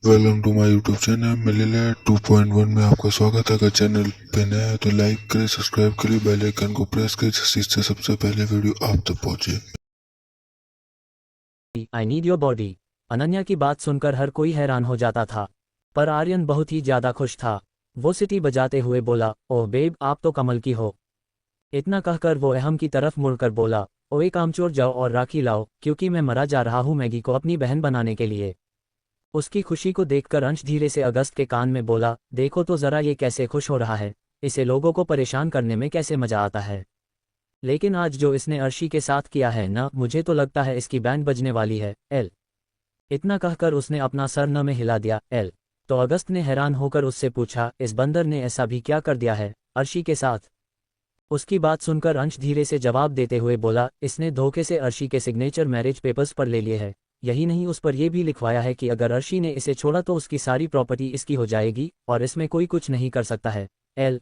Welcome to my YouTube channel मिलेला 2.1 में आपका स्वागत है। अगर चैनल पे नया है तो लाइक करें, सब्सक्राइब करें, बेल आइकन को प्रेस करें जिससे सबसे पहले वीडियो आप तक पहुंचे। I need your body. Ananya की बात सुनकर हर कोई हैरान हो जाता था, पर आर्यन बहुत ही ज्यादा खुश था। वो सीटी बजाते हुए बोला, ओह बेब, आप तो कमल की हो। इतना कहकर वो अहम की तरफ मुड़कर बोला, ओए कामचोर, जाओ और राखी लाओ, क्योंकि मैं मरा जा रहा हूँ मैगी को अपनी बहन बनाने के लिए। उसकी खुशी को देखकर अंश धीरे से अगस्त के कान में बोला, देखो तो जरा ये कैसे खुश हो रहा है, इसे लोगों को परेशान करने में कैसे मजा आता है। लेकिन आज जो इसने अर्शी के साथ किया है ना, मुझे तो लगता है इसकी बैंड बजने वाली है। एल इतना कहकर उसने अपना सर न में हिला दिया। एल तो अगस्त ने हैरान होकर उससे पूछा, इस बंदर ने ऐसा भी क्या कर दिया है अर्शी के साथ। उसकी बात सुनकर अंश धीरे से जवाब देते हुए बोला, इसने धोखे से अर्शी के सिग्नेचर मैरिज पेपर्स पर ले लिए हैं। यही नहीं, उस पर यह भी लिखवाया है कि अगर अर्शी ने इसे छोड़ा तो उसकी सारी प्रॉपर्टी इसकी हो जाएगी और इसमें कोई कुछ नहीं कर सकता है। एल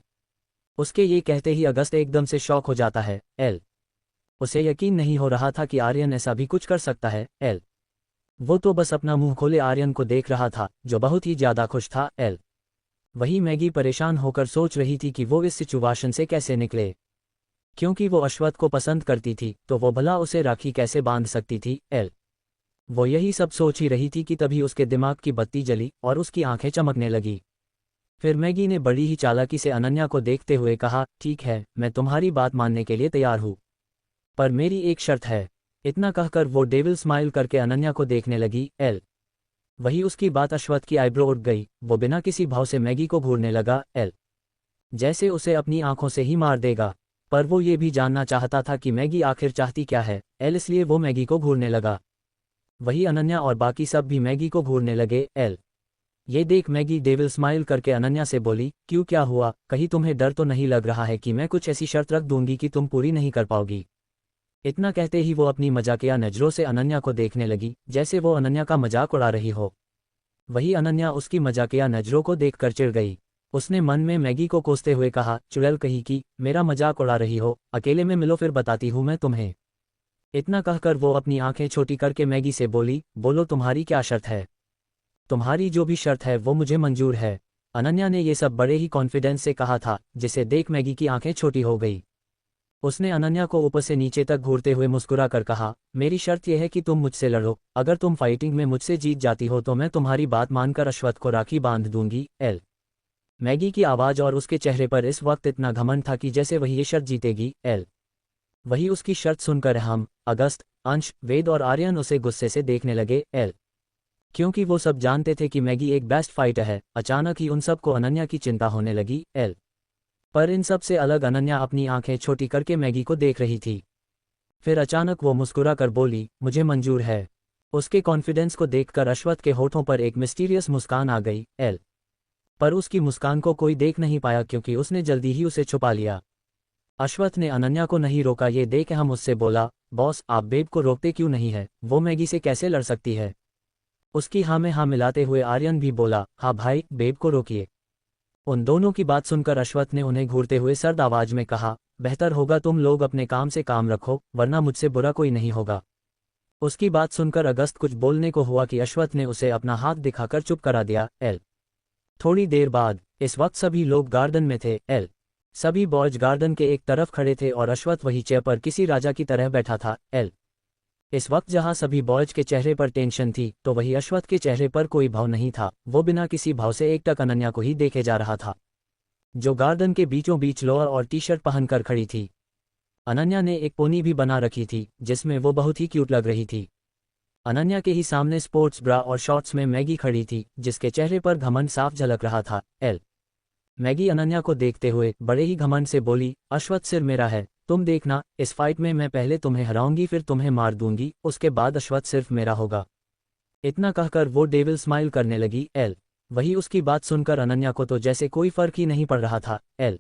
उसके ये कहते ही अगस्त एकदम से शॉक हो जाता है। एल उसे यकीन नहीं हो रहा था कि आर्यन ऐसा भी कुछ कर सकता है। एल वो तो बस अपना मुंह खोले आर्यन को देख रहा था, जो बहुत ही ज्यादा खुश था। एल वही मैगी परेशान होकर सोच रही थी कि वो इस सिचुएशन से कैसे निकले, क्योंकि वो अश्वथ को पसंद करती थी तो वो भला उसे राखी कैसे बांध सकती थी। एल वो यही सब सोच ही रही थी कि तभी उसके दिमाग की बत्ती जली और उसकी आंखें चमकने लगी। फिर मैगी ने बड़ी ही चालाकी से अनन्या को देखते हुए कहा, ठीक है, मैं तुम्हारी बात मानने के लिए तैयार हूँ, पर मेरी एक शर्त है। इतना कहकर वो डेविल स्माइल करके अनन्या को देखने लगी। एल वही उसकी बात अश्वथ की आईब्रो उठ गई। वो बिना किसी भाव से मैगी को घूरने लगा। एल जैसे उसे अपनी आंखों से ही मार देगा, पर वो ये भी जानना चाहता था कि मैगी आखिर चाहती क्या है। एल इसलिए वो मैगी को घूरने लगा। वही अनन्या और बाकी सब भी मैगी को घूरने लगे। एल ये देख मैगी डेविल स्माइल करके अनन्या से बोली, क्यों, क्या हुआ, कहीं तुम्हें डर तो नहीं लग रहा है कि मैं कुछ ऐसी शर्त रख दूंगी कि तुम पूरी नहीं कर पाओगी। इतना कहते ही वो अपनी मजाकिया नजरों से अनन्या को देखने लगी, जैसे वो अनन्या का मजाक उड़ा रही हो। वही अनन्या उसकी मजाकिया नजरों को देखकर चिढ़ गई। उसने मन में मैगी को कोसते हुए कहा, चुड़ैल कहीं की, मेरा मजाक उड़ा रही हो, अकेले में मिलो फिर बताती हूँ मैं तुम्हें। इतना कहकर वो अपनी आंखें छोटी करके मैगी से बोली, बोलो तुम्हारी क्या शर्त है। तुम्हारी जो भी शर्त है वो मुझे मंजूर है। अनन्या ने ये सब बड़े ही कॉन्फिडेंस से कहा था, जिसे देख मैगी की आंखें छोटी हो गई। उसने अनन्या को ऊपर से नीचे तक घूरते हुए मुस्कुरा कर कहा, मेरी शर्त यह है कि तुम मुझसे लड़ो, अगर तुम फाइटिंग में मुझसे जीत जाती हो तो मैं तुम्हारी बात मानकर अश्वथ को राखी बांध दूंगी। एल मैगी की आवाज़ और उसके चेहरे पर इस वक्त इतना घमंड था कि जैसे वही ये शर्त जीतेगी। एल वही उसकी शर्त सुनकर हम, अगस्त, अंश, वेद और आर्यन उसे गुस्से से देखने लगे। एल क्योंकि वो सब जानते थे कि मैगी एक बेस्ट फाइटर है। अचानक ही उन सबको अनन्या की चिंता होने लगी। एल पर इन सब से अलग अनन्या अपनी आंखें छोटी करके मैगी को देख रही थी। फिर अचानक वो मुस्कुरा कर बोली, मुझे मंजूर है। उसके कॉन्फिडेंस को देखकर अश्वथ के होठों पर एक मिस्टीरियस मुस्कान आ गई। एल पर उसकी मुस्कान को कोई देख नहीं पाया क्योंकि उसने जल्दी ही उसे छुपा लिया। अश्वथ ने अनन्या को नहीं रोका। ये देख हम उससे बोला, बॉस आप बेब को रोकते क्यों नहीं है, वो मैगी से कैसे लड़ सकती है। उसकी हाँ में हाँ मिलाते हुए आर्यन भी बोला, हाँ भाई, बेब को रोकिए। उन दोनों की बात सुनकर अश्वथ ने उन्हें घूरते हुए सर्द आवाज में कहा, बेहतर होगा तुम लोग अपने काम से काम रखो, वरना मुझसे बुरा कोई नहीं होगा। उसकी बात सुनकर अगस्त कुछ बोलने को हुआ कि अश्वथ ने उसे अपना हाथ दिखाकर चुप करा दिया। एल थोड़ी देर बाद इस वक्त सभी लोग गार्डन में थे। एल सभी बॉयज गार्डन के एक तरफ खड़े थे और अश्वथ वही चेयर पर किसी राजा की तरह बैठा था। एल इस वक्त जहां सभी बॉयज के चेहरे पर टेंशन थी तो वही अश्वथ के चेहरे पर कोई भाव नहीं था। वो बिना किसी भाव से एकटक अनन्या को ही देखे जा रहा था, जो गार्डन के बीचों बीच लोअर और टी शर्ट पहनकर खड़ी थी। अनन्या ने एक पोनी भी बना रखी थी जिसमें वो बहुत ही क्यूट लग रही थी। अनन्या के ही सामने स्पोर्ट्स ब्रा और शॉर्ट्स में मैगी खड़ी थी, जिसके चेहरे पर घमंड साफ झलक रहा था। एल मैगी अनन्या को देखते हुए बड़े ही घमंड से बोली, अश्वथ सिर मेरा है, तुम देखना, इस फाइट में मैं पहले तुम्हें हराऊंगी फिर तुम्हें मार दूंगी, उसके बाद अश्वथ सिर्फ मेरा होगा। इतना कहकर वो डेविल स्माइल करने लगी। एल वही उसकी बात सुनकर अनन्या को तो जैसे कोई फर्क ही नहीं पड़ रहा था। एल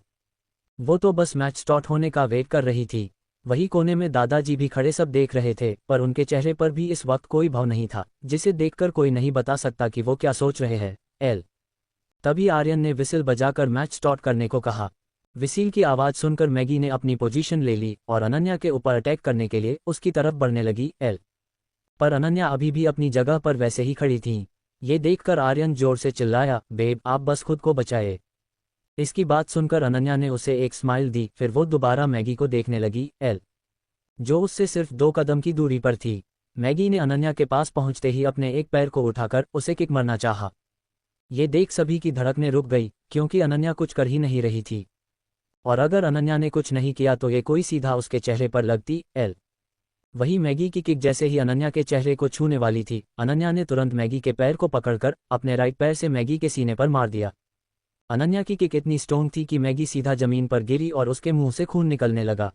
वो तो बस मैच स्टार्ट होने का वेट कर रही थी। वही कोने में दादाजी भी खड़े सब देख रहे थे, पर उनके चेहरे पर भी इस वक्त कोई भाव नहीं था, जिसे देखकर कोई नहीं बता सकता कि वो क्या सोच रहे हैं। एल तभी आर्यन ने विसिल बजाकर मैच स्टार्ट करने को कहा। विसिल की आवाज़ सुनकर मैगी ने अपनी पोजीशन ले ली और अनन्या के ऊपर अटैक करने के लिए उसकी तरफ बढ़ने लगी। एल पर अनन्या अभी भी अपनी जगह पर वैसे ही खड़ी थीं। ये देखकर आर्यन जोर से चिल्लाया, बेब आप बस खुद को बचाए। इसकी बात सुनकर अनन्या ने उसे एक स्माइल दी, फिर वो दोबारा मैगी को देखने लगी, जो उससे सिर्फ 2 कदम की दूरी पर थी। मैगी ने अनन्या के पास पहुंचते ही अपने एक पैर को उठाकर उसे किक मारना चाहा। ये देख सभी की धड़कनें रुक गई, क्योंकि अनन्या कुछ कर ही नहीं रही थी, और अगर अनन्या ने कुछ नहीं किया तो ये कोई सीधा उसके चेहरे पर लगती। वही मैगी की किक जैसे ही अनन्या के चेहरे को छूने वाली थी, अनन्या ने तुरंत मैगी के पैर को पकड़कर अपने राइट पैर से मैगी के सीने पर मार दिया। अनन्या की किक इतनी स्ट्रोंग थी कि मैगी सीधा जमीन पर गिरी और उसके मुंह से खून निकलने लगा।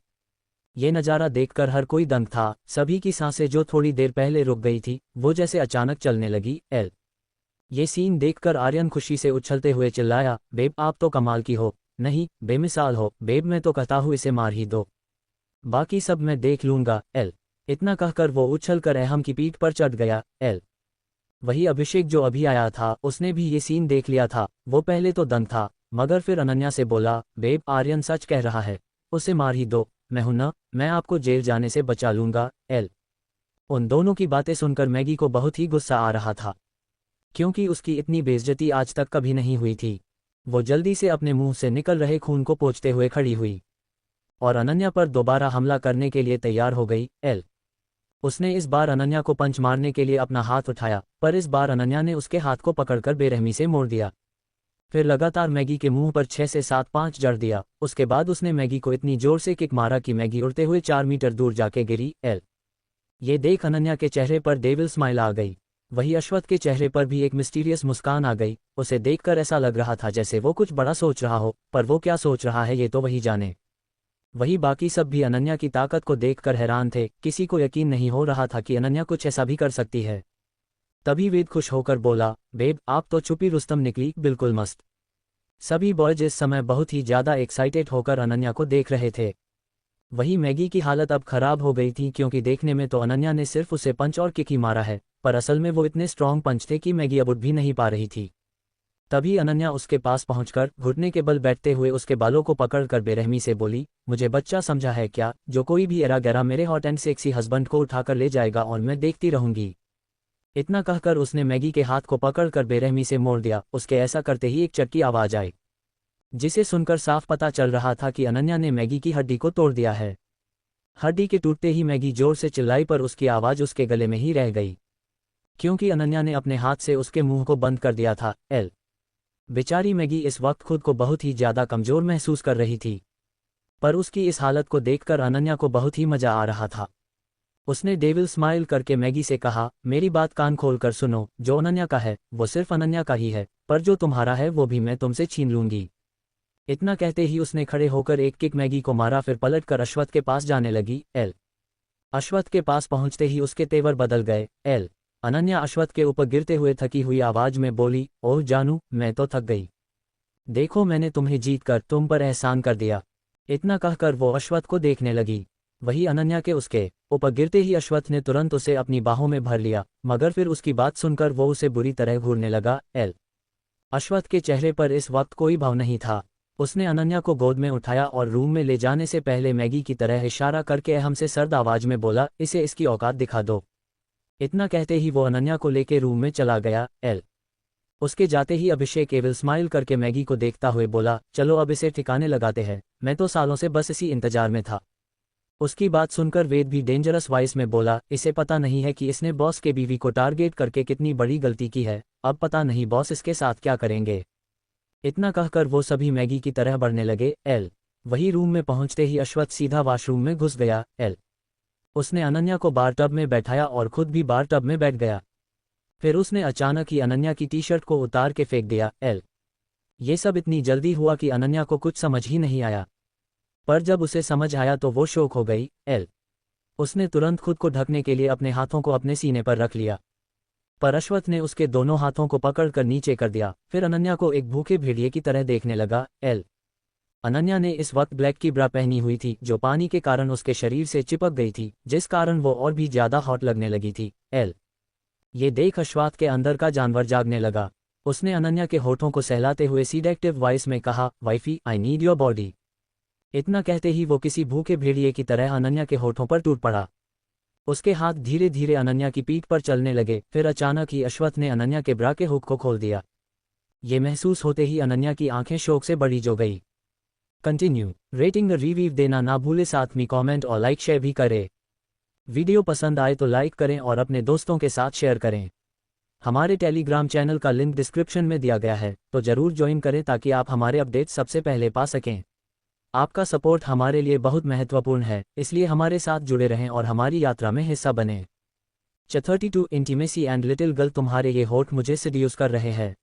ये नज़ारा देखकर हर कोई दंग था। सभी की सांसें जो थोड़ी देर पहले रुक गई थी, वो जैसे अचानक चलने लगी। ये सीन देखकर आर्यन खुशी से उछलते हुए चिल्लाया, बेब आप तो कमाल की हो, नहीं बेमिसाल हो बेब, मैं तो कहता हूँ इसे मार ही दो, बाकी सब मैं देख लूंगा। इतना कहकर वो उछलकर एहम की पीठ पर चढ़ गया। वही अभिषेक जो अभी आया था, उसने भी ये सीन देख लिया था। वो पहले तो दंग था, मगर फिर अनन्या से बोला, बेब आर्यन सच कह रहा है, उसे मार ही दो, मैं हूं ना, मैं आपको जेल जाने से बचा लूंगा। उन दोनों की बातें सुनकर मैगी को बहुत ही गुस्सा आ रहा था, क्योंकि उसकी इतनी बेइज्जती आज तक कभी नहीं हुई थी। वो जल्दी से अपने मुंह से निकल रहे खून को पोंछते हुए खड़ी हुई और अनन्या पर दोबारा हमला करने के लिए तैयार हो गई। उसने इस बार अनन्या को पंच मारने के लिए अपना हाथ उठाया, पर इस बार अनन्या ने उसके हाथ को पकड़कर बेरहमी से मोड़ दिया। फिर लगातार मैगी के मुंह पर 6 से 7 पांच जड़ दिया। उसके बाद उसने मैगी को इतनी जोर से किक मारा कि मैगी उड़ते हुए 4 मीटर दूर जाके गिरी। ये देख अनन्या के चेहरे पर डेविल स्माइल आ गई। वही अश्वथ के चेहरे पर भी एक मिस्टीरियस मुस्कान आ गई। उसे देखकर ऐसा लग रहा था जैसे वो कुछ बड़ा सोच रहा हो, पर वो क्या सोच रहा है ये तो वही जाने। वही बाकी सब भी अनन्या की ताकत को देखकर हैरान थे। किसी को यकीन नहीं हो रहा था कि अनन्या कुछ ऐसा भी कर सकती है। तभी वेद खुश होकर बोला, बेब आप तो छुपी रुस्तम निकली, बिल्कुल मस्त। सभी बॉयज इस समय बहुत ही ज्यादा एक्साइटेड होकर अनन्या को देख रहे थे। वही मैगी की हालत अब खराब हो गई थी, क्योंकि देखने में तो अनन्या ने सिर्फ उसे पंच और किक ही मारा है, पर असल में वो इतने स्ट्रॉन्ग पंच थे कि मैगी अब उठ भी नहीं पा रही थी। तभी अनन्या उसके पास पहुंचकर घुटने के बल बैठते हुए उसके बालों को पकड़कर बेरहमी से बोली, मुझे बच्चा समझा है क्या, जो कोई भी एरा गैरा मेरे हॉट एंड सेक्सी हस्बैंड को उठाकर ले जाएगा और मैं देखती रहूंगी। इतना कहकर उसने मैगी के हाथ को पकड़कर बेरहमी से मोड़ दिया। उसके ऐसा करते ही एक चटकी आवाज आई, जिसे सुनकर साफ पता चल रहा था कि अनन्या ने मैगी की हड्डी को तोड़ दिया है। हड्डी के टूटते ही मैगी जोर से चिल्लाई, पर उसकी आवाज उसके गले में ही रह गई, क्योंकि अनन्या ने अपने हाथ से उसके मुंह को बंद कर दिया था। बेचारी मैगी इस वक्त खुद को बहुत ही ज्यादा कमजोर महसूस कर रही थी, पर उसकी इस हालत को देखकर अनन्या को बहुत ही मजा आ रहा था। उसने डेविल स्माइल करके मैगी से कहा, मेरी बात कान खोलकर सुनो, जो अनन्या का है वो सिर्फ अनन्या का ही है, पर जो तुम्हारा है वो भी मैं तुमसे छीन लूंगी। इतना कहते ही उसने खड़े होकर एक किक मैगी को मारा, फिर पलटकर अश्वथ के पास जाने लगी। अश्वथ के पास पहुंचते ही उसके तेवर बदल गए। अनन्या अश्वथ के ऊपर गिरते हुए थकी हुई आवाज में बोली, ओह जानू, मैं तो थक गई, देखो मैंने तुम्हें जीतकर तुम पर एहसान कर दिया। इतना कहकर वो अश्वथ को देखने लगी। वही अनन्या के उसके ऊपर गिरते ही अश्वथ ने तुरंत उसे अपनी बाहों में भर लिया, मगर फिर उसकी बात सुनकर वो उसे बुरी तरह घूरने लगा। अश्वथ के चेहरे पर इस वक्त कोई भाव नहीं था। उसने अनन्या को गोद में उठाया और रूम में ले जाने से पहले मैगी की तरह इशारा करके हमसे सर्द आवाज में बोला, इसे इसकी औकात दिखा दो। इतना कहते ही वो अनन्या को लेके रूम में चला गया। उसके जाते ही अभिषेक एविल स्माइल करके मैगी को देखता हुए बोला, चलो अब इसे ठिकाने लगाते हैं, मैं तो सालों से बस इसी इंतजार में था। उसकी बात सुनकर वेद भी डेंजरस वॉइस में बोला, इसे पता नहीं है कि इसने बॉस के बीवी को टारगेट करके कितनी बड़ी गलती की है, अब पता नहीं बॉस इसके साथ क्या करेंगे। इतना कहकर वो सभी मैगी की तरह बढ़ने लगे। वही रूम में पहुंचते ही अश्वथ सीधा वॉशरूम में घुस गया। उसने अनन्या को बारटब में बैठाया और खुद भी बारटब में बैठ गया। फिर उसने अचानक ही अनन्या की टी शर्ट को उतार के फेंक दिया। ये सब इतनी जल्दी हुआ कि अनन्या को कुछ समझ ही नहीं आया, पर जब उसे समझ आया तो वो शॉक हो गई। उसने तुरंत खुद को ढकने के लिए अपने हाथों को अपने सीने पर रख लिया, पर अश्वथ ने उसके दोनों हाथों को पकड़कर नीचे कर दिया। फिर अनन्या को एक भूखे भेड़िए की तरह देखने लगा। अनन्या ने इस वक्त ब्लैक की ब्रा पहनी हुई थी, जो पानी के कारण उसके शरीर से चिपक गई थी, जिस कारण वो और भी ज्यादा हॉट लगने लगी थी। ये देख अश्वथ के अंदर का जानवर जागने लगा। उसने अनन्या के होठों को सहलाते हुए सीडेक्टिव वॉइस में कहा, wifey I need your body. इतना कहते ही वो किसी भूखे भेड़िए की तरह अनन्या के होठों पर टूट पड़ा। उसके हाथ धीरे धीरे अनन्या की पीठ पर चलने लगे। फिर अचानक ही अश्वथ ने अनन्या के ब्रा के हुक को खोल दिया। ये महसूस होते ही अनन्या की आंखें शोक से बड़ी हो गई। कंटिन्यू रेटिंग रिव्यू देना ना भूले, साथ में कमेंट और लाइक शेयर भी करें। वीडियो पसंद आए तो लाइक करें और अपने दोस्तों के साथ शेयर करें। हमारे टेलीग्राम चैनल का लिंक डिस्क्रिप्शन में दिया गया है, तो जरूर ज्वाइन करें ताकि आप हमारे अपडेट सबसे पहले पा सकें। आपका सपोर्ट हमारे लिए बहुत महत्वपूर्ण है, इसलिए हमारे साथ जुड़े रहें और हमारी यात्रा में हिस्सा बने। 32 इंटीमेसी एंड लिटिल गर्ल, तुम्हारे ये होठ मुझे सेड्यूस कर रहे हैं।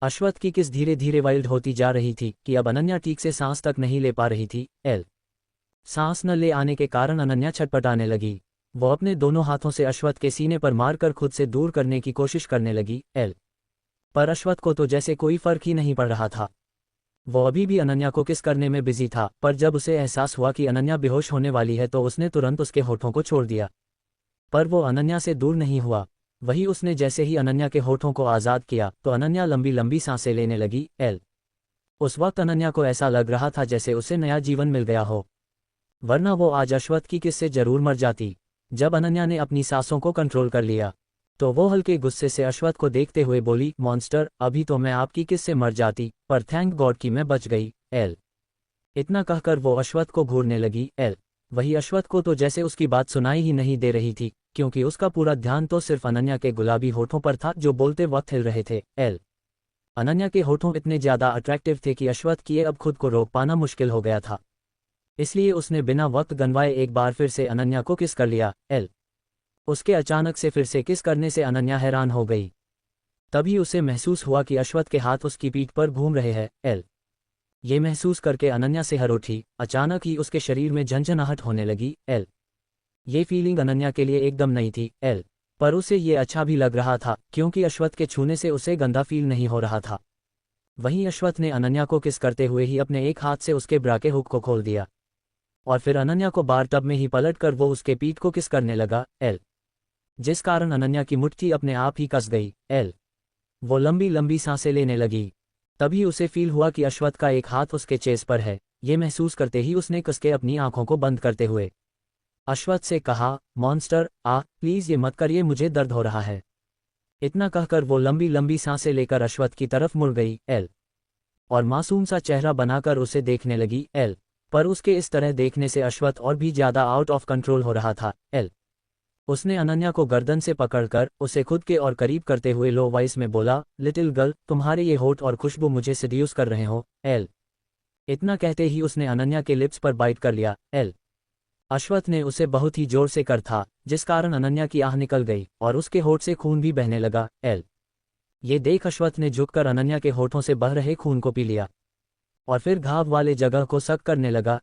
अश्वथ की किस धीरे धीरे वाइल्ड होती जा रही थी कि अब अनन्या ठीक से सांस तक नहीं ले पा रही थी। सांस न ले आने के कारण अनन्या छटपटाने लगी। वो अपने दोनों हाथों से अश्वथ के सीने पर मारकर खुद से दूर करने की कोशिश करने लगी। पर अश्वथ को तो जैसे कोई फर्क ही नहीं पड़ रहा था। वो अभी भी अनन्या को किस करने में बिजी था, पर जब उसे एहसास हुआ कि अनन्या बेहोश होने वाली है तो उसने तुरंत उसके होठों को छोड़ दिया। पर वो अनन्या से दूर नहीं हुआ। वही उसने जैसे ही अनन्या के होठों को आज़ाद किया तो अनन्या लंबी लंबी सांसें लेने लगी। उस वक्त अनन्या को ऐसा लग रहा था जैसे उसे नया जीवन मिल गया हो, वरना वो आज अश्वथ की किस से जरूर मर जाती। जब अनन्या ने अपनी सांसों को कंट्रोल कर लिया तो वो हल्के गुस्से से अश्वथ को देखते हुए बोली, मॉन्स्टर, अभी तो मैं आपकी किस से मर जाती, पर थैंक गॉड कि मैं बच गई। इतना कहकर वो अश्वथ को घूरने लगी। वही अश्वथ को तो जैसे उसकी बात सुनाई ही नहीं दे रही थी, क्योंकि उसका पूरा ध्यान तो सिर्फ अनन्या के गुलाबी होठों पर था जो बोलते वक्त हिल रहे थे। अनन्या के होठों इतने ज्यादा अट्रैक्टिव थे कि अश्वथ की अब खुद को रोक पाना मुश्किल हो गया था। इसलिए उसने बिना वक्त गंवाए एक बार फिर से अनन्या को किस कर लिया। उसके अचानक से फिर से किस करने से अनन्या हैरान हो गई। तभी उसे महसूस हुआ कि अश्वथ के हाथ उसकी पीठ पर घूम रहे हैं। ये महसूस करके अनन्या से हर उठी। अचानक ही उसके शरीर में झंझनाहट होने लगी। ये फीलिंग अनन्या के लिए एकदम नई थी। पर उसे ये अच्छा भी लग रहा था, क्योंकि अश्वथ के छूने से उसे गंदा फील नहीं हो रहा था। वहीं अश्वथ ने अनन्या को किस करते हुए ही अपने एक हाथ से उसके ब्रा के हुक को खोल दिया और फिर अनन्या को बार टब में ही पलटकर वो उसके पीठ को किस करने लगा। जिस कारण अनन्या की मुट्ठी अपने आप ही कस गई। वो लंबी लंबी सांसें लेने लगी। तभी उसे फील हुआ कि अश्वथ का एक हाथ उसके चेस्ट पर है। ये महसूस करते ही उसने कसके अपनी आंखों को बंद करते हुए अश्वथ से कहा, मॉन्स्टर, प्लीज ये मत करिए, मुझे दर्द हो रहा है। इतना कहकर वो लंबी लंबी सांसें लेकर अश्वथ की तरफ मुड़ गई। और मासूम सा चेहरा बनाकर उसे देखने लगी। पर उसके इस तरह देखने से अश्वथ और भी ज्यादा आउट ऑफ कंट्रोल हो रहा था। उसने अनन्या को गर्दन से पकड़कर उसे खुद के और करीब करते हुए लो वॉइस में बोला, लिटिल गर्ल, तुम्हारे ये होठ और खुशबू मुझे सेड्यूस कर रहे हो। इतना कहते ही उसने अनन्या के लिप्स पर बाइट कर लिया। अश्वथ ने उसे बहुत ही जोर से कर था, जिस कारण अनन्या की आह निकल गई और उसके होठ से खून भी बहने लगा। ये देख अश्वथ ने झुककर अनन्या के होठों से बह रहे खून को पी लिया और फिर घाव वाले जगह को सक करने लगा।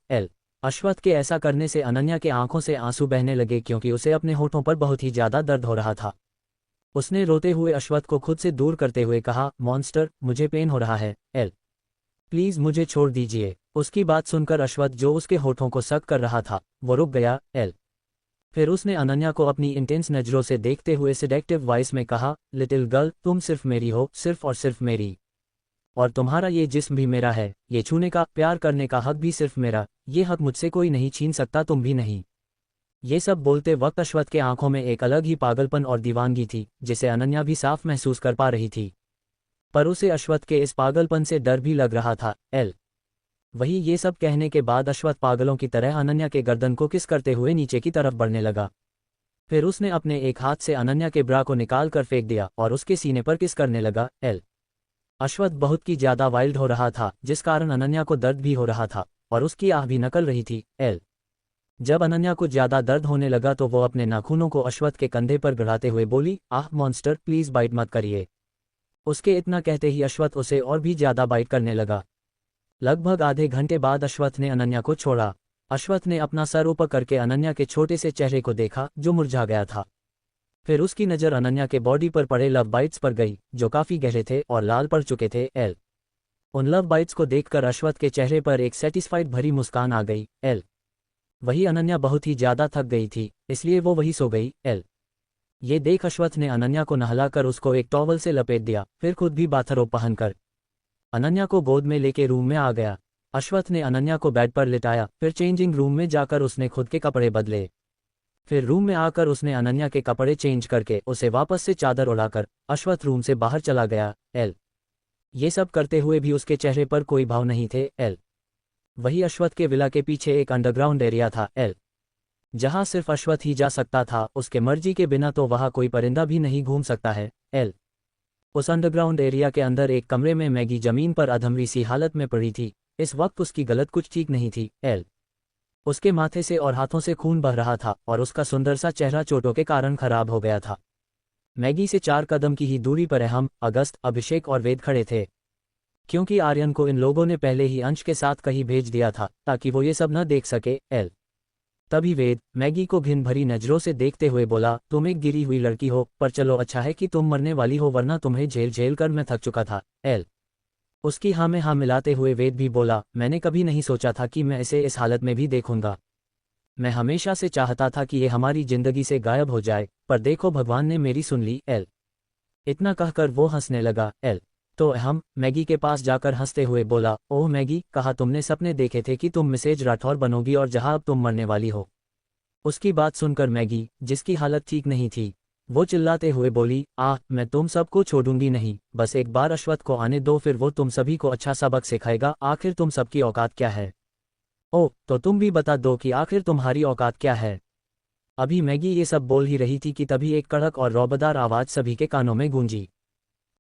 अश्वथ के ऐसा करने से अनन्या के आंखों से आंसू बहने लगे, क्योंकि उसे अपने होठों पर बहुत ही ज्यादा दर्द हो रहा था। उसने रोते हुए अश्वथ को खुद से दूर करते हुए कहा, मॉन्स्टर, मुझे पेन हो रहा है। प्लीज मुझे छोड़ दीजिए। उसकी बात सुनकर अश्वथ, जो उसके होठों को सक कर रहा था, वो रुक गया। फिर उसने अनन्या को अपनी इंटेंस नजरों से देखते हुए सेडेक्टिव वॉइस में कहा, लिटिल गर्ल, तुम सिर्फ मेरी हो, सिर्फ और सिर्फ मेरी, और तुम्हारा ये जिस्म भी मेरा है। ये छूने का, प्यार करने का हक भी सिर्फ मेरा। ये हक मुझसे कोई नहीं छीन सकता, तुम भी नहीं। ये सब बोलते वक्त अश्वथ के आंखों में एक अलग ही पागलपन और दीवानगी थी, जिसे अनन्या भी साफ महसूस कर पा रही थी। पर उसे अश्वथ के इस पागलपन से डर भी लग रहा था। वही ये सब कहने के बाद अश्वथ पागलों की तरह अनन्या के गर्दन को किस करते हुए नीचे की तरफ बढ़ने लगा। फिर उसने अपने एक हाथ से अनन्या के ब्रा को निकाल कर फेंक दिया और उसके सीने पर किस करने लगा। अश्वथ बहुत ही ज्यादा वाइल्ड हो रहा था, जिस कारण अनन्या को दर्द भी हो रहा था और उसकी आह भी निकल रही थी। जब अनन्या को ज्यादा दर्द होने लगा तो वो अपने नाखूनों को अश्वथ के कंधे पर गड़ाते हुए बोली, आह मॉन्स्टर, प्लीज बाइट मत करिए। उसके इतना कहते ही अश्वथ उसे और भी ज्यादा बाइट करने लगा। लगभग आधे घंटे बाद अश्वथ ने अनन्या को छोड़ा। अश्वथ ने अपना सर ऊपर करके अनन्या के छोटे से चेहरे को देखा, जो मुरझा गया था। फिर उसकी नज़र अनन्या के बॉडी पर पड़े लव बाइट्स पर गई, जो काफी गहरे थे और लाल पड़ चुके थे। उन लव बाइट्स को देखकर अश्वथ के चेहरे पर एक सेटिस्फाइड भरी मुस्कान आ गई। वही अनन्या बहुत ही ज्यादा थक गई थी, इसलिए वो वही सो गई। ये देख अश्वथ ने अनन्या को नहलाकर उसको एक टॉवल से लपेट दिया, फिर खुद भी बाथरोब पहनकर अनन्या को गोद में लेके रूम में आ गया। अश्वथ ने अनन्या को बेड पर लिटाया, फिर चेंजिंग रूम में जाकर उसने खुद के कपड़े बदले। फिर रूम में आकर उसने अनन्या के कपड़े चेंज करके उसे वापस से चादर उड़ाकर अश्वत्थ रूम से बाहर चला गया। ये सब करते हुए भी उसके चेहरे पर कोई भाव नहीं थे। वही अश्वत्थ के विला के पीछे एक अंडरग्राउंड एरिया था जहां सिर्फ अश्वत्थ ही जा सकता था, उसके मर्जी के बिना तो वहां कोई परिंदा भी नहीं घूम सकता है। उस अंडरग्राउंड एरिया के अंदर एक कमरे में मैगी जमीन पर अधमरी सी हालत में पड़ी थी। इस वक्त उसकी गलत कुछ ठीक नहीं थी। उसके माथे से और हाथों से खून बह रहा था और उसका सुंदर सा चेहरा चोटों के कारण खराब हो गया था। मैगी से 4 कदम की ही दूरी पर अहम, अगस्त, अभिषेक और वेद खड़े थे, क्योंकि आर्यन को इन लोगों ने पहले ही अंश के साथ कहीं भेज दिया था ताकि वो ये सब न देख सके। तभी वेद मैगी को घिन भरी नजरों से देखते हुए बोला, तुम एक गिरी हुई लड़की हो, पर चलो अच्छा है कि तुम मरने वाली हो, वरना तुम्हें झेल झेल कर मैं थक चुका था। उसकी हाँ में हाँ मिलाते हुए वेद भी बोला, मैंने कभी नहीं सोचा था कि मैं इसे इस हालत में भी देखूंगा। मैं हमेशा से चाहता था कि ये हमारी जिंदगी से गायब हो जाए, पर देखो भगवान ने मेरी सुन ली। इतना कहकर वो हंसने लगा। तो हम मैगी के पास जाकर हंसते हुए बोला, ओह मैगी, कहा तुमने सपने देखे थे कि तुम मिसेज राठौर बनोगी और जहां अब तुम मरने वाली हो। उसकी बात सुनकर मैगी, जिसकी हालत ठीक नहीं थी, वो चिल्लाते हुए बोली, मैं तुम सबको छोड़ूंगी नहीं, बस एक बार अश्वत्थ को आने दो, फिर वो तुम सभी को अच्छा सबक सिखाएगा। आखिर तुम सबकी औकात क्या है? ओह तो तुम भी बता दो कि आखिर तुम्हारी औकात क्या है। अभी मैगी ये सब बोल ही रही थी कि तभी एक कड़क और रौबदार आवाज सभी के कानों में गूंजी,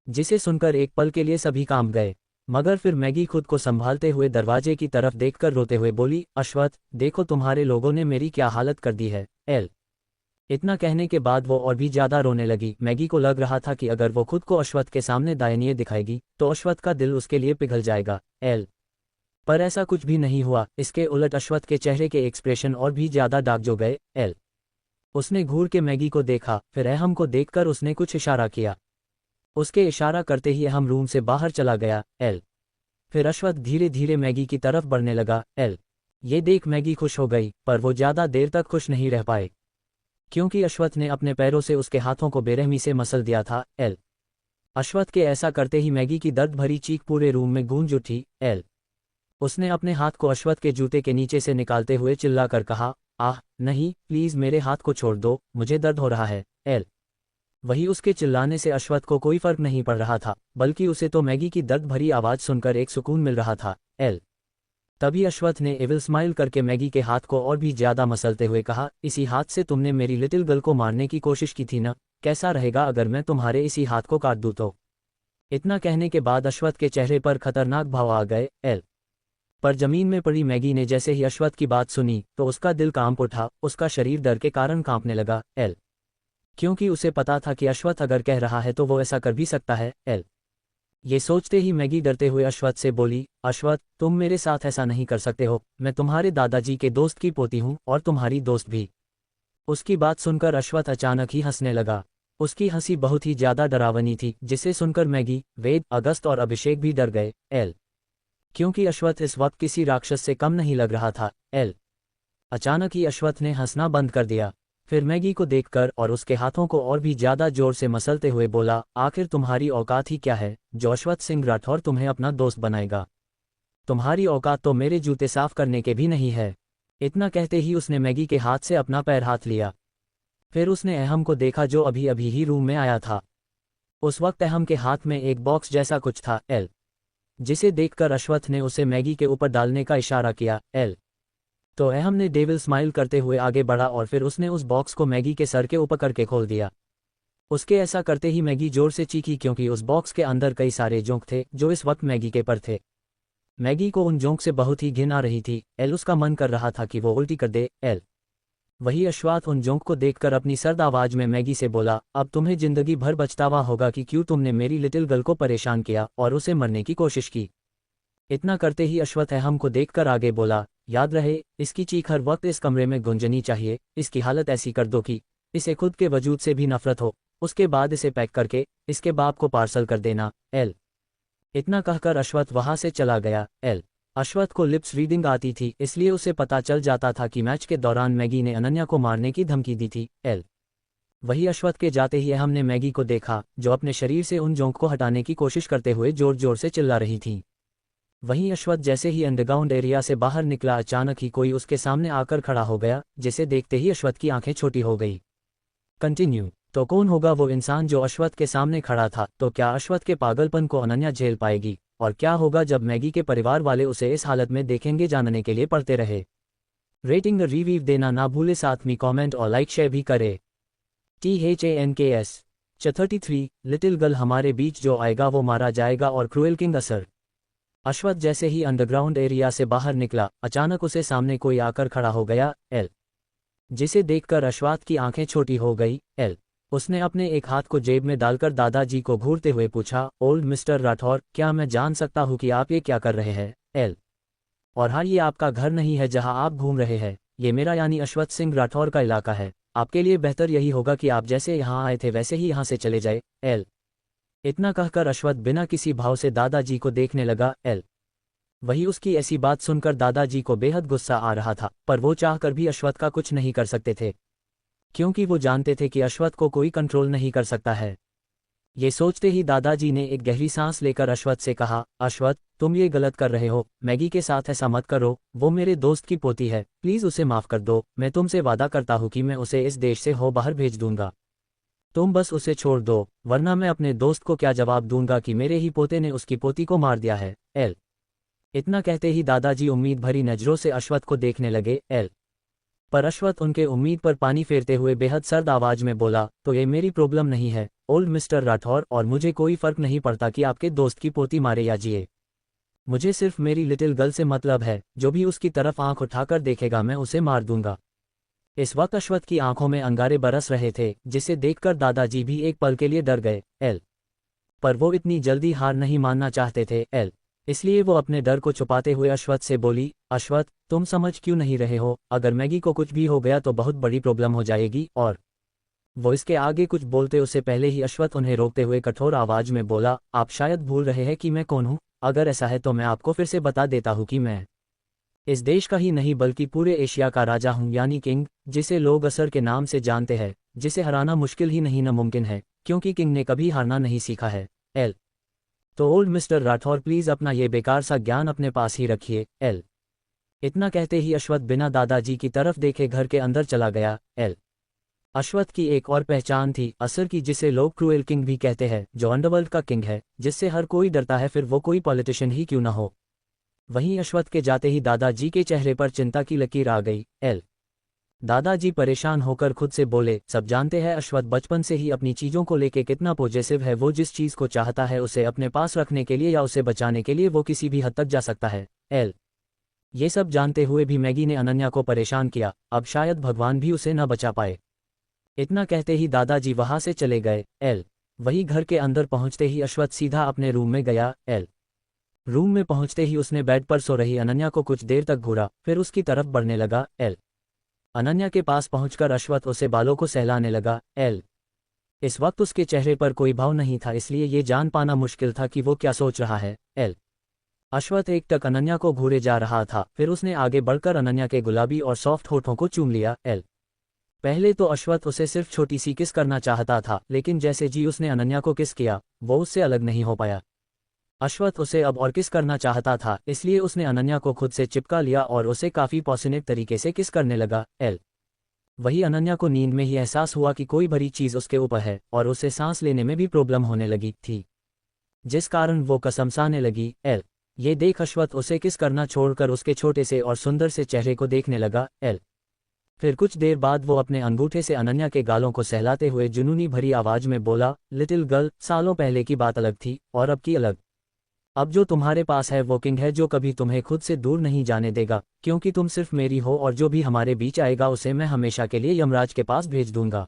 जिसे सुनकर एक पल के लिए सभी कांप गए, मगर फिर मैगी खुद को संभालते हुए दरवाजे की तरफ देखकर रोते हुए बोली, अश्वत्थ देखो तुम्हारे लोगों ने मेरी क्या हालत कर दी है। इतना कहने के बाद वो और भी ज्यादा रोने लगी। मैगी को लग रहा था कि अगर वो खुद को अश्वत्थ के सामने दयनीय दिखाएगी तो अश्वत्थ का दिल उसके लिए पिघल जाएगा। पर ऐसा कुछ भी नहीं हुआ। इसके उलट अश्वत्थ के चेहरे के एक्सप्रेशन और भी ज्यादा डार्क जो गए। उसने घूर के मैगी को देखा, फिर अहम को देखकर उसने कुछ इशारा किया। उसके इशारा करते ही अहम रूम से बाहर चला गया। फिर अश्वत्थ धीरे धीरे मैगी की तरफ बढ़ने लगा। ये देख मैगी खुश हो गई, पर वो ज्यादा देर तक खुश नहीं रह पाए, क्योंकि अश्वत्थ ने अपने पैरों से उसके हाथों को बेरहमी से मसल दिया था। अश्वत्थ के ऐसा करते ही मैगी की दर्द भरी चीख पूरे रूम में गूंज उठी। उसने अपने हाथ को अश्वत्थ के जूते के नीचे से निकालते हुए चिल्लाकर कहा, आह नहीं, प्लीज मेरे हाथ को छोड़ दो, मुझे दर्द हो रहा है। वही उसके चिल्लाने से अश्वत्थ को कोई फर्क नहीं पड़ रहा था, बल्कि उसे तो मैगी की दर्द भरी आवाज सुनकर एक सुकून मिल रहा था। तभी अश्वत्थ ने एविल स्माइल करके मैगी के हाथ को और भी ज्यादा मसलते हुए कहा, इसी हाथ से तुमने मेरी लिटिल गर्ल को मारने की कोशिश की थी ना, कैसा रहेगा अगर मैं तुम्हारे इसी हाथ को काट दूं तो। इतना कहने के बाद अश्वत्थ के चेहरे पर खतरनाक भाव आ गए। पर जमीन में पड़ी मैगी ने जैसे ही अश्वत्थ की बात सुनी तो उसका दिल कांप उठा, उसका शरीर डर के कारण कांपने लगा। क्योंकि उसे पता था कि अश्वत्थ अगर कह रहा है तो वो ऐसा कर भी सकता है। ये सोचते ही मैगी डरते हुए अश्वत्थ से बोली, अश्वत्थ तुम मेरे साथ ऐसा नहीं कर सकते हो, मैं तुम्हारे दादाजी के दोस्त की पोती हूँ और तुम्हारी दोस्त भी। उसकी बात सुनकर अश्वत्थ अचानक ही हंसने लगा। उसकी हंसी बहुत ही ज्यादा डरावनी थी, जिसे सुनकर मैगी, वेद, अगस्त और अभिषेक भी डर गए। क्योंकि अश्वत्थ इस वक्त किसी राक्षस से कम नहीं लग रहा था। अचानक ही अश्वत्थ ने हंसना बंद कर दिया, फिर मैगी को देखकर और उसके हाथों को और भी ज्यादा जोर से मसलते हुए बोला, आखिर तुम्हारी औकात ही क्या है जो अश्वत्थ सिंह राठौर तुम्हें अपना दोस्त बनाएगा? तुम्हारी औकात तो मेरे जूते साफ करने के भी नहीं है। इतना कहते ही उसने मैगी के हाथ से अपना पैर हाथ लिया। फिर उसने अहम को देखा जो अभी अभी ही रूम में आया था। उस वक्त अहम के हाथ में एक बॉक्स जैसा कुछ था, जिसे देखकर अश्वत्थ ने उसे मैगी के ऊपर डालने का इशारा किया। तो अहम ने डेविल स्माइल करते हुए आगे बढ़ा और फिर उसने उस बॉक्स को मैगी के सर के ऊपर करके खोल दिया। उसके ऐसा करते ही मैगी जोर से चीखी, क्योंकि उस बॉक्स के अंदर कई सारे जोंक थे जो इस वक्त मैगी के पर थे। मैगी को उन जोंक से बहुत ही घिन आ रही थी। उसका मन कर रहा था कि वो उल्टी कर दे। वही अश्वत्थ उन जोंक को देखकर अपनी सर्द आवाज में मैगी से बोला, अब तुम्हें जिंदगी भर पछतावा होगा कि क्यों तुमने मेरी लिटिल गर्ल को परेशान किया और उसे मरने की कोशिश की। इतना करते ही अश्वत्थ अहम को देखकर आगे बोला, याद रहे इसकी चीख हर वक्त इस कमरे में गूंजनी चाहिए। इसकी हालत ऐसी कर दो कि इसे खुद के वजूद से भी नफरत हो। उसके बाद इसे पैक करके इसके बाप को पार्सल कर देना। इतना कहकर अश्वत्थ वहां से चला गया। अश्वत्थ को लिप्स रीडिंग आती थी, इसलिए उसे पता चल जाता था कि मैच के दौरान मैगी ने अनन्या को मारने की धमकी दी थी। वही अश्वत्थ के जाते ही अहम ने मैगी को देखा जो अपने शरीर से उन जोंक को हटाने की कोशिश करते हुए जोर जोर से चिल्ला रही थी। वहीं अश्वथ जैसे ही अंडरग्राउंड एरिया से बाहर निकला, अचानक ही कोई उसके सामने आकर खड़ा हो गया, जिसे देखते ही अश्वथ की आंखें छोटी हो गई। कंटिन्यू। तो कौन होगा वो इंसान जो अश्वथ के सामने खड़ा था? तो क्या अश्वथ के पागलपन को अनन्या झेल पाएगी? और क्या होगा जब मैगी के परिवार वाले उसे इस हालत में देखेंगे? जानने के लिए पढ़ते रहे। रेटिंग रिव्यू देना ना भूले, साथ में कमेंट और लाइक शेयर भी करे। THANKS 33 लिटिल गर्ल हमारे बीच जो आएगा वो मारा जाएगा और क्रूएल किंग असर। अश्वथ जैसे ही अंडरग्राउंड एरिया से बाहर निकला, अचानक उसे सामने कोई आकर खड़ा हो गया, एल, जिसे देखकर अश्वथ की आंखें छोटी हो गई। एल, उसने अपने एक हाथ को जेब में डालकर दादाजी को घूरते हुए पूछा, ओल्ड मिस्टर राठौर, क्या मैं जान सकता हूँ कि आप ये क्या कर रहे हैं? एल, और हाँ, ये आपका घर नहीं है जहाँ आप घूम रहे हैं, ये मेरा यानी अश्वथ सिंह राठौर का इलाका है। आपके लिए बेहतर यही होगा कि आप जैसे यहाँ आए थे वैसे ही यहाँ से चले जाए। एल, इतना कहकर अश्वथ बिना किसी भाव से दादाजी को देखने लगा। एल, वही उसकी ऐसी बात सुनकर दादाजी को बेहद गुस्सा आ रहा था, पर वो चाहकर भी अश्वथ का कुछ नहीं कर सकते थे, क्योंकि वो जानते थे कि अश्वथ को कोई कंट्रोल नहीं कर सकता है। ये सोचते ही दादाजी ने एक गहरी सांस लेकर अश्वथ से कहा, अश्वथ, तुम ये गलत कर रहे हो, मैगी के साथ ऐसा मत करो, वो मेरे दोस्त की पोती है, प्लीज उसे माफ कर दो। मैं तुमसे वादा करता हूँ कि मैं उसे इस देश से हो बाहर भेज दूंगा। तुम बस उसे छोड़ दो, वरना मैं अपने दोस्त को क्या जवाब दूंगा कि मेरे ही पोते ने उसकी पोती को मार दिया है। एल, इतना कहते ही दादाजी उम्मीद भरी नजरों से अश्वथ को देखने लगे। एल, पर अश्वथ उनके उम्मीद पर पानी फेरते हुए बेहद सर्द आवाज में बोला, तो ये मेरी प्रॉब्लम नहीं है ओल्ड मिस्टर राठौर, और मुझे कोई फर्क नहीं पड़ता कि आपके दोस्त की पोती मारे या जिए। मुझे सिर्फ मेरी लिटिल गर्ल से मतलब है, जो भी उसकी तरफ आंख उठाकर देखेगा मैं उसे मार दूंगा। इस वक्त अश्वथ की आंखों में अंगारे बरस रहे थे, जिसे देखकर दादाजी भी एक पल के लिए डर गए। एल, पर वो इतनी जल्दी हार नहीं मानना चाहते थे। एल, इसलिए वो अपने डर को छुपाते हुए अश्वथ से बोली, अश्वथ, तुम समझ क्यों नहीं रहे हो? अगर मैगी को कुछ भी हो गया तो बहुत बड़ी प्रॉब्लम हो जाएगी। और वो इसके आगे कुछ बोलते उससे पहले ही अश्वथ उन्हें रोकते हुए कठोर आवाज में बोला, आप शायद भूल रहे हैं कि मैं कौन हूँ। अगर ऐसा है तो मैं आपको फिर से बता देता हूँ कि मैं इस देश का ही नहीं बल्कि पूरे एशिया का राजा हूँ, यानी किंग, जिसे लोग असर के नाम से जानते हैं, जिसे हराना मुश्किल ही नहीं नामुमकिन है, क्योंकि किंग ने कभी हारना नहीं सीखा है। एल, तो ओल्ड मिस्टर राठौर, प्लीज अपना ये बेकार सा ज्ञान अपने पास ही रखिए। एल, इतना कहते ही अश्वथ बिना दादाजी की तरफ देखे घर के अंदर चला गया। एल, अश्वथ की एक और पहचान थी, असर की, जिसे लोग क्रूएल किंग भी कहते हैं, जो अंडरवर्ल्ड का किंग है, जिससे हर कोई डरता है, फिर वो कोई पॉलिटिशियन ही क्यों ना हो। वहीं अश्वथ के जाते ही दादाजी के चेहरे पर चिंता की लकीर आ गई। एल, दादाजी परेशान होकर खुद से बोले, सब जानते हैं अश्वथ बचपन से ही अपनी चीजों को लेके कितना पॉजिटिव है, वो जिस चीज को चाहता है उसे अपने पास रखने के लिए या उसे बचाने के लिए वो किसी भी हद तक जा सकता है। एल, ये सब जानते हुए भी मैगी ने अनन्या को परेशान किया, अब शायद भगवान भी उसे न बचा पाए। इतना कहते ही दादाजी वहां से चले गए। एल, वही घर के अंदर पहुंचते ही अश्वथ सीधा अपने रूम में गया। एल, रूम में पहुंचते ही उसने बेड पर सो रही अनन्या को कुछ देर तक घूरा, फिर उसकी तरफ बढ़ने लगा। एल, अनन्या के पास पहुंचकर अश्वथ उसे बालों को सहलाने लगा। एल, इस वक्त उसके चेहरे पर कोई भाव नहीं था, इसलिए ये जान पाना मुश्किल था कि वो क्या सोच रहा है। एल, अश्वथ एक टक अनन्या को घूरे जा रहा था, फिर उसने आगे बढ़कर अनन्या के गुलाबी और सॉफ्ट होठों को चूम लिया। एल, पहले तो अश्वथ उसे सिर्फ छोटी सी किस करना चाहता था, लेकिन जैसे जी उसने अनन्या को किस किया, वो उससे अलग नहीं हो पाया। अश्वथ उसे अब और किस करना चाहता था, इसलिए उसने अनन्या को खुद से चिपका लिया और उसे काफी पॉसिटिव तरीके से किस करने लगा। एल, वही अनन्या को नींद में ही एहसास हुआ कि कोई भरी चीज उसके ऊपर है, और उसे सांस लेने में भी प्रॉब्लम होने लगी थी, जिस कारण वो कसमसाने लगी। एल, ये देख अश्वथ उसे किस करना छोड़कर उसके छोटे से और सुंदर से चेहरे को देखने लगा। एल, फिर कुछ देर बाद वो अपने अंगूठे से अनन्या के गालों को सहलाते हुए जुनूनी भरी आवाज में बोला, लिटिल गर्ल, सालों पहले की बात अलग थी और अब की अलग। अब जो तुम्हारे पास है वो किंग है, जो कभी तुम्हें खुद से दूर नहीं जाने देगा, क्योंकि तुम सिर्फ मेरी हो, और जो भी हमारे बीच आएगा उसे मैं हमेशा के लिए यमराज के पास भेज दूंगा।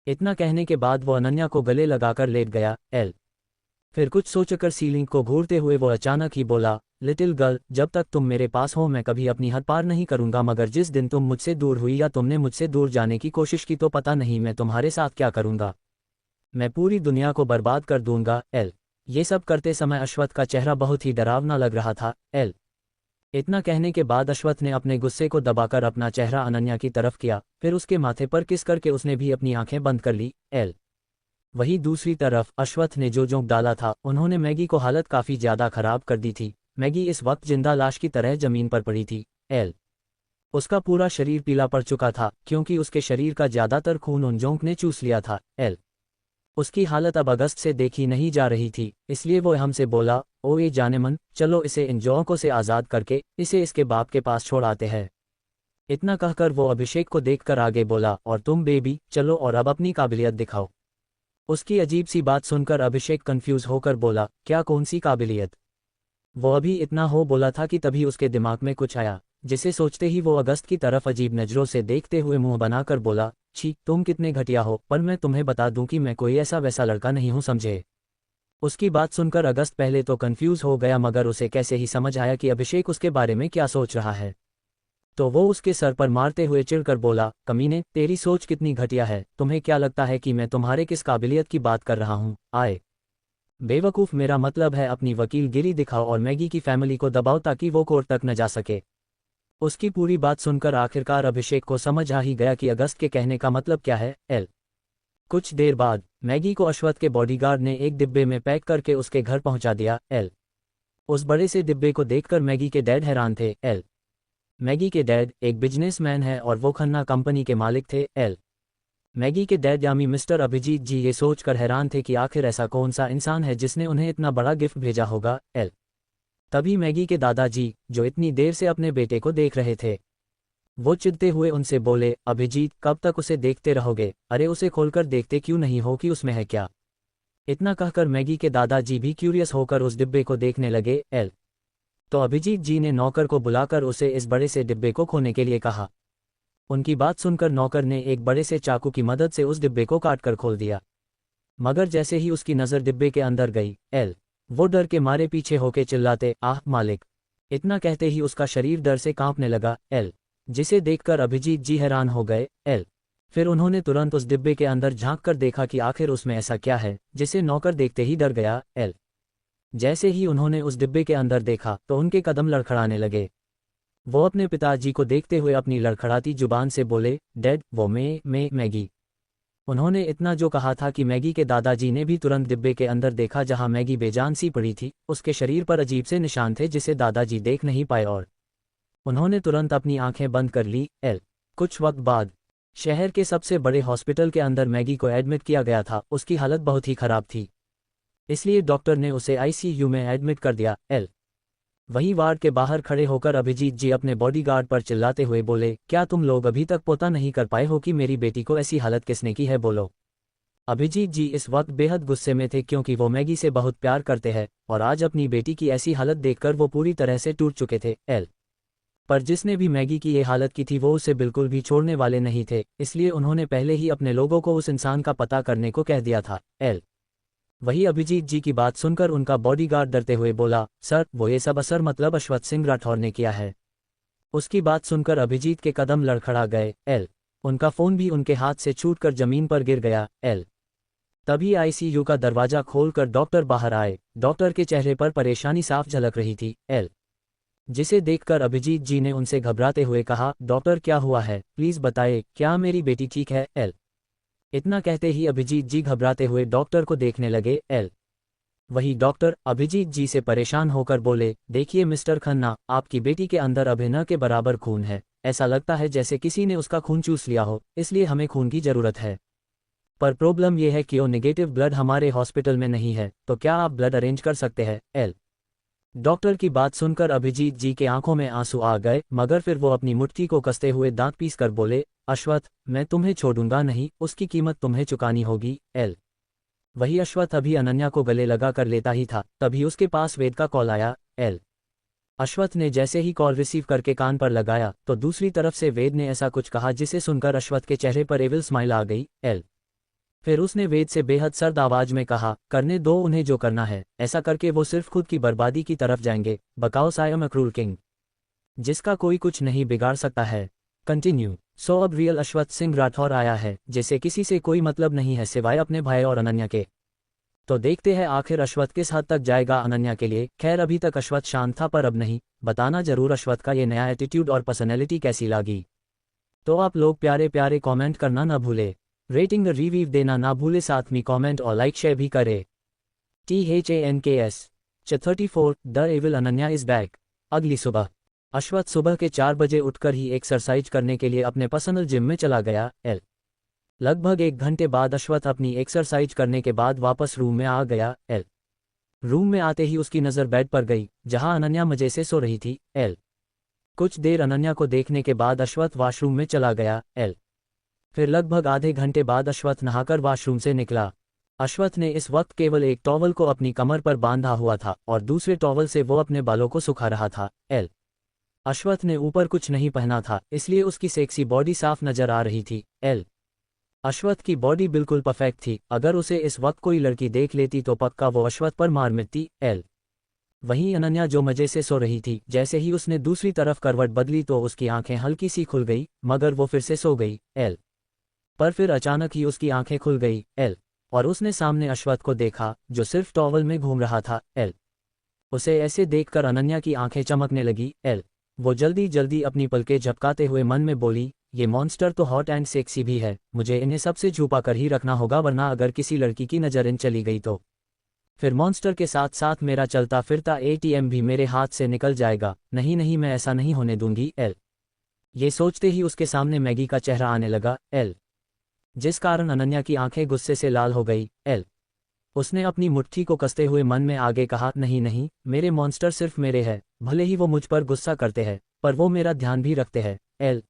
इतना कहने के बाद वो अनन्या को गले लगाकर लेट गया। एल, फिर कुछ सोचकर सीलिंग को घूरते हुए वो अचानक ही बोला, लिटिल गर्ल, जब तक तुम मेरे पास हो मैं कभी अपनी हद पार नहीं करूंगा, मगर जिस दिन तुम मुझसे दूर हुई या तुमने मुझसे दूर जाने की कोशिश की तो पता नहीं मैं तुम्हारे साथ क्या करूंगा। मैं पूरी दुनिया को बर्बाद कर दूंगा। एल, ये सब करते समय अश्वथ का चेहरा बहुत ही डरावना लग रहा था। एल, इतना कहने के बाद अश्वथ ने अपने गुस्से को दबाकर अपना चेहरा अनन्या की तरफ किया, फिर उसके माथे पर किस करके उसने भी अपनी आंखें बंद कर ली। एल, वहीं दूसरी तरफ अश्वथ ने जो जोंक डाला था, उन्होंने मैगी को हालत काफी ज्यादा खराब कर दी थी, मैगी इस वक्त जिंदा लाश की तरह जमीन पर पड़ी थी। एल उसका पूरा शरीर पीला पड़ चुका था क्योंकि उसके शरीर का ज्यादातर खून उन जोंक ने चूस लिया था। एल उसकी हालत अब अगस्त से देखी नहीं जा रही थी, इसलिए वो हमसे बोला, ओ ये जानेमन, चलो इसे इन जोंकों से आज़ाद करके इसे इसके बाप के पास छोड़ आते हैं। इतना कहकर वो अभिषेक को देखकर आगे बोला, और तुम बेबी चलो और अब अपनी काबिलियत दिखाओ। उसकी अजीब सी बात सुनकर अभिषेक कंफ्यूज होकर बोला, क्या कौन सी काबिलियत? वो अभी इतना हो बोला था कि तभी उसके दिमाग में कुछ आया, जिसे सोचते ही वो अगस्त की तरफ अजीब नज़रों से देखते हुए मुंह बनाकर बोला, छी तुम कितने घटिया हो, पर मैं तुम्हें बता दूं कि मैं कोई ऐसा वैसा लड़का नहीं हूं, समझे। उसकी बात सुनकर अगस्त पहले तो कंफ्यूज हो गया, मगर उसे कैसे ही समझ आया कि अभिषेक उसके बारे में क्या सोच रहा है। तो वो उसके सर पर मारते हुए चिढ़कर बोला, कमीने, तेरी सोच कितनी घटिया है, तुम्हें क्या लगता है कि मैं तुम्हारे किस काबिलियत की बात कर रहा हूँ? आए बेवकूफ़, मेरा मतलब है अपनी वकीलगिरी दिखाओ और मैगी की फैमिली को दबाओ ताकि वो कोर्ट तक न जा सके। उसकी पूरी बात सुनकर आखिरकार अभिषेक को समझ आ ही गया कि अगस्त के कहने का मतलब क्या है। एल कुछ देर बाद मैगी को अश्वथ के बॉडीगार्ड ने एक डिब्बे में पैक करके उसके घर पहुंचा दिया। एल उस बड़े से डिब्बे को देखकर मैगी के डैड हैरान थे। एल मैगी के डैड एक बिजनेसमैन है और वो खन्ना कंपनी के मालिक थे। एल मैगी के डैड यामी मिस्टर अभिजीत जी ये सोचकर हैरान थे कि आखिर ऐसा कौन सा इंसान है जिसने उन्हें इतना बड़ा गिफ्ट भेजा होगा। एल तभी मैगी के दादाजी, जो इतनी देर से अपने बेटे को देख रहे थे, वो चिढ़ते हुए उनसे बोले, अभिजीत कब तक उसे देखते रहोगे? अरे उसे खोलकर देखते क्यों नहीं हो कि उसमें है क्या? इतना कहकर मैगी के दादाजी भी क्यूरियस होकर उस डिब्बे को देखने लगे। एल तो अभिजीत जी ने नौकर को बुलाकर उसे इस बड़े से डिब्बे को खोलने के लिए कहा। उनकी बात सुनकर नौकर ने एक बड़े से चाकू की मदद से उस डिब्बे को काटकर खोल दिया, मगर जैसे ही उसकी नज़र डिब्बे के अंदर गई, एल वो डर के मारे पीछे होके चिल्लाते, आह मालिक। इतना कहते ही उसका शरीर डर से कांपने लगा। एल जिसे देखकर अभिजीत जी हैरान हो गए। एल फिर उन्होंने तुरंत उस डिब्बे के अंदर झांक कर देखा कि आखिर उसमें ऐसा क्या है, जिसे नौकर देखते ही डर गया। एल जैसे ही उन्होंने उस डिब्बे के अंदर देखा तो उनके कदम लड़खड़ाने लगे। वो अपने पिताजी को देखते हुए अपनी लड़खड़ाती जुबान से बोले, डैड वो मैगी। उन्होंने इतना जो कहा था कि मैगी के दादाजी ने भी तुरंत डिब्बे के अंदर देखा जहां मैगी बेजान सी पड़ी थी। उसके शरीर पर अजीब से निशान थे जिसे दादाजी देख नहीं पाए और उन्होंने तुरंत अपनी आंखें बंद कर ली। एल कुछ वक्त बाद शहर के सबसे बड़े हॉस्पिटल के अंदर मैगी को एडमिट किया गया था। उसकी हालत बहुत ही खराब थी, इसलिए डॉक्टर ने उसे आईसीयू में एडमिट कर दिया। एल वहीं वार्ड के बाहर खड़े होकर अभिजीत जी अपने बॉडीगार्ड पर चिल्लाते हुए बोले, क्या तुम लोग अभी तक पता नहीं कर पाए हो कि मेरी बेटी को ऐसी हालत किसने की है? बोलो। अभिजीत जी इस वक्त बेहद गुस्से में थे क्योंकि वो मैगी से बहुत प्यार करते हैं और आज अपनी बेटी की ऐसी हालत देखकर वो पूरी तरह से टूट चुके थे। एल पर जिसने भी मैगी की ये हालत की थी वो उसे बिल्कुल भी छोड़ने वाले नहीं थे, इसलिए उन्होंने पहले ही अपने लोगों को उस इंसान का पता करने को कह दिया था। एल वही अभिजीत जी की बात सुनकर उनका बॉडीगार्ड डरते हुए बोला, सर वो ये सब असर मतलब अश्वथ सिंह राठौर ने किया है। उसकी बात सुनकर अभिजीत के कदम लड़खड़ा गए। एल उनका फोन भी उनके हाथ से छूटकर जमीन पर गिर गया। एल तभी आईसीयू का दरवाजा खोलकर डॉक्टर बाहर आए। डॉक्टर के चेहरे पर परेशानी साफ झलक रही थी। एल जिसे देखकर अभिजीत जी ने उनसे घबराते हुए कहा, डॉक्टर क्या हुआ है, प्लीज बताइए, क्या मेरी बेटी ठीक है? एल इतना कहते ही अभिजीत जी घबराते हुए डॉक्टर को देखने लगे। एल वही डॉक्टर अभिजीत जी से परेशान होकर बोले, देखिए मिस्टर खन्ना, आपकी बेटी के अंदर अभी न के बराबर खून है, ऐसा लगता है जैसे किसी ने उसका खून चूस लिया हो, इसलिए हमें खून की जरूरत है। पर प्रॉब्लम यह है कि ओ नेगेटिव ब्लड हमारे हॉस्पिटल में नहीं है, तो क्या आप ब्लड अरेंज कर सकते हैं? एल डॉक्टर की बात सुनकर अभिजीत जी के आंखों में आंसू आ गए, मगर फिर वो अपनी मुट्ठी को कसते हुए दांत पीस कर बोले, अश्वथ मैं तुम्हें छोड़ूंगा नहीं, उसकी कीमत तुम्हें चुकानी होगी। एल वही अश्वथ अभी अनन्या को गले लगा कर लेता ही था, तभी उसके पास वेद का कॉल आया। एल अश्वथ ने जैसे ही कॉल रिसीव करके कान पर लगाया तो दूसरी तरफ से वेद ने ऐसा कुछ कहा जिसे सुनकर अश्वथ के चेहरे पर एविल स्माइल आ गई। एल फिर उसने वेद से बेहद सर्द आवाज में कहा, करने दो उन्हें जो करना है, ऐसा करके वो सिर्फ खुद की बर्बादी की तरफ जाएंगे। बकाउस आई एम अ क्रूर किंग, जिसका कोई कुछ नहीं बिगाड़ सकता है। कंटिन्यू। सो अब रियल अश्वथ सिंह राठौर आया है, जिसे किसी से कोई मतलब नहीं है सिवाय अपने भाई और अनन्या के। तो देखते हैं आखिर अश्वथ किस हद तक जाएगा अनन्या के लिए। खैर अभी तक अश्वथ शांत था, पर अब नहीं। बताना जरूर अश्वथ का ये नया एटीट्यूड और पर्सनैलिटी कैसी लगी। तो आप लोग प्यारे प्यारे कमेंट करना ना भूले, रेटिंग रिव्यू देना ना भूले, साथ में कमेंट और लाइक शेयर भी करे। THANKS 34 the evil Ananya is back. अगली सुबह अश्वथ सुबह के 4 बजे उठकर ही एक्सरसाइज करने के लिए अपने पर्सनल जिम में चला गया। लगभग 1 घंटे बाद अश्वथ अपनी एक्सरसाइज करने के बाद वापस रूम में आ गया। रूम में आते ही उसकी नज़र बेड पर गई जहां अनन्या मजे से सो रही थी। कुछ देर अनन्या को देखने के बाद अश्वथ वॉशरूम में चला गया। फिर लगभग आधे घंटे बाद अश्वथ नहाकर वॉशरूम से निकला। अश्वथ ने इस वक्त केवल एक टॉवल को अपनी कमर पर बांधा हुआ था और दूसरे टॉवल से वो अपने बालों को सुखा रहा था। अश्वथ ने ऊपर कुछ नहीं पहना था, इसलिए उसकी सेक्सी बॉडी साफ नजर आ रही थी। अश्वथ की बॉडी बिल्कुल परफेक्ट थी। अगर उसे इस वक्त कोई लड़की देख लेती तो पक्का वो अश्वथ पर मार मिटती। वहीं अनन्या जो मजे से सो रही थी, जैसे ही उसने दूसरी तरफ करवट बदली तो उसकी आंखें हल्की सी खुल गई, मगर वो फिर से सो गई। पर फिर अचानक ही उसकी आंखें खुल गई और उसने सामने अश्वथ को देखा जो सिर्फ टॉवल में घूम रहा था। उसे ऐसे देखकर अनन्या की आंखें चमकने लगी। वो जल्दी जल्दी अपनी पलकें झपकाते हुए मन में बोली, ये मॉन्स्टर तो हॉट एंड सेक्सी भी है, मुझे इन्हें सबसे छुपा कर ही रखना होगा, वरना अगर किसी लड़की की नज़र इन चली गई तो फिर मॉन्स्टर के साथ साथ मेरा चलता फिरता एटीएम भी मेरे हाथ से निकल जाएगा। नहीं नहीं, मैं ऐसा नहीं होने दूंगी। ये सोचते ही उसके सामने मैगी का चेहरा आने लगा, जिस कारण अनन्या की आंखें गुस्से से लाल हो गई। उसने अपनी मुट्ठी को कसते हुए मन में आगे कहा, नहीं नहीं, मेरे मॉन्स्टर सिर्फ मेरे हैं, भले ही वो मुझ पर गुस्सा करते हैं पर वो मेरा ध्यान भी रखते हैं।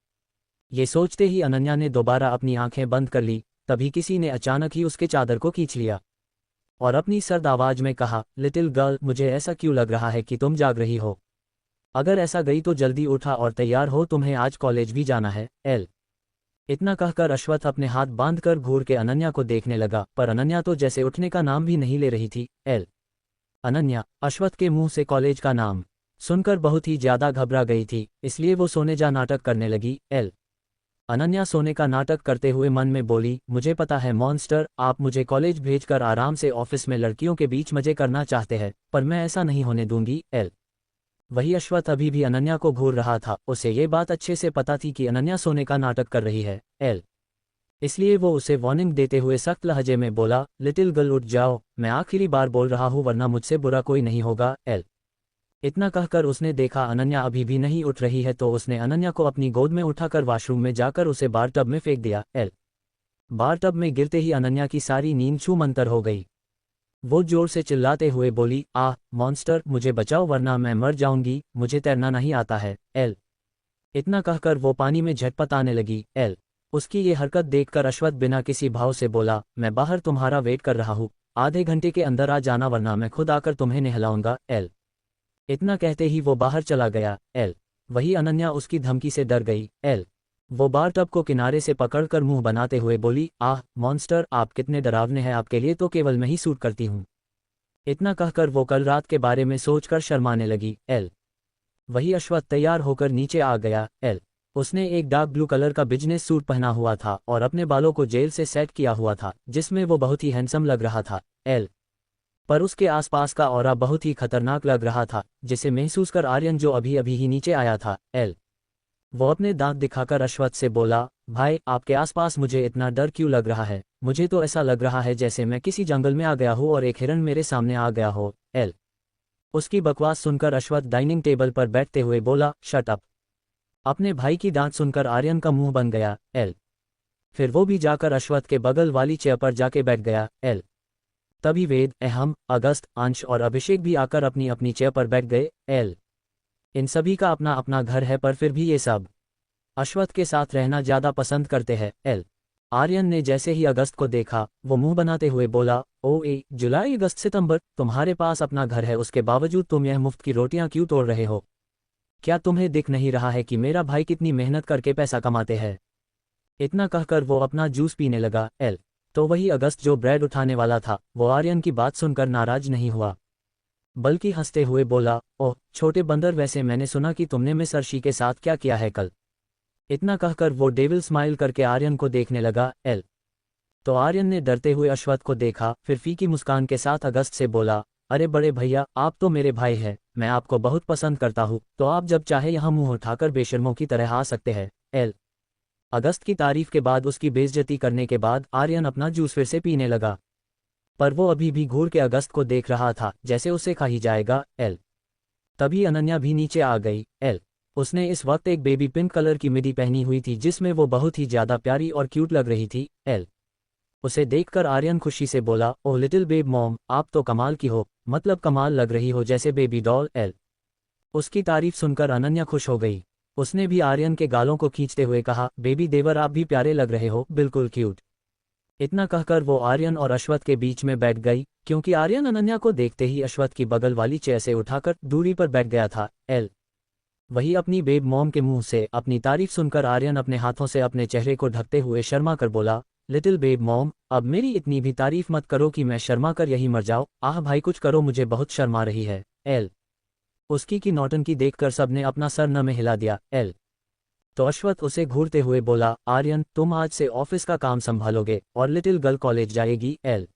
ये सोचते ही अनन्या ने दोबारा अपनी आंखें बंद कर ली। तभी किसी ने अचानक ही उसके चादर को खींच लिया और अपनी सर्द आवाज में कहा, लिटिल गर्ल, मुझे ऐसा क्यों लग रहा है कि तुम जाग रही हो? अगर ऐसा गई तो जल्दी उठा और तैयार हो, तुम्हें आज कॉलेज भी जाना है। इतना कहकर अश्वथ अपने हाथ बांधकर घूर के अनन्या को देखने लगा, पर अनन्या तो जैसे उठने का नाम भी नहीं ले रही थी। अनन्या अश्वथ के मुंह से कॉलेज का नाम सुनकर बहुत ही ज्यादा घबरा गई थी, इसलिए वो सोने जा नाटक करने लगी। अनन्या सोने का नाटक करते हुए मन में बोली, मुझे पता है मॉन्स्टर, आप मुझे कॉलेज भेजकर आराम से ऑफिस में लड़कियों के बीच मजे करना चाहते हैं, पर मैं ऐसा नहीं होने दूंगी। वही अश्वथ अभी भी अनन्या को घूर रहा था। उसे ये बात अच्छे से पता थी कि अनन्या सोने का नाटक कर रही है। इसलिए वो उसे वार्निंग देते हुए सख्त लहजे में बोला, लिटिल गर्ल उठ जाओ, मैं आखिरी बार बोल रहा हूँ, वरना मुझसे बुरा कोई नहीं होगा। इतना कहकर उसने देखा अनन्या अभी भी नहीं उठ रही है तो उसने अनन्या को अपनी गोद में उठाकर वॉशरूम में जाकर उसे बारटब में फेंक दिया। बारटब में गिरते ही अनन्या की सारी नींद छूमंतर हो गई। वो जोर से चिल्लाते हुए बोली, मॉन्स्टर, मुझे बचाओ वरना मैं मर जाऊंगी, मुझे तैरना नहीं आता है। इतना कहकर वो पानी में झटपट आने लगी। उसकी ये हरकत देखकर अश्वथ बिना किसी भाव से बोला, मैं बाहर तुम्हारा वेट कर रहा हूँ, आधे घंटे के अंदर आ जाना वरना मैं खुद आकर तुम्हें नहलाऊंगा। इतना कहते ही वो बाहर चला गया। वही अनन्या उसकी धमकी से डर गई। वो बारटब को किनारे से पकड़कर मुंह बनाते हुए बोली, मॉन्स्टर, आप कितने डरावने हैं, आपके लिए तो केवल मैं ही सूट करती हूँ। इतना कहकर वो कल रात के बारे में सोचकर शर्माने लगी। वही अश्वथ तैयार होकर नीचे आ गया। उसने एक डार्क ब्लू कलर का बिजनेस सूट पहना हुआ था और अपने बालों को जेल से सेट किया हुआ था, जिसमें वो बहुत ही हैंडसम लग रहा था। पर उसके आसपास का ऑरा बहुत ही खतरनाक लग रहा था, जिसे महसूस कर आर्यन, जो अभी अभी ही नीचे आया था, वो अपने दांत दिखाकर अश्वथ से बोला, भाई, आपके आसपास मुझे इतना डर क्यों लग रहा है? मुझे तो ऐसा लग रहा है जैसे मैं किसी जंगल में आ गया हूँ और एक हिरन मेरे सामने आ गया हो। उसकी बकवास सुनकर अश्वथ डाइनिंग टेबल पर बैठते हुए बोला, शट अप। अपने भाई की डांट सुनकर आर्यन का मुंह बन गया। फिर वो भी जाकर अश्वथ के बगल वाली चेयर पर जाके बैठ गया। तभी वेद, अहम, अगस्त, अंश और अभिषेक भी आकर अपनी अपनी चेयर पर बैठ गए। इन सभी का अपना अपना घर है, पर फिर भी ये सब अश्वथ के साथ रहना ज्यादा पसंद करते हैं। आर्यन ने जैसे ही अगस्त को देखा, वो मुंह बनाते हुए बोला, जुलाई, अगस्त, सितंबर, तुम्हारे पास अपना घर है, उसके बावजूद तुम यह मुफ्त की रोटियां क्यों तोड़ रहे हो? क्या तुम्हें दिख नहीं रहा है कि मेरा भाई कितनी मेहनत करके पैसा कमाते हैं? इतना कहकर वो अपना जूस पीने लगा। तो वही अगस्त जो ब्रेड उठाने वाला था, वो आर्यन की बात सुनकर नाराज नहीं हुआ, बल्कि हंसते हुए बोला, ओह छोटे बंदर, वैसे मैंने सुना कि तुमने मिस अर्शी के साथ क्या किया है कल। इतना कहकर वो डेविल स्माइल करके आर्यन को देखने लगा। तो आर्यन ने डरते हुए अश्वथ को देखा, फिर फीकी मुस्कान के साथ अगस्त से बोला, अरे बड़े भैया, आप तो मेरे भाई हैं, मैं आपको बहुत पसंद करता हूँ, तो आप जब चाहे यहाँ मुंह उठाकर बेशर्मों की तरह आ सकते हैं। अगस्त की तारीफ के बाद उसकी बेइज्जती करने के बाद आर्यन अपना जूस फिर से पीने लगा। पर वो अभी भी घूर के अगस्त को देख रहा था, जैसे उसे खा ही जाएगा। एल तभी अनन्या भी नीचे आ गई। एल उसने इस वक्त एक बेबी पिंक कलर की मिडी पहनी हुई थी जिसमें वो बहुत ही ज्यादा प्यारी और क्यूट लग रही थी। एल उसे देखकर आर्यन खुशी से बोला, ओह लिटिल बेब मॉम, आप तो कमाल की हो, मतलब कमाल लग रही हो जैसे बेबी डॉल। एल उसकी तारीफ सुनकर अनन्या खुश हो गई। उसने भी आर्यन के गालों को खींचते हुए कहा, बेबी देवर आप भी प्यारे लग रहे हो, बिल्कुल क्यूट। इतना कहकर वो आर्यन और अश्वथ के बीच में बैठ गई, क्योंकि आर्यन अनन्या को देखते ही अश्वथ की बगल वाली चेयर से उठाकर दूरी पर बैठ गया था। एल वही अपनी बेब मॉम के मुंह से अपनी तारीफ सुनकर आर्यन अपने हाथों से अपने चेहरे को ढकते हुए शर्मा कर बोला, लिटिल बेब मॉम, अब मेरी इतनी भी तारीफ मत करो कि मैं शर्मा कर यही मर जाऊं। आह भाई कुछ करो, मुझे बहुत शर्मा रही है। एल उसकी की नौटंकी देखकर सबने अपना सर न में हिला दिया। एल तो अश्वथ उसे घूरते हुए बोला, आर्यन तुम आज से ऑफिस का काम संभालोगे और लिटिल गर्ल कॉलेज जाएगी। एल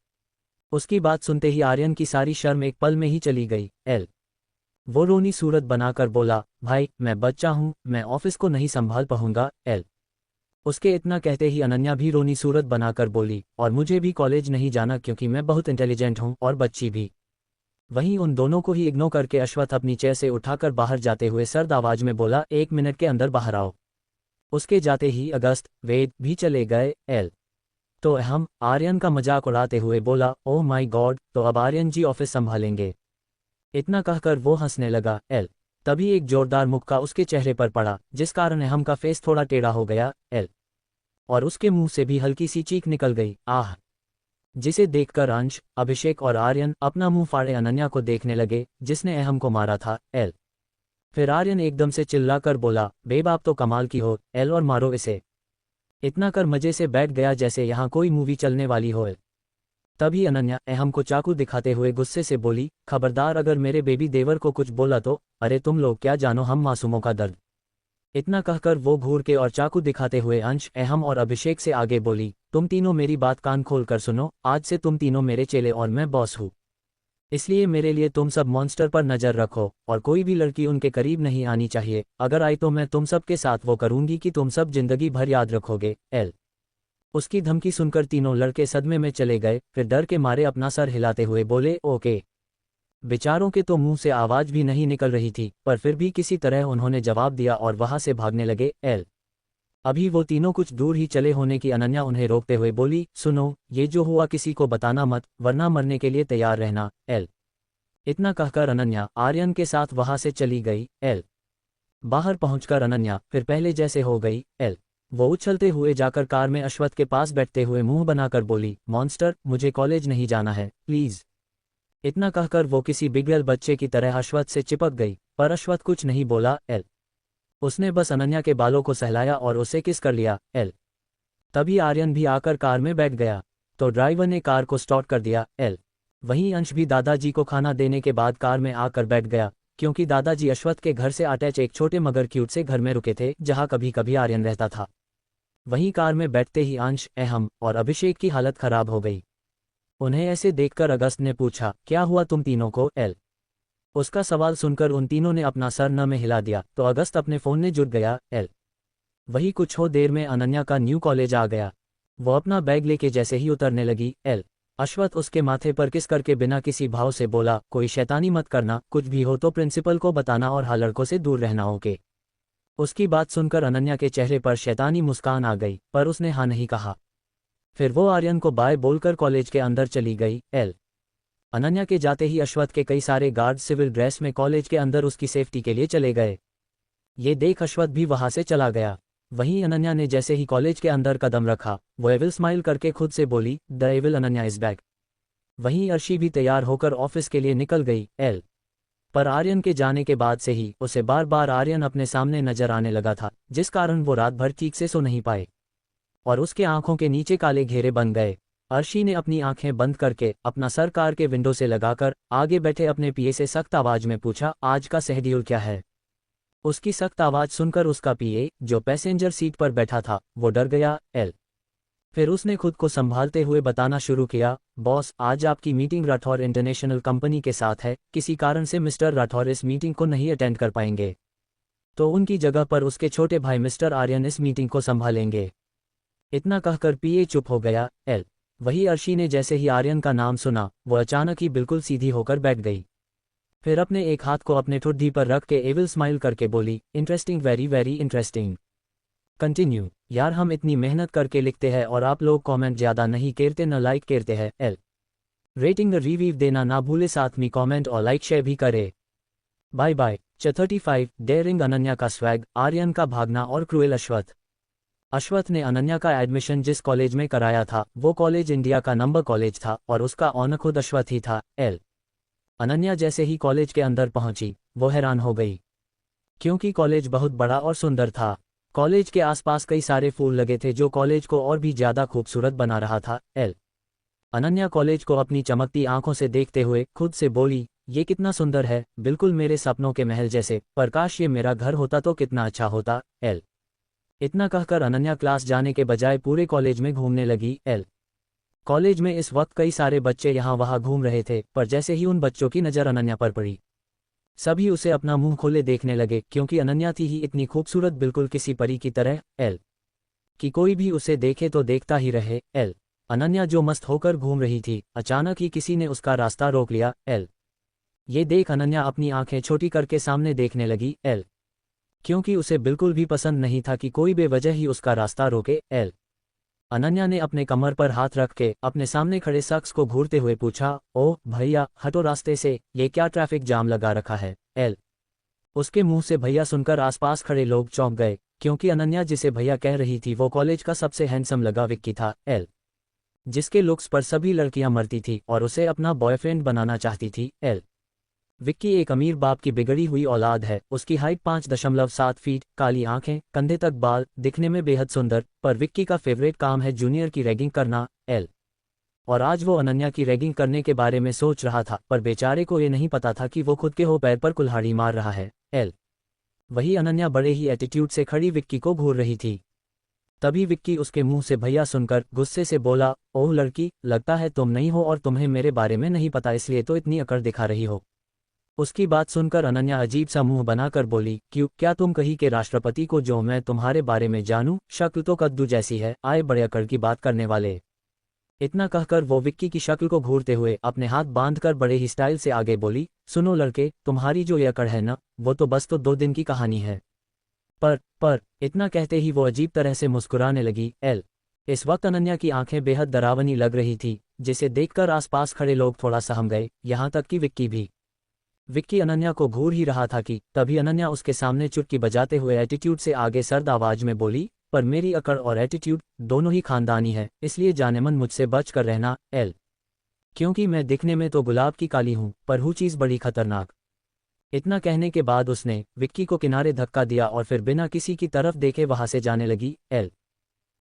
उसकी बात सुनते ही आर्यन की सारी शर्म एक पल में ही चली गई। एल वो रोनी सूरत बनाकर बोला, भाई मैं बच्चा हूं, मैं ऑफिस को नहीं संभाल पाऊंगा। एल उसके इतना कहते ही अनन्या भी रोनी सूरत बनाकर बोली, और मुझे भी कॉलेज नहीं जाना क्योंकि मैं बहुत इंटेलिजेंट हूं और बच्ची भी। वहीं उन दोनों को ही इग्नोर करके अश्वथ अपनी चेयर से उठाकर बाहर जाते हुए सर्द आवाज में बोला, 1 मिनट के अंदर बाहर आओ। उसके जाते ही अगस्त, वेद भी चले गए। एल तो हम आर्यन का मजाक उड़ाते हुए बोला, ओह माय गॉड, तो अब आर्यन जी ऑफिस संभालेंगे। इतना कहकर वो हंसने लगा। एल तभी एक जोरदार मुक्का उसके चेहरे पर पड़ा, जिस कारण अहम का फेस थोड़ा टेढ़ा हो गया। एल और उसके मुंह से भी हल्की सी चीख निकल गई, आह, जिसे देखकर अंश, अभिषेक और आर्यन अपना मुंह फाड़े अनन्या को देखने लगे जिसने अहम को मारा था। एल फिर आर्यन एकदम से चिल्लाकर बोला, बेब आप तो कमाल की हो, एल और मारो इसे। इतना कर मजे से बैठ गया जैसे यहाँ कोई मूवी चलने वाली हो। तभी अनन्या अहम को चाकू दिखाते हुए गुस्से से बोली, खबरदार अगर मेरे बेबी देवर को कुछ बोला तो, अरे तुम लोग क्या जानो हम मासूमों का दर्द। इतना कहकर वो घूर के और चाकू दिखाते हुए अंश, अहम और अभिषेक से आगे बोली, तुम तीनों मेरी बात कान खोल कर सुनो, आज से तुम तीनों मेरे चेले और मैं बॉस हूँ। इसलिए मेरे लिए तुम सब मॉन्स्टर पर नजर रखो और कोई भी लड़की उनके करीब नहीं आनी चाहिए, अगर आई तो मैं तुम सब के साथ वो करूंगी कि तुम सब जिंदगी भर याद रखोगे। एल उसकी धमकी सुनकर तीनों लड़के सदमे में चले गए, फिर डर के मारे अपना सर हिलाते हुए बोले, ओके। बेचारों के तो मुंह से आवाज भी नहीं निकल रही थी, पर फिर भी किसी तरह उन्होंने जवाब दिया और वहां से भागने लगे। एल अभी वो तीनों कुछ दूर ही चले होने की अनन्या उन्हें रोकते हुए बोली, सुनो, ये जो हुआ किसी को बताना मत, वरना मरने के लिए तैयार रहना। एल इतना कहकर अनन्या आर्यन के साथ वहां से चली गई। एल बाहर पहुंचकर अनन्या फिर पहले जैसे हो गई। एल वो उछलते हुए जाकर कार में अश्वथ के पास बैठते हुए मुंह बनाकर बोली, मॉन्स्टर मुझे कॉलेज नहीं जाना है, प्लीज। इतना कहकर वो किसी बिगड़ल बच्चे की तरह अश्वथ से चिपक गई, पर अश्वथ कुछ नहीं बोला। एल उसने बस अनन्या के बालों को सहलाया और उसे किस कर लिया। एल तभी आर्यन भी आकर कार में बैठ गया, तो ड्राइवर ने कार को स्टार्ट कर दिया। एल वहीं अंश भी दादाजी को खाना देने के बाद कार में आकर बैठ गया, क्योंकि दादाजी अश्वथ के घर से अटैच एक छोटे मगर क्यूट से घर में रुके थे जहां कभी कभी आर्यन रहता था। वहीं कार में बैठते ही अंश, अहम और अभिषेक की हालत खराब हो गई। उन्हें ऐसे देखकर अगस्त ने पूछा, क्या हुआ तुम तीनों को। एल उसका सवाल सुनकर उन तीनों ने अपना सर न में हिला दिया, तो अगस्त अपने फोन में जुट गया। एल वही कुछ हो देर में अनन्या का न्यू कॉलेज आ गया। वो अपना बैग लेके जैसे ही उतरने लगी, एल अश्वथ उसके माथे पर किस करके बिना किसी भाव से बोला, कोई शैतानी मत करना, कुछ भी हो तो प्रिंसिपल को बताना और हाँ लड़कों से दूर रहना, ओके। उसकी बात सुनकर अनन्या के चेहरे पर शैतानी मुस्कान आ गई, पर उसने हाँ नहीं कहा। फिर वो आर्यन को बाय बोलकर कॉलेज के अंदर चली गई। एल अनन्या के जाते ही अश्वथ के कई सारे गार्ड सिविल ड्रेस में कॉलेज के अंदर उसकी सेफ्टी के लिए चले गए। ये देख अश्वथ भी वहां से चला गया। वहीं अनन्या ने जैसे ही कॉलेज के अंदर कदम रखा, वो एविल स्माइल करके खुद से बोली, the evil Ananya is back. वहीं अर्शी भी तैयार होकर ऑफिस के लिए निकल गई। एल पर आर्यन के जाने के बाद से ही उसे बार बार आर्यन अपने सामने नजर आने लगा था, जिस कारण वो रात भर ठीक से सो नहीं पाए और उसके आंखों के नीचे काले घेरे बन गए। अर्शी ने अपनी आंखें बंद करके अपना सर कार के विंडो से लगाकर आगे बैठे अपने पीए से सख्त आवाज में पूछा, आज का शेड्यूल क्या है। उसकी सख्त आवाज सुनकर उसका पीए, जो पैसेंजर सीट पर बैठा था, वो डर गया। एल फिर उसने खुद को संभालते हुए बताना शुरू किया, बॉस आज आपकी मीटिंग राठौर इंटरनेशनल कंपनी के साथ है, किसी कारण से मिस्टर राठौर इस मीटिंग को नहीं अटेंड कर पाएंगे, तो उनकी जगह पर उसके छोटे भाई मिस्टर आर्यन इस मीटिंग को संभालेंगे। इतना कहकर पीए चुप हो गया। एल वही अर्शी ने जैसे ही आर्यन का नाम सुना वो अचानक ही बिल्कुल सीधी होकर बैठ गई। फिर अपने एक हाथ को अपने ठुड्डी पर रख के एविल स्माइल करके बोली, interesting, very very interesting. Continue. यार हम इतनी मेहनत करके लिखते हैं और आप लोग कमेंट ज़्यादा नहीं करते न लाइक करते हैं। एल रेटिंग रिव्यू देना ना भूले, साथ में कमेंट और लाइक शेयर भी करे। Bye bye. 35 डेयरिंग अनन्या का स्वैग, आर्यन का भागना और क्रूएल अश्वथ। अश्वथ ने अनन्या का एडमिशन जिस कॉलेज में कराया था वो कॉलेज इंडिया का नंबर कॉलेज था और उसका ऑनर खुद अश्वथ ही था। एल अनन्या जैसे ही कॉलेज के अंदर पहुंची वो हैरान हो गई, क्योंकि कॉलेज बहुत बड़ा और सुंदर था। कॉलेज के आसपास कई सारे फूल लगे थे जो कॉलेज को और भी ज्यादा खूबसूरत बना रहा था। एल अनन्या कॉलेज को अपनी चमकती आंखों से देखते हुए खुद से बोली, ये कितना सुंदर है, बिल्कुल मेरे सपनों के महल जैसे, पर काश ये मेरा घर होता तो कितना अच्छा होता। एल इतना कहकर अनन्या क्लास जाने के बजाय पूरे कॉलेज में घूमने लगी। एल कॉलेज में इस वक्त कई सारे बच्चे यहाँ वहाँ घूम रहे थे, पर जैसे ही उन बच्चों की नज़र अनन्या पर पड़ी सभी उसे अपना मुंह खोले देखने लगे, क्योंकि अनन्या थी ही इतनी खूबसूरत, बिल्कुल किसी परी की तरह। एल कि कोई भी उसे देखे तो देखता ही रहे। एल अनन्या जो मस्त होकर घूम रही थी, अचानक ही किसी ने उसका रास्ता रोक लिया। एल ये देख अनन्या अपनी आंखें छोटी करके सामने देखने लगी। एल क्योंकि उसे बिल्कुल भी पसंद नहीं था कि कोई बेवजह ही उसका रास्ता रोके। एल अनन्या ने अपने कमर पर हाथ रख के अपने सामने खड़े शख्स को घूरते हुए पूछा, ओह भैया हटो रास्ते से, ये क्या ट्रैफिक जाम लगा रखा है। एल उसके मुंह से भैया सुनकर आसपास खड़े लोग चौंक गए, क्योंकि अनन्या जिसे भैया कह रही थी वो कॉलेज का सबसे हैंडसम लगा विक्की था। एल जिसके लुक्स पर सभी लड़कियां मरती थी और उसे अपना बॉयफ्रेंड बनाना चाहती थी। एल विक्की एक अमीर बाप की बिगड़ी हुई औलाद है। उसकी हाइट 5.7 फीट, काली आंखें, कंधे तक बाल, दिखने में बेहद सुंदर। पर विक्की का फेवरेट काम है जूनियर की रैगिंग करना। एल और आज वो अनन्या की रैगिंग करने के बारे में सोच रहा था, पर बेचारे को ये नहीं पता था कि वो खुद के हो पैर पर कुल्हाड़ी मार रहा है। एल वही अनन्या बड़े ही एटीट्यूड से खड़ी विक्की को घूर रही थी। तभी विक्की उसके मुंह से भैया सुनकर गुस्से से बोला, ओह लड़की, लगता है तुम नहीं हो और तुम्हें मेरे बारे में नहीं पता, इसलिए तो इतनी अकड़ दिखा रही हो। उसकी बात सुनकर अनन्या अजीब सा मुंह बनाकर बोली, क्यों, क्या तुम कहीं के राष्ट्रपति को जो मैं तुम्हारे बारे में जानूं? शक्ल तो कद्दू जैसी है, आए बड़े अकड़ की बात करने वाले। इतना कहकर वो विक्की की शक्ल को घूरते हुए अपने हाथ बांधकर बड़े ही स्टाइल से आगे बोली, सुनो लड़के, तुम्हारी जो ये अकड़ है ना, वो तो बस 2 दिन की कहानी है। पर इतना कहते ही वो अजीब तरह से मुस्कुराने लगी। एल इस वक्त अनन्या की आंखें बेहद डरावनी लग रही थी, जिसे देखकर आसपास खड़े लोग थोड़ा सहम गए, यहाँ तक कि विक्की भी। विक्की अनन्या को घूर ही रहा था कि तभी अनन्या उसके सामने चुटकी बजाते हुए एटीट्यूड से आगे सर्द आवाज में बोली, पर मेरी अकड़ और एटीट्यूड दोनों ही खानदानी है, इसलिए जानेमन मुझसे बच कर रहना। एल क्योंकि मैं दिखने में तो गुलाब की काली हूं, पर हूँ चीज बड़ी खतरनाक। इतना कहने के बाद उसने विक्की को किनारे धक्का दिया और फिर बिना किसी की तरफ देखे वहां से जाने लगी। एल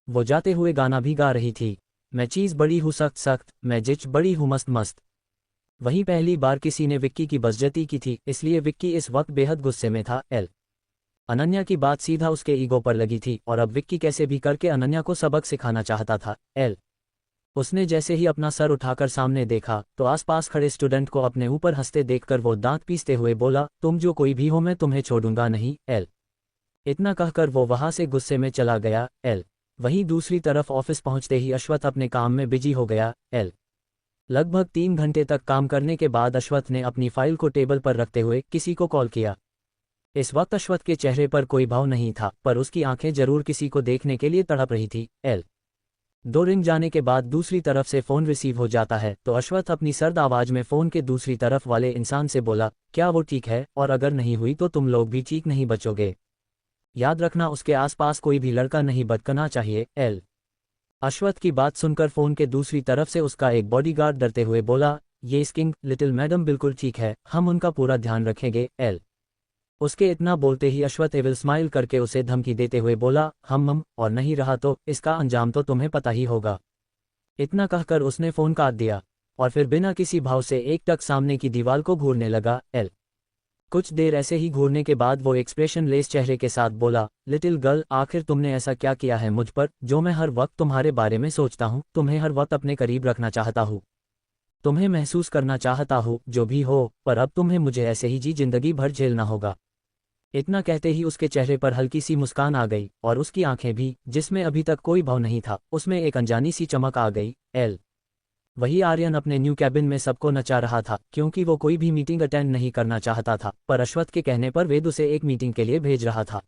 वो जाते हुए गाना भी गा रही थी, मैं चीज बड़ी हूँ सख्त सख्त, मैं जिच बड़ी हूँ मस्त मस्त। वहीं पहली बार किसी ने विक्की की बसजती की थी, इसलिए विक्की इस वक्त बेहद गुस्से में था। एल अनन्या की बात सीधा उसके ईगो पर लगी थी और अब विक्की कैसे भी करके अनन्या को सबक सिखाना चाहता था। एल उसने जैसे ही अपना सर उठाकर सामने देखा तो आसपास खड़े स्टूडेंट को अपने ऊपर हंसते देखकर वो दांत पीसते हुए बोला, तुम जो कोई भी हो मैं तुम्हें छोड़ूंगा नहीं। एल इतना कहकर वो वहां से गुस्से में चला गया। एल वहीं दूसरी तरफ ऑफिस पहुंचते ही अश्वथ अपने काम में बिजी हो गया। एल लगभग 3 घंटे तक काम करने के बाद अश्वथ ने अपनी फाइल को टेबल पर रखते हुए किसी को कॉल किया। इस वक्त अश्वथ के चेहरे पर कोई भाव नहीं था, पर उसकी आंखें जरूर किसी को देखने के लिए तड़प रही थी। एल 2 रिंग जाने के बाद दूसरी तरफ से फोन रिसीव हो जाता है तो अश्वथ अपनी सर्द आवाज में फोन के दूसरी तरफ वाले इंसान से बोला, क्या वो ठीक है? और अगर नहीं हुई तो तुम लोग भी ठीक नहीं बचोगे। याद रखना उसके आसपास कोई भी लड़का नहीं भटकना चाहिए। एल अश्वथ की बात सुनकर फोन के दूसरी तरफ से उसका एक बॉडीगार्ड डरते हुए बोला, ये स्किंग लिटिल मैडम बिल्कुल ठीक है, हम उनका पूरा ध्यान रखेंगे। एल उसके इतना बोलते ही अश्वथ एविल स्माइल करके उसे धमकी देते हुए बोला, हम और नहीं रहा तो इसका अंजाम तो तुम्हें पता ही होगा। इतना कहकर उसने फोन काट दिया और फिर बिना किसी भाव से एक टक सामने की दीवार को घूरने लगा। एल कुछ देर ऐसे ही घूरने के बाद वो एक्सप्रेशन लेस चेहरे के साथ बोला, लिटिल गर्ल, आखिर तुमने ऐसा क्या किया है मुझ पर जो मैं हर वक्त तुम्हारे बारे में सोचता हूँ, तुम्हें हर वक्त अपने करीब रखना चाहता हूँ, तुम्हें महसूस करना चाहता हूँ, जो भी हो, पर अब तुम्हें मुझे ऐसे ही जिंदगी भर झेलना होगा। इतना कहते ही उसके चेहरे पर हल्की सी मुस्कान आ गई और उसकी आंखें भी, जिसमें अभी तक कोई भाव नहीं था, उसमें एक अनजानी सी चमक आ गई। एल वही आर्यन अपने न्यू कैबिन में सबको नचा रहा था क्योंकि वो कोई भी मीटिंग अटेंड नहीं करना चाहता था, पर अश्वत्थ के कहने पर वेद उसे एक मीटिंग के लिए भेज रहा था।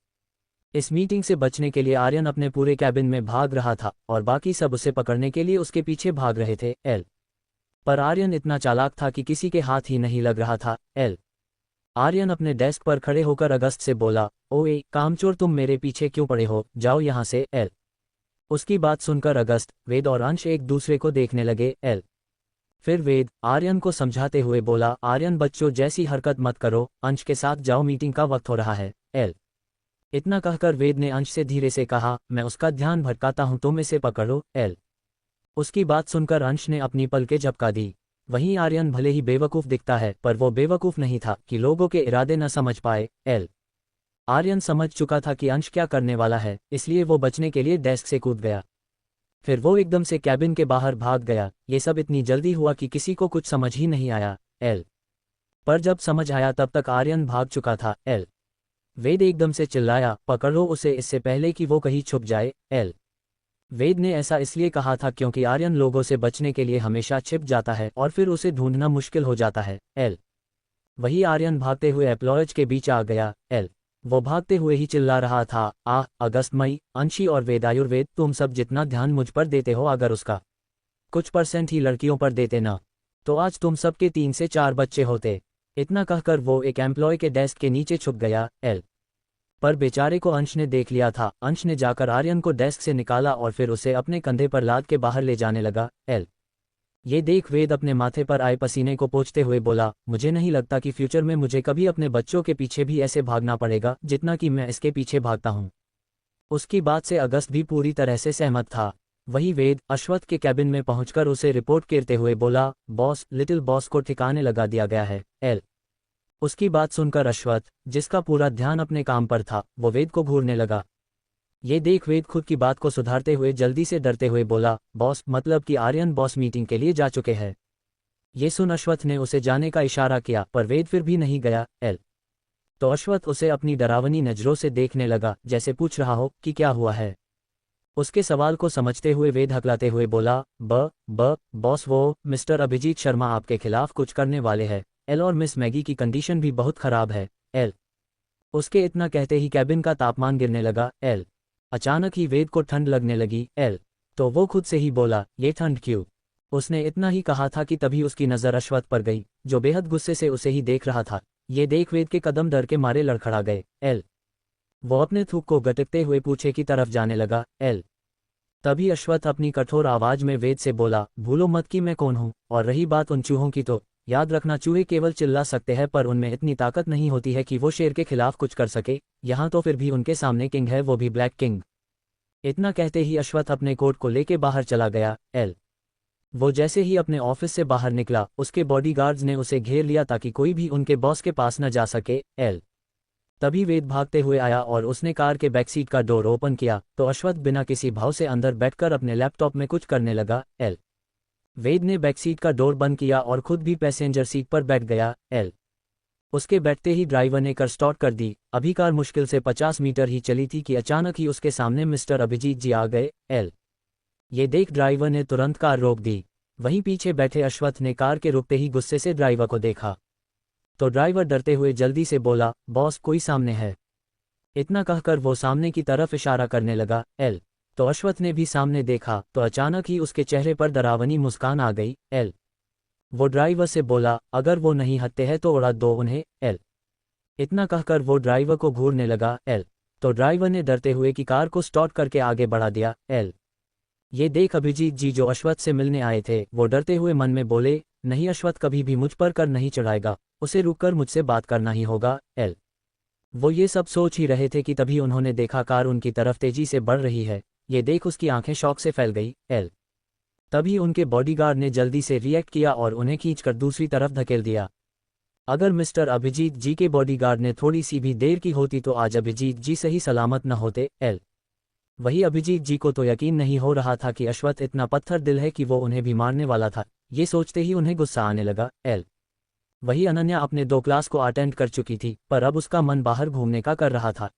इस मीटिंग से बचने के लिए आर्यन अपने पूरे कैबिन में भाग रहा था और बाकी सब उसे पकड़ने के लिए उसके पीछे भाग रहे थे। पर आर्यन इतना चालाक था कि किसी के हाथ ही नहीं लग रहा था। आर्यन अपने डेस्क पर खड़े होकर अगस्त से बोला, ओए कामचोर, तुम मेरे पीछे क्यों पड़े हो, जाओ यहाँ से। उसकी बात सुनकर अगस्त, वेद और अंश एक दूसरे को देखने लगे। फिर वेद आर्यन को समझाते हुए बोला, आर्यन बच्चों जैसी हरकत मत करो, अंश के साथ जाओ, मीटिंग का वक्त हो रहा है। इतना कहकर वेद ने अंश से धीरे से कहा, मैं उसका ध्यान भटकाता हूं, तुम इसे पकड़ो। उसकी बात सुनकर अंश ने अपनी पलकें झपका दी। वहीं आर्यन भले ही बेवकूफ दिखता है पर वो बेवकूफ नहीं था कि लोगों के इरादे न समझ पाए। आर्यन समझ चुका था कि अंश क्या करने वाला है, इसलिए वो बचने के लिए डेस्क से कूद गया। फिर वो एकदम से कैबिन के बाहर भाग गया। ये सब इतनी जल्दी हुआ कि किसी को कुछ समझ ही नहीं आया। पर जब समझ आया तब तक आर्यन भाग चुका था। वेद एकदम से चिल्लाया, पकड़ो उसे, इससे पहले कि वो कहीं छुप जाए। वेद ने ऐसा इसलिए कहा था क्योंकि आर्यन लोगों से बचने के लिए हमेशा छिप जाता है और फिर उसे ढूंढना मुश्किल हो जाता है। वही आर्यन भागते हुए एम्प्लॉयज के बीच आ गया। वो भागते हुए ही चिल्ला रहा था, अगस्तमई, अंशी और वेद, आयुर्वेद, तुम सब जितना ध्यान मुझ पर देते हो, अगर उसका कुछ % ही लड़कियों पर देते ना, तो आज तुम सबके 3 से 4 बच्चे होते। इतना कहकर वो एक एम्प्लॉय के डेस्क के नीचे छुप गया। पर बेचारे को अंश ने देख लिया था। अंश ने जाकर आर्यन को डेस्क से निकाला और फिर उसे अपने कंधे पर लाद के बाहर ले जाने लगा। ये देख वेद अपने माथे पर आए पसीने को पोंछते हुए बोला, मुझे नहीं लगता कि फ्यूचर में मुझे कभी अपने बच्चों के पीछे भी ऐसे भागना पड़ेगा जितना कि मैं इसके पीछे भागता हूँ। उसकी बात से अगस्त भी पूरी तरह से सहमत था। वही वेद अश्वत्थ के कैबिन में पहुंचकर उसे रिपोर्ट करते हुए बोला, बॉस, लिटिल बॉस को ठिकाने लगा दिया गया है। उसकी बात सुनकर अश्वत्थ, जिसका पूरा ध्यान अपने काम पर था, वो वेद को घूरने लगा। ये देख वेद खुद की बात को सुधारते हुए जल्दी से डरते हुए बोला, बॉस, मतलब कि आर्यन बॉस मीटिंग के लिए जा चुके हैं। ये सुन अश्वत्थ ने उसे जाने का इशारा किया पर वेद फिर भी नहीं गया। तो अश्वत्थ उसे अपनी डरावनी नजरों से देखने लगा, जैसे पूछ रहा हो कि क्या हुआ है। उसके सवाल को समझते हुए वेद हकलाते हुए बोला, बॉस, वो मिस्टर अभिजीत शर्मा आपके खिलाफ कुछ करने वाले हैं। और मिस मैगी की कंडीशन भी बहुत खराब है। उसके इतना कहते ही कैबिन का तापमान गिरने लगा। अचानक ही वेद को ठंड लगने लगी। तो वो खुद से ही बोला, ये ठंड क्यों? उसने इतना ही कहा था कि तभी उसकी नज़र अश्वत्थ पर गई, जो बेहद गुस्से से उसे ही देख रहा था। ये देख वेद के कदम डर के मारे लड़खड़ा गए। वो अपने थूक को गटकते हुए पूछे की तरफ जाने लगा। तभी अश्वत्थ अपनी कठोर आवाज में वेद से बोला, भूलो मत कि मैं कौन हूँ, और रही बात उन चूहों की तो याद रखना, चूहे केवल चिल्ला सकते हैं पर उनमें इतनी ताकत नहीं होती है कि वो शेर के खिलाफ कुछ कर सके। यहाँ तो फिर भी उनके सामने किंग है, वो भी ब्लैक किंग। इतना कहते ही अश्वत्थ अपने कोट को लेके बाहर चला गया। वो जैसे ही अपने ऑफिस से बाहर निकला, उसके बॉडीगार्ड्स ने उसे घेर लिया ताकि कोई भी उनके बॉस के पास न जा सके। तभी वेद भागते हुए आया और उसने कार के बैकसीट का डोर ओपन किया तो अश्वत्थ बिना किसी भाव से अंदर बैठकर अपने लैपटॉप में कुछ करने लगा। वेद ने बैकसीट का डोर बंद किया और खुद भी पैसेंजर सीट पर बैठ गया। उसके बैठते ही ड्राइवर ने कार स्टार्ट कर दी। अभी कार मुश्किल से 50 मीटर ही चली थी कि अचानक ही उसके सामने मिस्टर अभिजीत जी आ गए। ये देख ड्राइवर ने तुरंत कार रोक दी। वहीं पीछे बैठे अश्वत्थ ने कार के रुकते ही गुस्से से ड्राइवर को देखा तो ड्राइवर डरते हुए जल्दी से बोला, बॉस, कोई सामने है। इतना कहकर वो सामने की तरफ इशारा करने लगा। तो अश्वत्थ ने भी सामने देखा तो अचानक ही उसके चेहरे पर डरावनी मुस्कान आ गई। वो ड्राइवर से बोला, अगर वो नहीं हटते हैं तो उड़ा दो उन्हें। इतना कहकर वो ड्राइवर को घूरने लगा। तो ड्राइवर ने डरते हुए की कार को स्टार्ट करके आगे बढ़ा दिया। ये देख अभिजीत जी, जो अश्वत्थ से मिलने आए थे, वो डरते हुए मन में बोले, नहीं, अश्वत्थ कभी भी मुझ पर कर नहीं चढ़ाएगा, उसे रुककर मुझसे बात करना ही होगा। वो ये सब सोच ही रहे थे कि तभी उन्होंने देखा कार उनकी तरफ तेजी से बढ़ रही है। ये देख उसकी आंखें शौक से फैल गई। तभी उनके बॉडीगार्ड ने जल्दी से रिएक्ट किया और उन्हें खींचकर दूसरी तरफ धकेल दिया। अगर मिस्टर अभिजीत जी के बॉडीगार्ड ने थोड़ी सी भी देर की होती तो आज अभिजीत जी सही सलामत न होते। वही अभिजीत जी को तो यकीन नहीं हो रहा था कि अश्वत्थ इतना पत्थर दिल है कि वो उन्हें भी मारने वाला था। ये सोचते ही उन्हें गुस्सा आने लगा। वही अनन्या अपने 2 क्लास को अटेंड कर चुकी थी पर अब उसका मन बाहर घूमने का कर रहा था।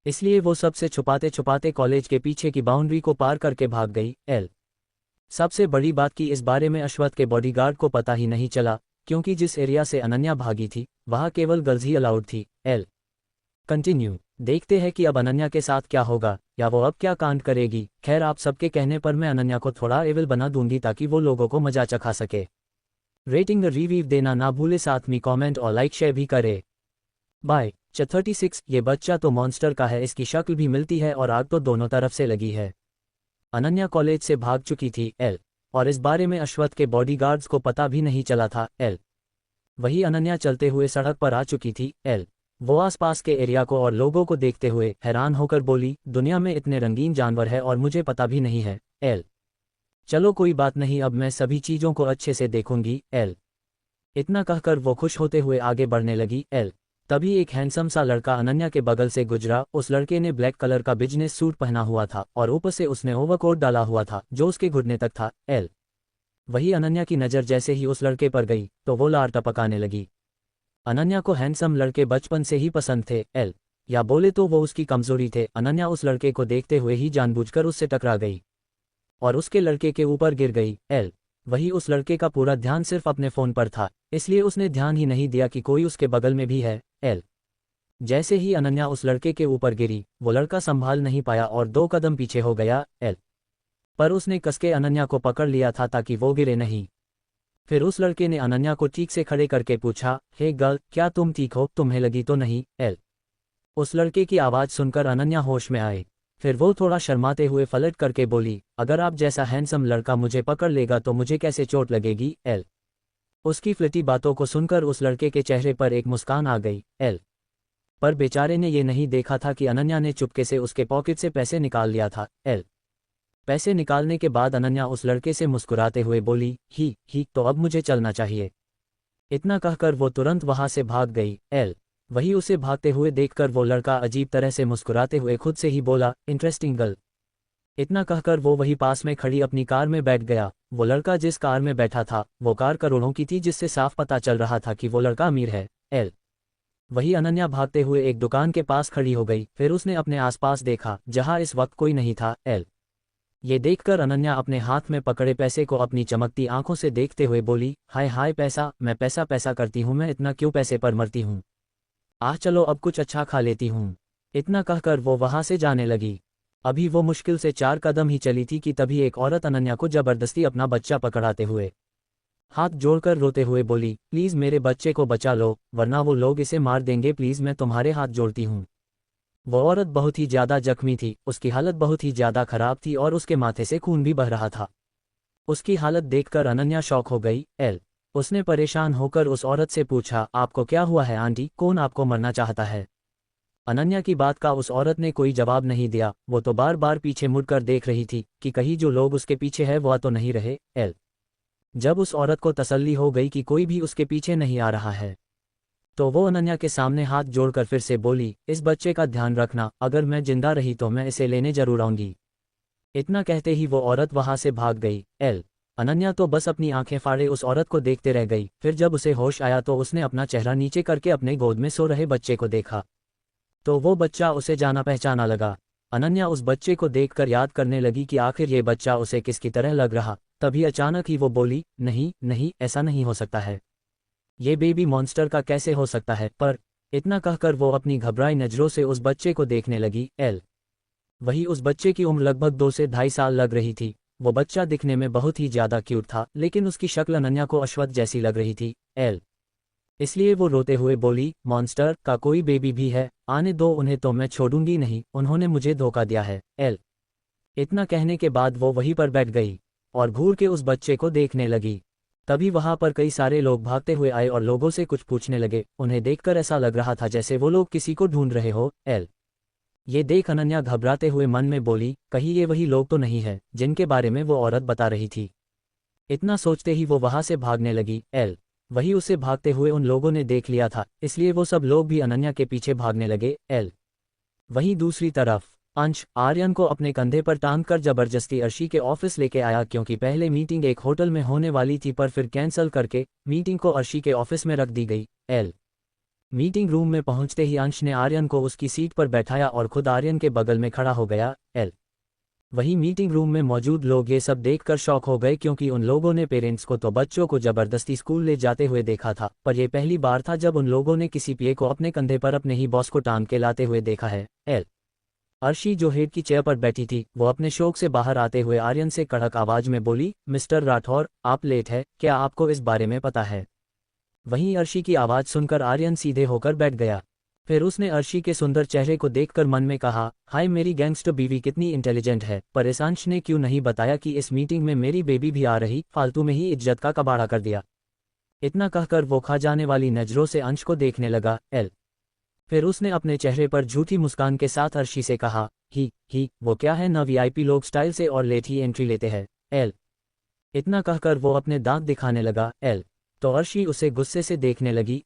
इसलिए वो सबसे छुपाते छुपाते कॉलेज के पीछे की बाउंड्री को पार करके भाग गई। सबसे बड़ी बात कि इस बारे में अश्वथ के बॉडीगार्ड को पता ही नहीं चला, क्योंकि जिस एरिया से अनन्या भागी थी वहाँ केवल गर्ल्स ही अलाउड थी। कंटिन्यू। देखते हैं कि अब अनन्या के साथ क्या होगा, या वो अब क्या कांड करेगी। खैर, आप सबके कहने पर मैं अनन्या को थोड़ा एविल बना दूंगी ताकि वो लोगों को मजा चखा सके। रेटिंग रिव्यू देना ना भूले, साथ में कमेंट और लाइक शेयर भी करे। बाय। 36 ये बच्चा तो मॉन्स्टर का है, इसकी शक्ल भी मिलती है और आग तो दोनों तरफ से लगी है। अनन्या कॉलेज से भाग चुकी थी और इस बारे में अश्वथ के बॉडीगार्ड्स को पता भी नहीं चला था। वही अनन्या चलते हुए सड़क पर आ चुकी थी। वो आसपास के एरिया को और लोगों को देखते हुए हैरान होकर बोली, दुनिया में इतने रंगीन जानवर है और मुझे पता भी नहीं है। चलो कोई बात नहीं, अब मैं सभी चीज़ों को अच्छे से देखूंगी। इतना कहकर वो खुश होते हुए आगे बढ़ने लगी। तभी एक हैंडसम सा लड़का अनन्या के बगल से गुजरा। उस लड़के ने ब्लैक कलर का बिजनेस सूट पहना हुआ था और ऊपर से उसने ओवरकोट डाला हुआ था जो उसके घुटने तक था। वही अनन्या की नज़र जैसे ही उस लड़के पर गई तो वो लार टपकाने लगी। अनन्या को हैंडसम लड़के बचपन से ही पसंद थे। या बोले तो वो उसकी कमजोरी थे। अनन्या उस लड़के को देखते हुए ही जानबूझकर उससे टकरा गई और उसके लड़के के ऊपर गिर गई। वही उस लड़के का पूरा ध्यान सिर्फ अपने फ़ोन पर था, इसलिए उसने ध्यान ही नहीं दिया कि कोई उसके बगल में भी है। जैसे ही अनन्या उस लड़के के ऊपर गिरी, वो लड़का संभाल नहीं पाया और 2 कदम पीछे हो गया। पर उसने कसके अनन्या को पकड़ लिया था ताकि वो गिरे नहीं। फिर उस लड़के ने अनन्या को ठीक से खड़े करके पूछा, हे गर्ल, क्या तुम ठीक हो? तुम्हें लगी तो नहीं? उस लड़के की आवाज़ सुनकर अनन्या होश में आई। फिर वो थोड़ा शर्माते हुए पलट करके बोली, अगर आप जैसा हैंडसम लड़का मुझे पकड़ लेगा तो मुझे कैसे चोट लगेगी? उसकी फ्लिटी बातों को सुनकर उस लड़के के चेहरे पर एक मुस्कान आ गई। पर बेचारे ने ये नहीं देखा था कि अनन्या ने चुपके से उसके पॉकेट से पैसे निकाल लिया था। पैसे निकालने के बाद अनन्या उस लड़के से मुस्कुराते हुए बोली, ही तो अब मुझे चलना चाहिए। इतना कहकर वो तुरंत वहां से भाग गई। वही उसे भागते हुए देखकर वो लड़का अजीब तरह से मुस्कुराते हुए खुद से ही बोला, इंटरेस्टिंग गर्ल। इतना कहकर वो वही पास में खड़ी अपनी कार में बैठ गया। वो लड़का जिस कार में बैठा था वो कार करोड़ों की थी, जिससे साफ पता चल रहा था कि वो लड़का अमीर है। वही अनन्या भागते हुए एक दुकान के पास खड़ी हो गई। फिर उसने अपने आसपास देखा जहां इस वक्त कोई नहीं था। ये देखकर अनन्या अपने हाथ में पकड़े पैसे को अपनी चमकती आंखों से देखते हुए बोली, हाय हाय पैसा, मैं पैसा पैसा करती हूँ, मैं इतना क्यों पैसे पर मरती हूँ। चलो अब कुछ अच्छा खा लेती हूँ। इतना कहकर वो वहां से जाने लगी। अभी वो मुश्किल से 4 कदम ही चली थी कि तभी एक औरत अनन्या को जबरदस्ती अपना बच्चा पकड़ाते हुए हाथ जोड़कर रोते हुए बोली, प्लीज़ मेरे बच्चे को बचा लो, वरना वो लोग इसे मार देंगे, प्लीज़ मैं तुम्हारे हाथ जोड़ती हूँ। वो औरत बहुत ही ज़्यादा जख्मी थी, उसकी हालत बहुत ही ज़्यादा खराब थी और उसके माथे से खून भी बह रहा था। उसकी हालत देखकर अनन्या शॉक हो गई। उसने परेशान होकर उस औरत से पूछा, आपको क्या हुआ है आंटी, कौन आपको मरना चाहता है? अनन्या की बात का उस औरत ने कोई जवाब नहीं दिया। वो तो बार बार पीछे मुड़कर देख रही थी कि कहीं जो लोग उसके पीछे है वो तो नहीं रहे। जब उस औरत को तसल्ली हो गई कि कोई भी उसके पीछे नहीं आ रहा है तो वो अनन्या के सामने हाथ जोड़कर फिर से बोली, इस बच्चे का ध्यान रखना, अगर मैं जिंदा रही तो मैं इसे लेने जरूर आऊंगी। इतना कहते ही वो औरत वहां से भाग गई। अनन्या तो बस अपनी आंखें फाड़े उस औरत को देखते रह गई। फिर जब उसे होश आया तो उसने अपना चेहरा नीचे करके अपने गोद में सो रहे बच्चे को देखा तो वो बच्चा उसे जाना पहचाना लगा। अनन्या उस बच्चे को देखकर याद करने लगी कि आखिर ये बच्चा उसे किसकी तरह लग रहा। तभी अचानक ही वो बोली, नहीं नहीं, ऐसा नहीं हो सकता है, ये बेबी मॉन्स्टर का कैसे हो सकता है? पर इतना कहकर वो अपनी घबराई नज़रों से उस बच्चे को देखने लगी। वही उस बच्चे की उम्र लगभग 2 से 2.5 साल लग रही थी। वो बच्चा दिखने में बहुत ही ज़्यादा क्यूट था, लेकिन उसकी शक्ल अनन्या को अश्वथ जैसी लग रही थी। इसलिए वो रोते हुए बोली, मॉन्स्टर का कोई बेबी भी है? आने दो उन्हें, तो मैं छोड़ूंगी नहीं, उन्होंने मुझे धोखा दिया है। इतना कहने के बाद वो वहीं पर बैठ गई और घूर के उस बच्चे को देखने लगी। तभी वहां पर कई सारे लोग भागते हुए आए और लोगों से कुछ पूछने लगे। उन्हें देखकर ऐसा लग रहा था जैसे वो लोग किसी को ढूंढ रहे हो। ये देख अनन्या घबराते हुए मन में बोली, कहीं ये वही लोग तो नहीं है जिनके बारे में वो औरत बता रही थी। इतना सोचते ही वो वहां से भागने लगी। वही उसे भागते हुए उन लोगों ने देख लिया था, इसलिए वो सब लोग भी अनन्या के पीछे भागने लगे। वहीं दूसरी तरफ अंश आर्यन को अपने कंधे पर टांग कर जबरदस्ती अर्शी के ऑफिस लेके आया, क्योंकि पहले मीटिंग एक होटल में होने वाली थी पर फिर कैंसिल करके मीटिंग को अर्शी के ऑफिस में रख दी गई। मीटिंग रूम में पहुंचते ही अंश ने आर्यन को उसकी सीट पर बैठाया और खुद आर्यन के बगल में खड़ा हो गया। वहीं मीटिंग रूम में मौजूद लोग ये सब देखकर शॉक हो गए क्योंकि उन लोगों ने पेरेंट्स को तो बच्चों को जबरदस्ती स्कूल ले जाते हुए देखा था, पर यह पहली बार था जब उन लोगों ने किसी पीए को अपने कंधे पर अपने ही बॉस को टांग के लाते हुए देखा है। अर्शी जो हेड की चेयर पर बैठी थी, वो अपने शौक से बाहर आते हुए आर्यन से कड़क आवाज में बोली, मिस्टर राठौर, आप लेट है, क्या आपको इस बारे में पता है? वहीं अर्शी की आवाज सुनकर आर्यन सीधे होकर बैठ गया। फिर उसने अर्शी के सुंदर चेहरे को देखकर मन में कहा, हाय मेरी गैंगस्टर बीवी कितनी इंटेलिजेंट है, पर इस अंश ने क्यों नहीं बताया कि इस मीटिंग में मेरी बेबी भी आ रही, फालतू में ही इज्जत का कबाड़ा कर दिया। इतना कहकर वो खा जाने वाली नजरों से अंश को देखने लगा। फिर उसने अपने चेहरे पर झूठी मुस्कान के साथ अर्शी से कहा, ही वो क्या है ना, वीआईपी लोग स्टाइल से और लेट ही एंट्री लेते हैं। इतना कहकर वो अपने दांत दिखाने लगा। तो अर्शी उसे गुस्से से देखने लगी।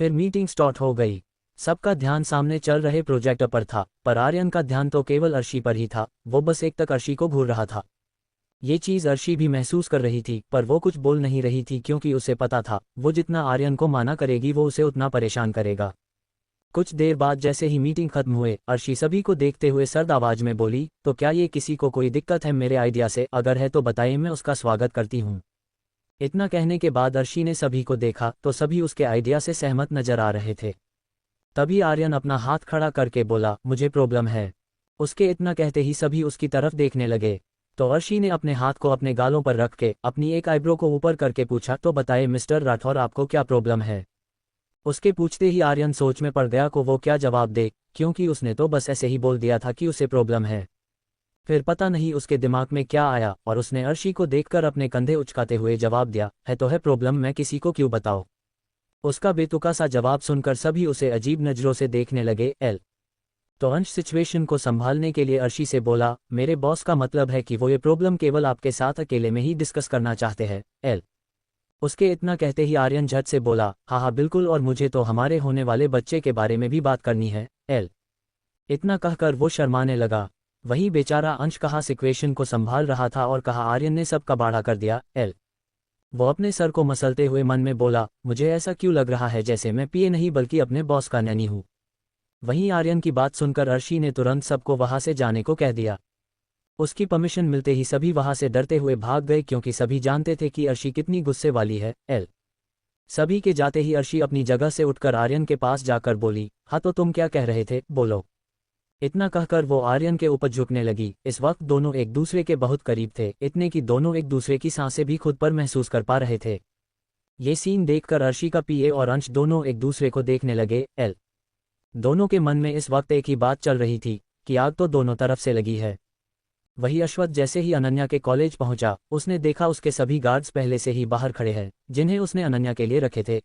फिर मीटिंग स्टार्ट हो गई। सबका ध्यान सामने चल रहे प्रोजेक्टर पर था, पर आर्यन का ध्यान तो केवल अर्शी पर ही था। वो बस एक तक अर्शी को घूर रहा था। ये चीज अर्शी भी महसूस कर रही थी, पर वो कुछ बोल नहीं रही थी क्योंकि उसे पता था वो जितना आर्यन को माना करेगी वो उसे उतना परेशान करेगा। कुछ देर बाद जैसे ही मीटिंग खत्म हुए, अर्शी सभी को देखते हुए सर्द आवाज में बोली, तो क्या ये किसी को कोई दिक्कत है मेरे आइडिया से? अगर है तो बताइए, मैं उसका स्वागत करती हूँ। इतना कहने के बाद अर्शी ने सभी को देखा तो सभी उसके आइडिया से सहमत नजर आ रहे थे। तभी आर्यन अपना हाथ खड़ा करके बोला, मुझे प्रॉब्लम है। उसके इतना कहते ही सभी उसकी तरफ देखने लगे। तो अर्शी ने अपने हाथ को अपने गालों पर रख के अपनी एक आईब्रो को ऊपर करके पूछा, तो बताइए मिस्टर राठौर, आपको क्या प्रॉब्लम है? उसके पूछते ही आर्यन सोच में पड़ गया को वो क्या जवाब दे, क्योंकि उसने तो बस ऐसे ही बोल दिया था कि उसे प्रॉब्लम है। फिर पता नहीं उसके दिमाग में क्या आया और उसने अर्शी को देखकर अपने कंधे उचकाते हुए जवाब दिया, है तो है प्रॉब्लम, मैं किसी को क्यों बताऊं? उसका बेतुका सा जवाब सुनकर सभी उसे अजीब नजरों से देखने लगे। तो अंश सिचुएशन को संभालने के लिए अर्शी से बोला, मेरे बॉस का मतलब है कि वो ये प्रॉब्लम केवल आपके साथ अकेले में ही डिस्कस करना चाहते हैं। उसके इतना कहते ही आर्यन झट से बोला, हाँ बिल्कुल, और मुझे तो हमारे होने वाले बच्चे के बारे में भी बात करनी है। इतना कहकर वो शर्माने लगा। वही बेचारा अंश कहा सिचुएशन को संभाल रहा था और कहा आर्यन ने सब कबाड़ा कर दिया। वो अपने सर को मसलते हुए मन में बोला, मुझे ऐसा क्यों लग रहा है जैसे मैं पीए नहीं बल्कि अपने बॉस का नैनी हूँ। वहीं आर्यन की बात सुनकर अर्शी ने तुरंत सबको वहां से जाने को कह दिया। उसकी परमिशन मिलते ही सभी वहां से डरते हुए भाग गए क्योंकि सभी जानते थे कि अर्शी कितनी गुस्से वाली है। सभी के जाते ही अर्शी अपनी जगह से उठकर आर्यन के पास जाकर बोली, हाँ तो तुम क्या कह रहे थे, बोलो। इतना कहकर वो आर्यन के ऊपर झुकने लगी। इस वक्त दोनों एक दूसरे के बहुत करीब थे, इतने कि दोनों एक दूसरे की सांसें भी खुद पर महसूस कर पा रहे थे। ये सीन देखकर अर्शी का पीए और अंश दोनों एक दूसरे को देखने लगे। दोनों के मन में इस वक्त एक ही बात चल रही थी कि आग तो दोनों तरफ से लगी है। वही अश्वथ जैसे ही अनन्या के कॉलेज पहुंचा, उसने देखा उसके सभी गार्ड्स पहले से ही बाहर खड़े हैं जिन्हें उसने अनन्या के लिए रखे थे।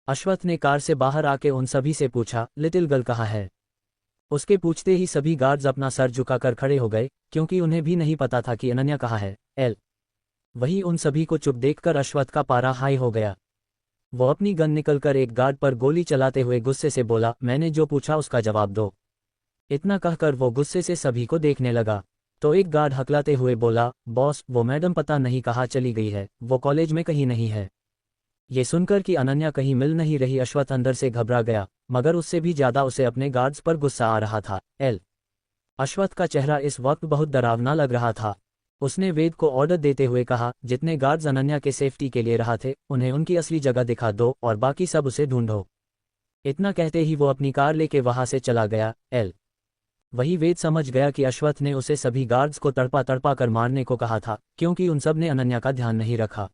अश्वथ ने कार से बाहर आके उन सभी से पूछा, लिटिल गर्ल कहाँ है? उसके पूछते ही सभी गार्ड्स अपना सर झुकाकर खड़े हो गए क्योंकि उन्हें भी नहीं पता था कि अनन्या कहाँ है। वही उन सभी को चुप देखकर अश्वथ का पारा हाई हो गया। वो अपनी गन निकलकर एक गार्ड पर गोली चलाते हुए गुस्से से बोला, मैंने जो पूछा उसका जवाब दो। इतना कहकर वो गुस्से से सभी को देखने लगा। तो एक गार्ड हकलाते हुए बोला, बॉस वो मैडम पता नहीं कहाँ चली गई है, वो कॉलेज में कहीं नहीं है। ये सुनकर कि अनन्या कहीं मिल नहीं रही, अश्वथ अंदर से घबरा गया, मगर उससे भी ज्यादा उसे अपने गार्ड्स पर गुस्सा आ रहा था। अश्वथ का चेहरा इस वक्त बहुत डरावना लग रहा था। उसने वेद को ऑर्डर देते हुए कहा, जितने गार्ड्स अनन्या के सेफ्टी के लिए रहा थे उन्हें उनकी असली जगह दिखा दो और बाकी सब उसे ढूंढो। इतना कहते ही वो अपनी कार लेके वहां से चला गया। वही वेद समझ गया कि अश्वथ ने उसे सभी गार्ड्स को तड़पा तड़पा कर मारने को कहा था क्योंकि उन सब ने अनन्या का ध्यान नहीं रखा।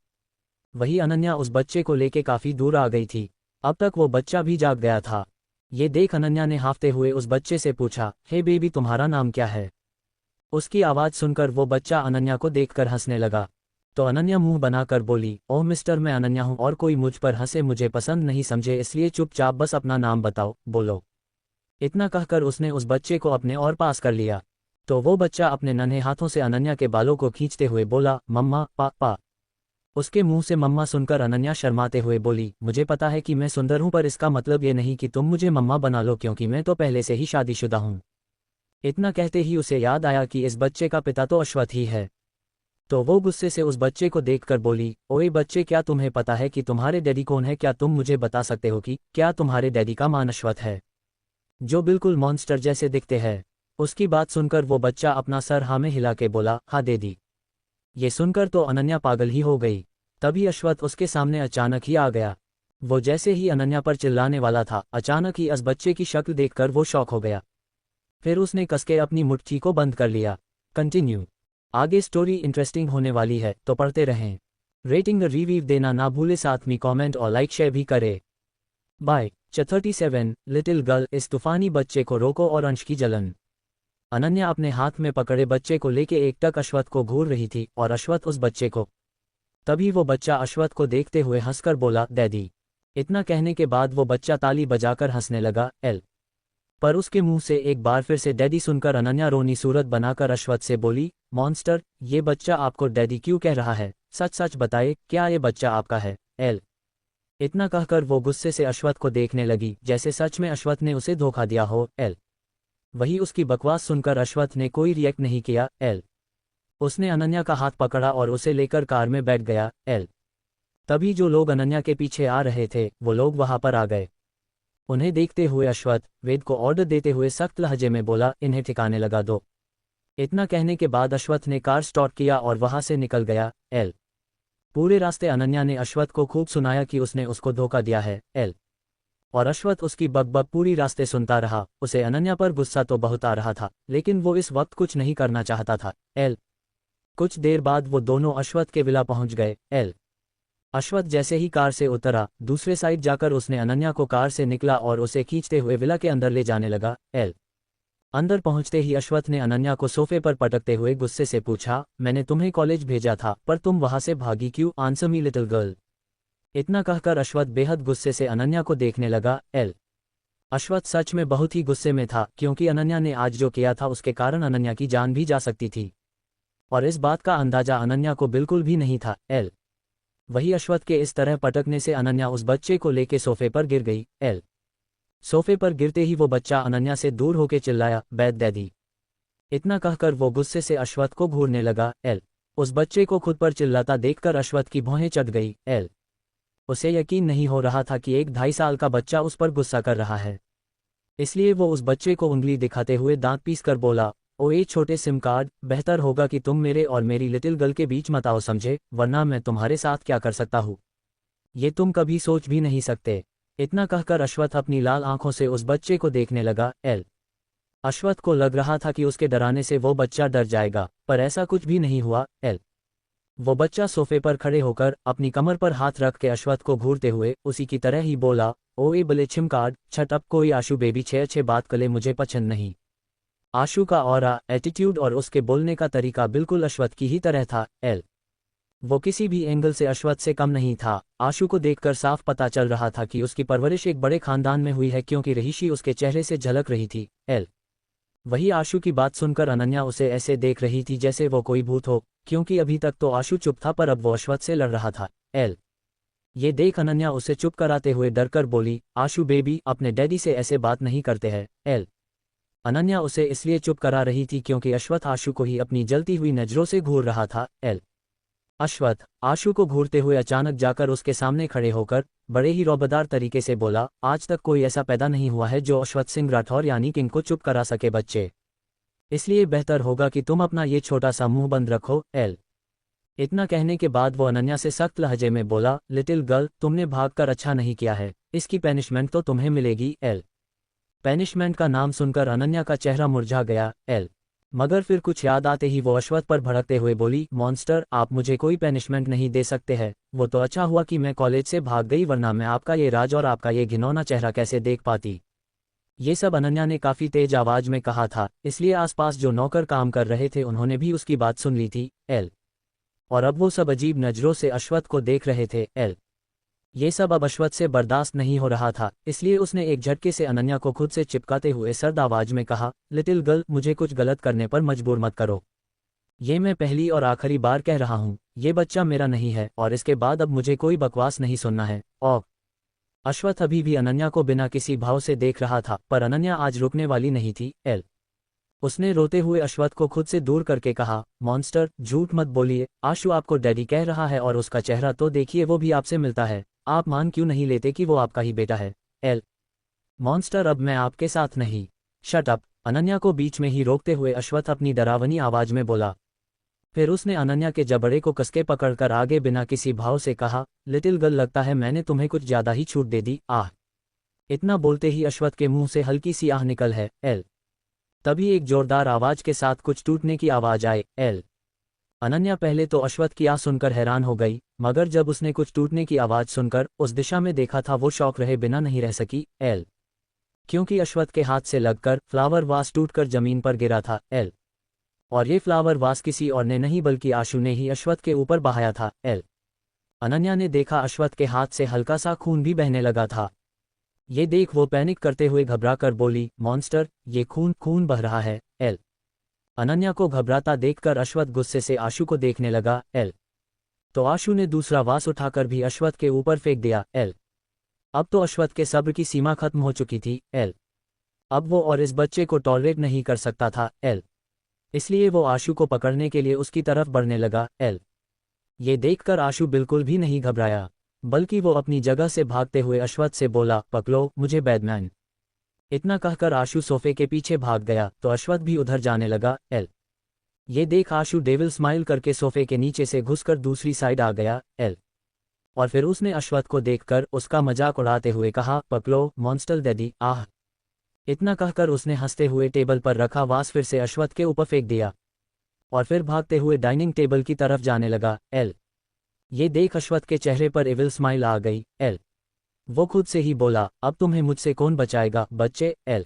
वही अनन्या उस बच्चे को लेके काफी दूर आ गई थी। अब तक वो बच्चा भी जाग गया था। ये देख अनन्या ने हाफते हुए उस बच्चे से पूछा, हे बेबी तुम्हारा नाम क्या है? उसकी आवाज सुनकर वो बच्चा अनन्या को देखकर हंसने लगा। तो अनन्या मुंह बनाकर बोली, ओह मिस्टर मैं अनन्या हूं और कोई मुझ पर हंसे मुझे पसंद नहीं समझे, इसलिए चुपचाप बस अपना नाम बताओ, बोलो। इतना कहकर उसने उस बच्चे को अपने और पास कर लिया। तो वो बच्चा अपने नन्हे हाथों से अनन्या के बालों को खींचते हुए बोला, मम्मा पापा। उसके मुंह से मम्मा सुनकर अनन्या शर्माते हुए बोली, मुझे पता है कि मैं सुंदर हूं पर इसका मतलब ये नहीं कि तुम मुझे मम्मा बना लो क्योंकि मैं तो पहले से ही शादीशुदा हूं। इतना कहते ही उसे याद आया कि इस बच्चे का पिता तो अश्वथ ही है। तो वो गुस्से से उस बच्चे को देखकर बोली, ओए बच्चे क्या तुम्हें पता है कि तुम्हारे डैडी कौन है? क्या तुम मुझे बता सकते हो कि क्या तुम्हारे डैडी का मान अश्वथ है, जो बिल्कुल मॉन्स्टर जैसे दिखते हैं? उसकी बात सुनकर वो बच्चा अपना सर हाँ में हिला के बोला, हाँ दे दी। ये सुनकर तो अनन्या पागल ही हो गई। तभी अश्वथ उसके सामने अचानक ही आ गया। वो जैसे ही अनन्या पर चिल्लाने वाला था, अचानक ही उस बच्चे की शक्ल देखकर वो शॉक हो गया। फिर उसने कसके अपनी मुट्ठी को बंद कर लिया। कंटिन्यू। आगे स्टोरी इंटरेस्टिंग होने वाली है, तो पढ़ते रहें। रेटिंग रिव्यू देना ना भूले, साथ में कमेंट और लाइक शेयर भी करे। बाय। 37 लिटिल गर्ल, इस तूफानी बच्चे को रोको और अंश की जलन। अनन्या अपने हाथ में पकड़े बच्चे को लेके एकटक अश्वथ को घूर रही थी और अश्वथ उस बच्चे को। तभी वो बच्चा अश्वथ को देखते हुए हंसकर बोला, डैडी। इतना कहने के बाद वो बच्चा ताली बजाकर हंसने लगा। पर उसके मुंह से एक बार फिर से डैडी सुनकर अनन्या रोनी सूरत बनाकर अश्वथ से बोली, मॉन्स्टर, ये बच्चा आपको डैडी क्यों कह रहा है? सच सच बताए, क्या ये बच्चा आपका है? इतना कहकर वो गुस्से से अश्वथ को देखने लगी, जैसे सच में अश्वथ ने उसे धोखा दिया हो। वही उसकी बकवास सुनकर अश्वथ ने कोई रिएक्ट नहीं किया। उसने अनन्या का हाथ पकड़ा और उसे लेकर कार में बैठ गया। तभी जो लोग अनन्या के पीछे आ रहे थे वो लोग वहां पर आ गए। उन्हें देखते हुए अश्वथ वेद को ऑर्डर देते हुए सख्त लहजे में बोला, इन्हें ठिकाने लगा दो। इतना कहने के बाद अश्वथ ने कार स्टार्ट किया और वहां से निकल गया। पूरे रास्ते अनन्या ने अश्वथ को खूब सुनाया कि उसने उसको धोखा दिया है। और अश्वथ उसकी बकबक पूरी रास्ते सुनता रहा। उसे अनन्या पर गुस्सा तो बहुत आ रहा था, लेकिन वो इस वक्त कुछ नहीं करना चाहता था। कुछ देर बाद वो दोनों अश्वथ के विला पहुंच गए। अश्वथ जैसे ही कार से उतरा, दूसरे साइड जाकर उसने अनन्या को कार से निकला और उसे खींचते हुए विला के अंदर ले जाने लगा। अंदर पहुंचते ही अश्वथ ने अनन्या को सोफे पर पटकते हुए गुस्से से पूछा, मैंने तुम्हें कॉलेज भेजा था, पर तुम वहां से भागी क्यों? Answer me little girl. इतना कहकर अश्वथ बेहद गुस्से से अनन्या को देखने लगा। अश्वथ सच में बहुत ही गुस्से में था, क्योंकि अनन्या ने आज जो किया था उसके कारण अनन्या की जान भी जा सकती थी, और इस बात का अंदाजा अनन्या को बिल्कुल भी नहीं था। वही अश्वथ के इस तरह पटकने से अनन्या उस बच्चे को लेके सोफे पर गिर गई। सोफे पर गिरते ही वो बच्चा अनन्या से दूर होके चिल्लाया, बैद डैडी। इतना कहकर वो गुस्से से अश्वथ को घूरने लगा। उस बच्चे को खुद पर चिल्लाता देखकर अश्वथ की भौहें चढ़ गई। उसे यकीन नहीं हो रहा था कि एक 2.5 साल का बच्चा उस पर गुस्सा कर रहा है। इसलिए वो उस बच्चे को उंगली दिखाते हुए दांत पीस कर बोला, ओए छोटे सिम कार्ड, बेहतर होगा कि तुम मेरे और मेरी लिटिल गर्ल के बीच मत आओ, समझे? वरना मैं तुम्हारे साथ क्या कर सकता हूँ, ये तुम कभी सोच भी नहीं सकते। इतना कहकर अश्वथ अपनी लाल आंखों से उस बच्चे को देखने लगा। अश्वथ को लग रहा था कि उसके डराने से वो बच्चा डर जाएगा, पर ऐसा कुछ भी नहीं हुआ। वो बच्चा सोफे पर खड़े होकर अपनी कमर पर हाथ रख के अश्वथ को घूरते हुए उसी की तरह ही बोला, ओए बले छिम कार्ड, छट अप कोई आशु बेबी, छे अच्छे बात कले मुझे पसंद नहीं। आशु का ऑरा, एटीट्यूड और उसके बोलने का तरीका बिल्कुल अश्वथ की ही तरह था। वो किसी भी एंगल से अश्वथ से कम नहीं था। आशु को देखकर साफ पता चल रहा था कि उसकी परवरिश एक बड़े खानदान में हुई है, क्योंकि रहीशी उसके चेहरे से झलक रही थी। वही आशु की बात सुनकर अनन्या उसे ऐसे देख रही थी जैसे वो कोई भूत हो, क्योंकि अभी तक तो आशु चुप था, पर अब वो अश्वथ से लड़ रहा था। ये देख अनन्या उसे चुप कराते हुए डरकर बोली, आशु बेबी, अपने डैडी से ऐसे बात नहीं करते हैं। अनन्या उसे इसलिए चुप करा रही थी क्योंकि अश्वथ आशु को ही अपनी जलती हुई नजरों से घूर रहा था। अश्वथ आशु को घूरते हुए अचानक जाकर उसके सामने खड़े होकर बड़े ही रौबदार तरीके से बोला, आज तक कोई ऐसा पैदा नहीं हुआ है जो अश्वथ सिंह राठौर यानी किंग को चुप करा सके बच्चे, इसलिए बेहतर होगा कि तुम अपना ये छोटा सा मुंह बंद रखो। इतना कहने के बाद वो अनन्या से सख्त लहजे में बोला, लिटिल गर्ल, तुमने भागकर अच्छा नहीं किया है, इसकी पैनिशमेंट तो तुम्हें मिलेगी। पैनिशमेंट का नाम सुनकर अनन्या का चेहरा मुरझा गया। मगर फिर कुछ याद आते ही वो अश्वथ पर भड़कते हुए बोली, मॉन्स्टर, आप मुझे कोई पैनिशमेंट नहीं दे सकते हैं। वो तो अच्छा हुआ कि मैं कॉलेज से भाग गई, वरना मैं आपका ये राज और आपका ये घिनौना चेहरा कैसे देख पाती। ये सब अनन्या ने काफी तेज आवाज में कहा था, इसलिए आसपास जो नौकर काम कर रहे थे उन्होंने भी उसकी बात सुन ली थी। और अब वो सब अजीब नजरों से अश्वथ को देख रहे थे। ये सब अब अश्वथ से बर्दाश्त नहीं हो रहा था, इसलिए उसने एक झटके से अनन्या को खुद से चिपकाते हुए सर्द आवाज में कहा, लिटिल गर्ल, मुझे कुछ गलत करने पर मजबूर मत करो। ये मैं पहली और आखिरी बार कह रहा हूँ, ये बच्चा मेरा नहीं है और इसके बाद अब मुझे कोई बकवास नहीं सुनना है। और अश्वथ अभी भी अनन्या को बिना किसी भाव से देख रहा था, पर अनन्या आज रुकने वाली नहीं थी। उसने रोते हुए अश्वथ को खुद से दूर करके कहा, मॉन्स्टर, झूठ मत बोलिए, आशु आपको डैडी कह रहा है और उसका चेहरा तो देखिए, वो भी आपसे मिलता है। आप मान क्यों नहीं लेते कि वो आपका ही बेटा है? मॉन्स्टर, अब मैं आपके साथ नहीं। Shut up. अनन्या को बीच में ही रोकते हुए अश्वत्थ अपनी डरावनी आवाज में बोला। फिर उसने अनन्या के जबड़े को कसके पकड़कर आगे बिना किसी भाव से कहा, लिटिल गर्ल, लगता है मैंने तुम्हें कुछ ज्यादा ही छूट दे दी। आह। इतना बोलते ही अश्वत्थ के मुंह से हल्की सी आह निकल है। एल। तभी एक जोरदार आवाज के साथ कुछ टूटने की आवाज आए। एल। अनन्या पहले तो अश्वत्थ की आह सुनकर हैरान हो गई, मगर जब उसने कुछ टूटने की आवाज सुनकर उस दिशा में देखा था वो शौक रहे बिना नहीं रह सकी। एल। क्योंकि अश्वत्थ के हाथ से लगकर फ्लावर वास टूटकर जमीन पर गिरा था। एल। और ये फ्लावर वास किसी और ने नहीं बल्कि आशु ने ही अश्वत्थ के ऊपर बहाया था। एल। अनन्या ने देखा अश्वत्थ के हाथ से हल्का सा खून भी बहने लगा था। ये देख वो पैनिक करते हुए घबराकर बोली, मॉन्स्टर, ये खून बह रहा है। एल। अनन्या को घबराता देखकर अश्वत्थ गुस्से से आशु को देखने लगा। एल। तो आशु ने दूसरा वास उठाकर भी अश्वत्थ के ऊपर फेंक दिया। एल। अब तो अश्वत्थ के सब्र की सीमा खत्म हो चुकी थी। एल। अब वो और इस बच्चे को टॉलरेट नहीं कर सकता था। एल। इसलिए वो आशु को पकड़ने के लिए उसकी तरफ बढ़ने लगा। एल। ये देखकर आशु बिल्कुल भी नहीं घबराया, बल्कि वो अपनी जगह से भागते हुए अश्वत्थ से बोला, पकड़ो मुझे बैडमैन। इतना कहकर आशु सोफे के पीछे भाग गया तो अश्वत्थ भी उधर जाने लगा। एल। ये देख आशु डेविल स्माइल करके सोफे के नीचे से घुसकर दूसरी साइड आ गया। एल। और फिर उसने अश्वत्थ को देखकर उसका मजाक उड़ाते हुए कहा, पकड़ो मॉन्स्टर डैडी। आह। इतना कहकर उसने हंसते हुए टेबल पर रखा वास फिर से अश्वत्थ के ऊपर फेंक दिया और फिर भागते हुए डाइनिंग टेबल की तरफ जाने लगा। एल। ये देख अश्वत्थ के चेहरे पर एविल स्माइल आ गई। एल। वो खुद से ही बोला, अब तुम्हें मुझसे कौन बचाएगा बच्चे। एल।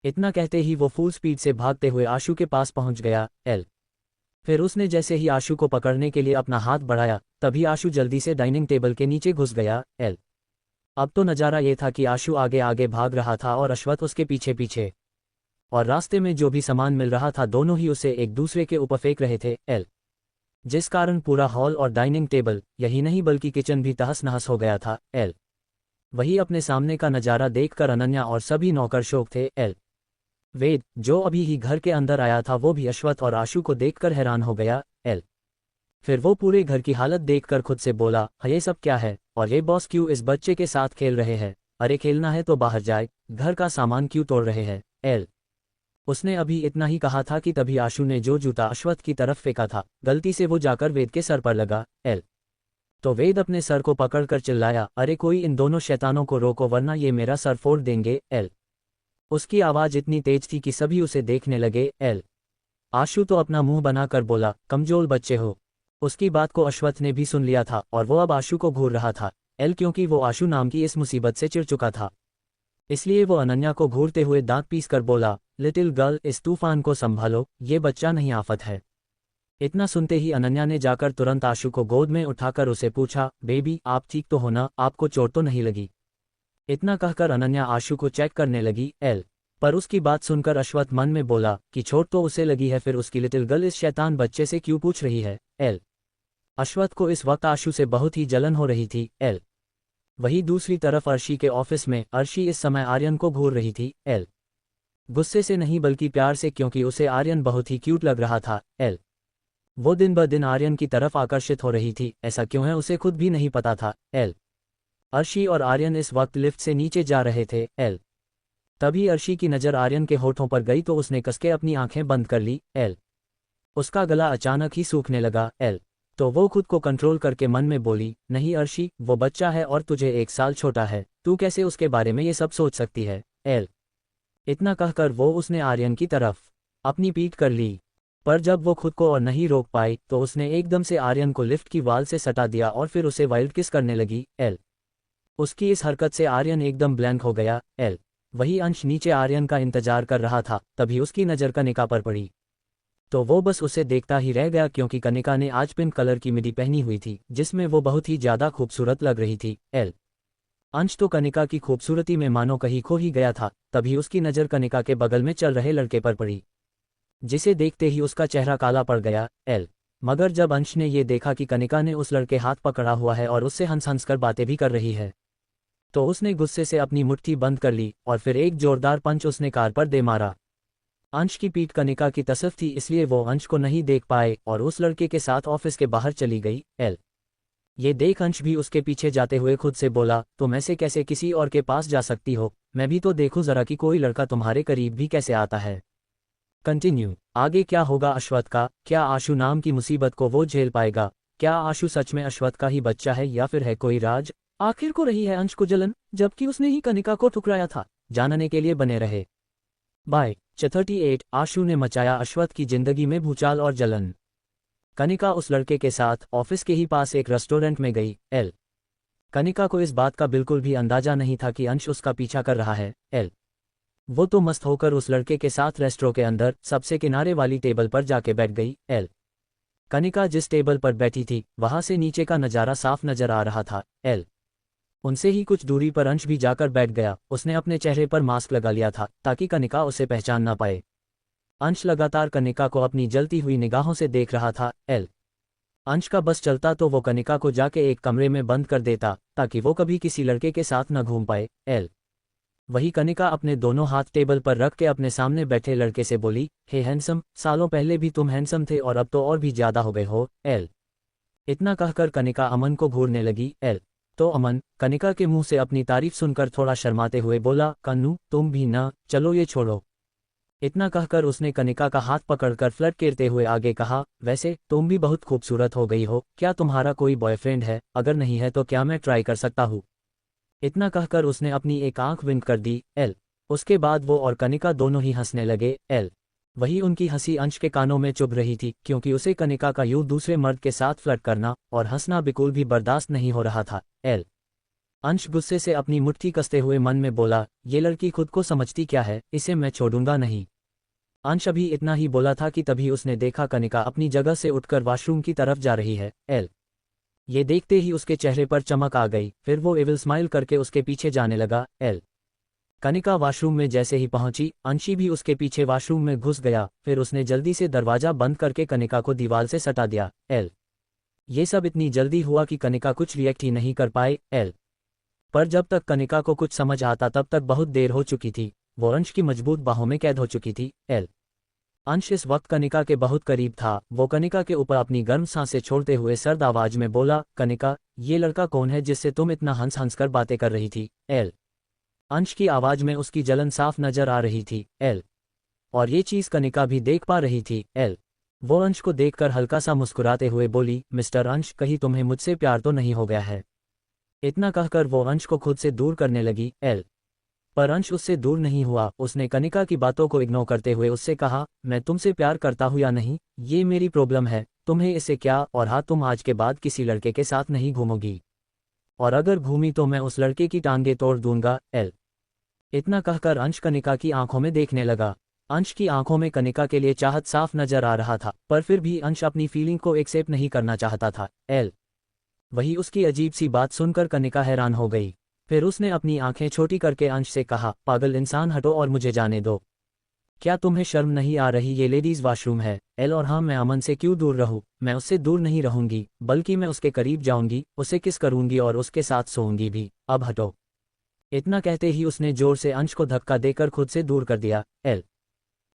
इतना कहते ही वो फुल स्पीड से भागते हुए आशु के पास पहुंच गया। एल। फिर उसने जैसे ही आशु को पकड़ने के लिए अपना हाथ बढ़ाया तभी आशु जल्दी से डाइनिंग टेबल के नीचे घुस गया। एल। अब तो नज़ारा ये था कि आशु आगे आगे भाग रहा था और अश्वत्थ उसके पीछे पीछे, और रास्ते में जो भी सामान मिल रहा था दोनों ही उसे एक दूसरे के ऊपर फेंक रहे थे। एल। जिस कारण पूरा हॉल और डाइनिंग टेबल, यही नहीं बल्कि किचन भी तहस नहस हो गया था। एल। वही अपने सामने का नज़ारा देखकर अनन्या और सभी नौकर शौक थे। एल। वेद, जो अभी ही घर के अंदर आया था, वो भी अश्वत्थ और आशु को देखकर हैरान हो गया। एल। फिर वो पूरे घर की हालत देखकर खुद से बोला, ये सब क्या है, और ये बॉस क्यों इस बच्चे के साथ खेल रहे हैं। अरे खेलना है तो बाहर जाए, घर का सामान क्यों तोड़ रहे हैं। एल। उसने अभी इतना ही कहा था कि तभी आशु ने जो जूता अश्वत्थ की तरफ फेंका था, गलती से वो जाकर वेद के सर पर लगा। एल। तो वेद अपने सर को पकड़कर चिल्लाया, अरे कोई इन दोनों शैतानों को रोको वरना ये मेरा सर फोड़ देंगे। एल। उसकी आवाज इतनी तेज थी कि सभी उसे देखने लगे। एल। आशु तो अपना मुंह बनाकर बोला, कमजोर बच्चे हो। उसकी बात को अश्वत्थ ने भी सुन लिया था और वो अब आशु को घूर रहा था। एल। क्योंकि वो आशु नाम की इस मुसीबत से चिढ़ चुका था, इसलिए वो अनन्या को घूरते हुए दांत पीस कर बोला, लिटिल गर्ल, इस तूफान को संभालो, ये बच्चा नहीं आफत है। इतना सुनते ही अनन्या ने जाकर तुरंत आशु को गोद में उठाकर उसे पूछा, बेबी आप ठीक तो हो ना, आपको चोट तो नहीं लगी। इतना कहकर अनन्या आशु को चेक करने लगी। एल। पर उसकी बात सुनकर अश्वत्थ मन में बोला कि चोट तो उसे लगी है, फिर उसकी लिटिल गर्ल इस शैतान बच्चे से क्यों पूछ रही है। एल। अश्वत्थ को इस वक्त आशु से बहुत ही जलन हो रही थी। एल। वहीं दूसरी तरफ अर्शी के ऑफिस में अर्शी इस समय आर्यन को घूर रही थी। एल। गुस्से से नहीं बल्कि प्यार से, क्योंकि उसे आर्यन बहुत ही क्यूट लग रहा था। एल। वो दिन ब दिन आर्यन की तरफ आकर्षित हो रही थी, ऐसा क्यों है उसे खुद भी नहीं पता था। एल। अर्शी और आर्यन इस वक्त लिफ्ट से नीचे जा रहे थे। एल। तभी अर्शी की नज़र आर्यन के होठों पर गई तो उसने कसके अपनी आंखें बंद कर ली। एल। उसका गला अचानक ही सूखने लगा। एल। तो वो खुद को कंट्रोल करके मन में बोली, नहीं अर्शी, वो बच्चा है और तुझे 1 साल छोटा है, तू कैसे उसके बारे में ये सब सोच सकती है। एल। इतना कहकर वो उसने आर्यन की तरफ अपनी पीठ कर ली, पर जब वो खुद को और नहीं रोक पाई तो उसने एकदम से आर्यन को लिफ्ट की वाल से सटा दिया और फिर उसे वाइल्ड किस करने लगी। एल। उसकी इस हरकत से आर्यन एकदम ब्लैंक हो गया। एल। वही अंश नीचे आर्यन का इंतजार कर रहा था, तभी उसकी नज़र कनिका पर पड़ी तो वो बस उसे देखता ही रह गया, क्योंकि कनिका ने आज पिंक कलर की मिडी पहनी हुई थी जिसमें वो बहुत ही ज्यादा खूबसूरत लग रही थी। एल। अंश तो कनिका की खूबसूरती में मानो कहीं खो ही गया था, तभी उसकी नज़र कनिका के बगल में चल रहे लड़के पर पड़ी, जिसे देखते ही उसका चेहरा काला पड़ गया। एल। मगर जब अंश ने ये देखा कि कनिका ने उस लड़के हाथ पकड़ा हुआ है और उससे हंस हंस कर बातें भी कर रही है, तो उसने गुस्से से अपनी मुट्ठी बंद कर ली और फिर एक जोरदार पंच उसने कार पर दे मारा। अंश की पीठ कनिका की तरफ थी, इसलिए वो अंश को नहीं देख पाए और उस लड़के के साथ ऑफिस के बाहर चली गई। एल। ये देख अंश भी उसके पीछे जाते हुए खुद से बोला, तुम ऐसे कैसे किसी और के पास जा सकती हो, मैं भी तो देखूं जरा कि कोई लड़का तुम्हारे करीब भी कैसे आता है। कंटिन्यू। आगे क्या होगा अश्वत्थ का, क्या आशु नाम की मुसीबत को वो झेल पाएगा, क्या आशु सच में अश्वत्थ का ही बच्चा है या फिर है कोई राज। आखिर को रही है अंश को जलन, जबकि उसने ही कनिका को ठुकराया था। जानने के लिए बने रहे। बाय 38 आशु ने मचाया अश्वत्थ की जिंदगी में भूचाल और जलन। कनिका उस लड़के के साथ ऑफिस के ही पास एक रेस्टोरेंट में गई। कनिका को इस बात का बिल्कुल भी अंदाजा नहीं था कि अंश उसका पीछा कर रहा है। वो तो मस्त होकर उस लड़के के साथ रेस्टोरेंट के अंदर सबसे किनारे वाली टेबल पर जाके बैठ गई। कनिका जिस टेबल पर बैठी थी वहां से नीचे का नज़ारा साफ नजर आ रहा था। उनसे ही कुछ दूरी पर अंश भी जाकर बैठ गया। उसने अपने चेहरे पर मास्क लगा लिया था ताकि कनिका उसे पहचान ना पाए। अंश लगातार कनिका को अपनी जलती हुई निगाहों से देख रहा था। अंश का बस चलता तो वो कनिका को जाके एक कमरे में बंद कर देता ताकि वो कभी किसी लड़के के साथ न घूम पाए। वही कनिका अपने दोनों हाथ टेबल पर रख के अपने सामने बैठे लड़के से बोली, हे हैंडसम, सालों पहले भी तुम हैंडसम थे और अब तो और भी ज्यादा हो गए हो। इतना कहकर कनिका अमन को घूरने लगी। तो अमन कनिका के मुंह से अपनी तारीफ सुनकर थोड़ा शर्माते हुए बोला, कन्नू तुम भी ना, चलो ये छोड़ो। इतना कहकर उसने कनिका का हाथ पकड़कर फ्लर्ट करते हुए आगे कहा, वैसे तुम भी बहुत खूबसूरत हो गई हो, क्या तुम्हारा कोई बॉयफ्रेंड है, अगर नहीं है तो क्या मैं ट्राई कर सकता हूँ। इतना कहकर उसने अपनी एक आंख विंक कर दी। उसके बाद वो और कनिका दोनों ही हंसने लगे। वही उनकी हंसी अंश के कानों में चुभ रही थी क्योंकि उसे कनिका का यूं दूसरे मर्द के साथ फ्लर्ट करना और हंसना बिल्कुल भी बर्दाश्त नहीं हो रहा था। अंश गुस्से से अपनी मुट्ठी कसते हुए मन में बोला, ये लड़की खुद को समझती क्या है, इसे मैं छोड़ूंगा नहीं। अंश अभी इतना ही बोला था कि तभी उसने देखा कनिका अपनी जगह से उठकर वॉशरूम की तरफ जा रही है। ये देखते ही उसके चेहरे पर चमक आ गई, फिर वो एविल स्माइल करके उसके पीछे जाने लगा। कनिका वॉशरूम में जैसे ही पहुंची, अंशी भी उसके पीछे वॉशरूम में घुस गया, फिर उसने जल्दी से दरवाजा बंद करके कनिका को दीवार से सटा दिया। ये सब इतनी जल्दी हुआ कि कनिका कुछ रिएक्ट ही नहीं कर पाए। पर जब तक कनिका को कुछ समझ आता तब तक बहुत देर हो चुकी थी। वो अंश की मजबूत बाहों में कैद हो चुकी थी। अंश इस वक्त कनिका के बहुत करीब था। वो कनिका के ऊपर अपनी गर्म सांसें छोड़ते हुए सर्द आवाज में बोला, कनिका, ये लड़का कौन है जिससे तुम इतना हंस हंस कर बातें कर रही थी। अंश की आवाज में उसकी जलन साफ नजर आ रही थी। और ये चीज कनिका भी देख पा रही थी। वो अंश को देखकर हल्का सा मुस्कुराते हुए बोली, मिस्टर अंश, कहीं तुम्हें मुझसे प्यार तो नहीं हो गया है। इतना कहकर वो अंश को खुद से दूर करने लगी। पर अंश उससे दूर नहीं हुआ। उसने कनिका की बातों को इग्नोर करते हुए उससे कहा, मैं तुमसे प्यार करता हूँ या नहीं, ये मेरी प्रॉब्लम है, तुम्हें इससे क्या, और हाँ, तुम आज के बाद किसी लड़के के साथ नहीं घूमोगी, और अगर घूमी तो मैं उस लड़के की टांगे तोड़ दूंगा। इतना कहकर अंश कनिका की आंखों में देखने लगा। अंश की आंखों में कनिका के लिए चाहत साफ नजर आ रहा था, पर फिर भी अंश अपनी फीलिंग को एक्सेप्ट नहीं करना चाहता था। वही उसकी अजीब सी बात सुनकर कनिका हैरान हो गई। फिर उसने अपनी आंखें छोटी करके अंश से कहा, पागल इंसान, हटो और मुझे जाने दो। क्या तुम्हें शर्म नहीं आ रही, ये लेडीज वॉशरूम है। और हाँ, मैं अमन से क्यों दूर रहूं, मैं उससे दूर नहीं रहूंगी, बल्कि मैं उसके करीब जाऊंगी, उसे किस करूंगी और उसके साथ सोऊंगी भी, अब हटो। इतना कहते ही उसने जोर से अंश को धक्का देकर खुद से दूर कर दिया।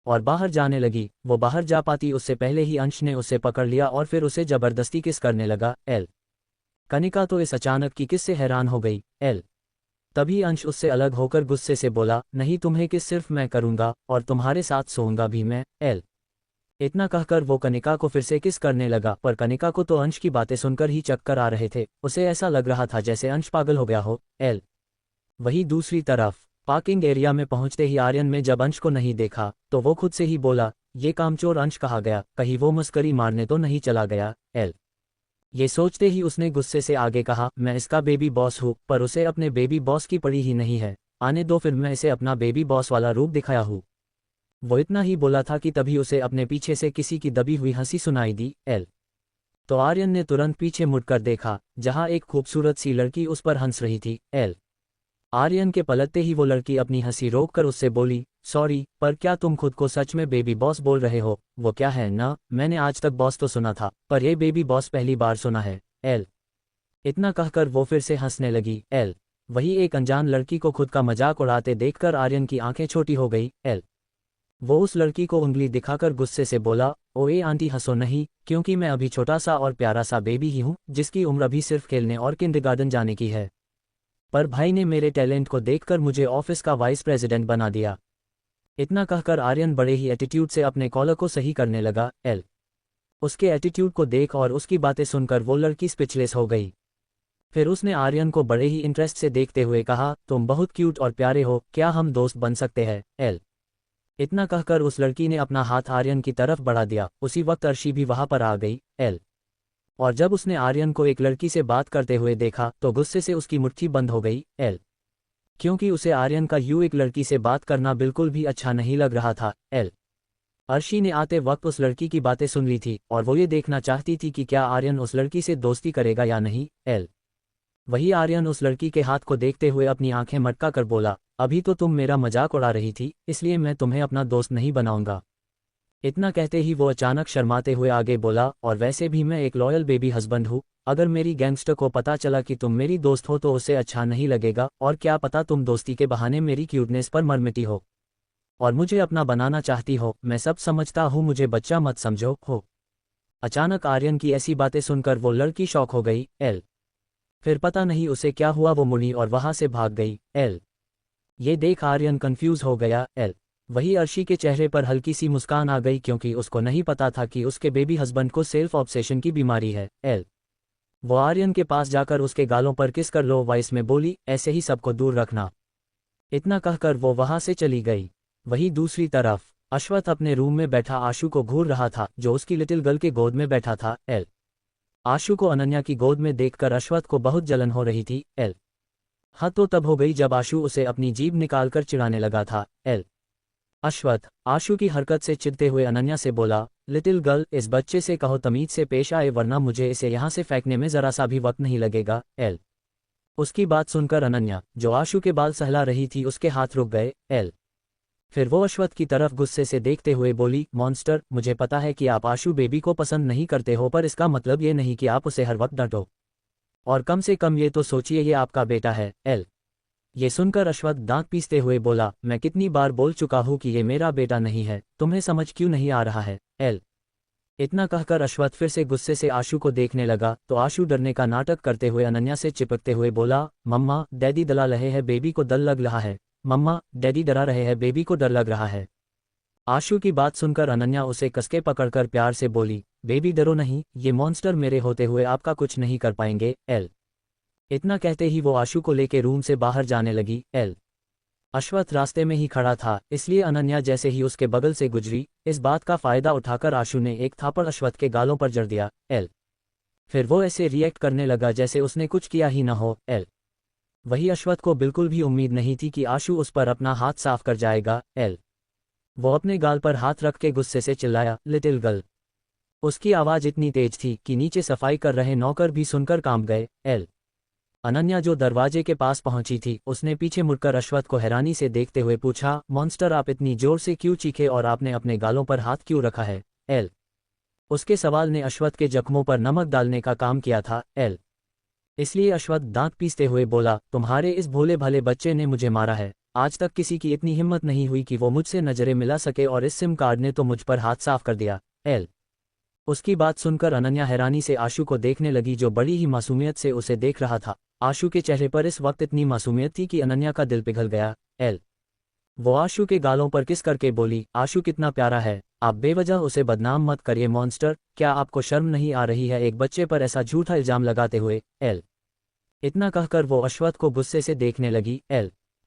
और बाहर जाने लगी। वो बाहर जा पाती उससे पहले ही अंश ने उसे पकड़ लिया और फिर उसे जबरदस्ती किस करने लगा। कनिका तो इस अचानक की किस से हैरान हो गई। तभी अंश उससे अलग होकर गुस्से से बोला, नहीं, तुम्हें किस सिर्फ मैं करूंगा और तुम्हारे साथ सोऊंगा भी मैं। इतना कहकर वो कनिका को फिर से किस करने लगा, पर कनिका को तो अंश की बातें सुनकर ही चक्कर आ रहे थे। उसे ऐसा लग रहा था जैसे अंश पागल हो गया हो। वही दूसरी तरफ पार्किंग एरिया में पहुंचते ही आर्यन में जब अंश को नहीं देखा तो वो खुद से ही बोला, ये कामचोर अंश कहाँ गया, कहीं वो मस्करी मारने तो नहीं चला गया। ये सोचते ही उसने गुस्से से आगे कहा, मैं इसका बेबी बॉस हूँ, पर उसे अपने बेबी बॉस की पड़ी ही नहीं है, आने दो, फिर मैं इसे अपना बेबी बॉस वाला रूप दिखाया हूँ। वो इतना ही बोला था कि तभी उसे अपने पीछे से किसी की दबी हुई हंसी सुनाई दी। तो आर्यन ने तुरंत पीछे मुड़कर देखा, जहां एक खूबसूरत सी लड़की उस पर हंस रही थी। आर्यन के पलटते ही वो लड़की अपनी हंसी रोककर उससे बोली, सॉरी, पर क्या तुम खुद को सच में बेबी बॉस बोल रहे हो? वो क्या है ना, मैंने आज तक बॉस तो सुना था, पर ये बेबी बॉस पहली बार सुना है। इतना कहकर वो फिर से हंसने लगी। वही एक अनजान लड़की को खुद का मजाक उड़ाते देखकर आर्यन की आंखें छोटी हो गई। वो उस लड़की को उंगली दिखाकर गुस्से से बोला, ओए आंटी हंसो नहीं, क्योंकि मैं अभी छोटा सा और प्यारा सा बेबी ही हूँ जिसकी उम्र अभी सिर्फ खेलने और किंडरगार्टन जाने की है। पर भाई ने मेरे टैलेंट को देखकर मुझे ऑफिस का वाइस प्रेसिडेंट बना दिया। इतना कहकर आर्यन बड़े ही एटीट्यूड से अपने कॉलर को सही करने लगा। उसके एटीट्यूड को देख और उसकी बातें सुनकर वो लड़की स्पीचलेस हो गई। फिर उसने आर्यन को बड़े ही इंटरेस्ट से देखते हुए कहा, तुम बहुत क्यूट और प्यारे हो, क्या हम दोस्त बन सकते हैं? इतना कहकर उस लड़की ने अपना हाथ आर्यन की तरफ बढ़ा दिया। उसी वक्त अर्शी भी वहां पर आ गई। और जब उसने आर्यन को एक लड़की से बात करते हुए देखा तो गुस्से से उसकी मुट्ठी बंद हो गई। क्योंकि उसे आर्यन का यूं एक लड़की से बात करना बिल्कुल भी अच्छा नहीं लग रहा था। अर्शी ने आते वक्त उस लड़की की बातें सुन ली थी और वो ये देखना चाहती थी कि क्या आर्यन उस लड़की से दोस्ती करेगा या नहीं। वही आर्यन उस लड़की के हाथ को देखते हुए अपनी आंखें मटका कर बोला, अभी तो तुम मेरा मजाक उड़ा रही थी, इसलिए मैं तुम्हें अपना दोस्त नहीं बनाऊंगा। इतना कहते ही वो अचानक शर्माते हुए आगे बोला, और वैसे भी मैं एक लॉयल बेबी हस्बैंड हूँ, अगर मेरी गैंगस्टर को पता चला कि तुम मेरी दोस्त हो तो उसे अच्छा नहीं लगेगा, और क्या पता तुम दोस्ती के बहाने मेरी क्यूटनेस पर मरमिटी हो और मुझे अपना बनाना चाहती हो। मैं सब समझता हूँ, मुझे बच्चा मत समझो हो। अचानक आर्यन की ऐसी बातें सुनकर वो लड़की शॉक हो गई। फिर पता नहीं उसे क्या हुआ, वो मुड़ी और वहां से भाग गई। ये देख आर्यन कंफ्यूज हो गया। वही अर्शी के चेहरे पर हल्की सी मुस्कान आ गई, क्योंकि उसको नहीं पता था कि उसके बेबी हस्बैंड को सेल्फ ऑब्सेशन की बीमारी है। वो आर्यन के पास जाकर उसके गालों पर किस कर लो वॉइस में बोली, ऐसे ही सबको दूर रखना। इतना कहकर वो वहां से चली गई। वही दूसरी तरफ अश्वथ अपने रूम में बैठा आशु को घूर रहा था, जो उसकी लिटिल गर्ल के गोद में बैठा था। आशु को अनन्या की गोद में देखकर अश्वथ को बहुत जलन हो रही थी। हद तो तब हो गई जब आशु उसे अपनी जीभ निकालकर चिढ़ाने लगा था। अश्वथ आशु की हरकत से चिढ़ते हुए अनन्या से बोला, लिटिल गर्ल, इस बच्चे से कहो तमीज से पेश आए, वरना मुझे इसे यहाँ से फेंकने में जरा सा भी वक्त नहीं लगेगा। उसकी बात सुनकर अनन्या, जो आशु के बाल सहला रही थी, उसके हाथ रुक गए। फिर वो अश्वथ की तरफ गुस्से से देखते हुए बोली, मॉन्स्टर, मुझे पता है कि आप आशु बेबी को पसंद नहीं करते हो, पर इसका मतलब ये नहीं कि आप उसे हर वक्त डांटो, और कम से कम ये तो सोचिए ये आपका बेटा है। ये सुनकर अश्वथ दांत पीसते हुए बोला, मैं कितनी बार बोल चुका हूं कि ये मेरा बेटा नहीं है, तुम्हें समझ क्यों नहीं आ रहा है? इतना कहकर अश्वथ फिर से गुस्से से आशु को देखने लगा तो आशु डरने का नाटक करते हुए अनन्या से चिपकते हुए बोला, मम्मा डैडी डरा रहे हैं, बेबी को डर लग रहा है। मम्मा डैडी डरा रहे हैं, बेबी को डर लग रहा है। आशु की बात सुनकर अनन्या उसे कसके पकड़कर प्यार से बोली, बेबी डरो नहीं, ये मॉन्स्टर मेरे होते हुए आपका कुछ नहीं कर पाएंगे। इतना कहते ही वो आशु को लेके रूम से बाहर जाने लगी। अश्वथ रास्ते में ही खड़ा था, इसलिए अनन्या जैसे ही उसके बगल से गुजरी, इस बात का फायदा उठाकर आशु ने एक थापड़ अश्वथ के गालों पर जड़ दिया। फिर वो ऐसे रिएक्ट करने लगा जैसे उसने कुछ किया ही न हो। वही अश्वथ को बिल्कुल भी उम्मीद नहीं थी कि आशु उस पर अपना हाथ साफ कर जाएगा। वो अपने गाल पर हाथ रख के गुस्से से चिल्लाया, लिटिल गर्ल। उसकी आवाज इतनी तेज थी कि नीचे सफाई कर रहे नौकर भी सुनकर कांप गए। अनन्या जो दरवाजे के पास पहुंची थी, उसने पीछे मुड़कर अश्वथ को हैरानी से देखते हुए पूछा, मॉन्स्टर, आप इतनी जोर से क्यों चीखे और आपने अपने गालों पर हाथ क्यों रखा है? उसके सवाल ने अश्वथ के जख्मों पर नमक डालने का काम किया था। इसलिए अश्वथ दांत पीसते हुए बोला, तुम्हारे इस भोले भाले बच्चे ने मुझे मारा है। आज तक किसी की इतनी हिम्मत नहीं हुई कि वो मुझसे नजरें मिला सके, और इस सिम कार्ड ने तो मुझ पर हाथ साफ कर दिया। उसकी बात सुनकर अनन्या हैरानी से आशु को देखने लगी, जो बड़ी ही मासूमियत से उसे देख रहा था। आशु के चेहरे पर इस वक्त इतनी मासूमियत थी कि अनन्या का दिल पिघल गया। वो आशु के गालों पर किस करके बोली, आशु कितना प्यारा है, आप बेवजह उसे बदनाम मत करिए मॉन्स्टर, क्या आपको शर्म नहीं आ रही है एक बच्चे पर ऐसा झूठा इल्जाम लगाते हुए? इतना कहकर वो अश्वथ को गुस्से से देखने लगी।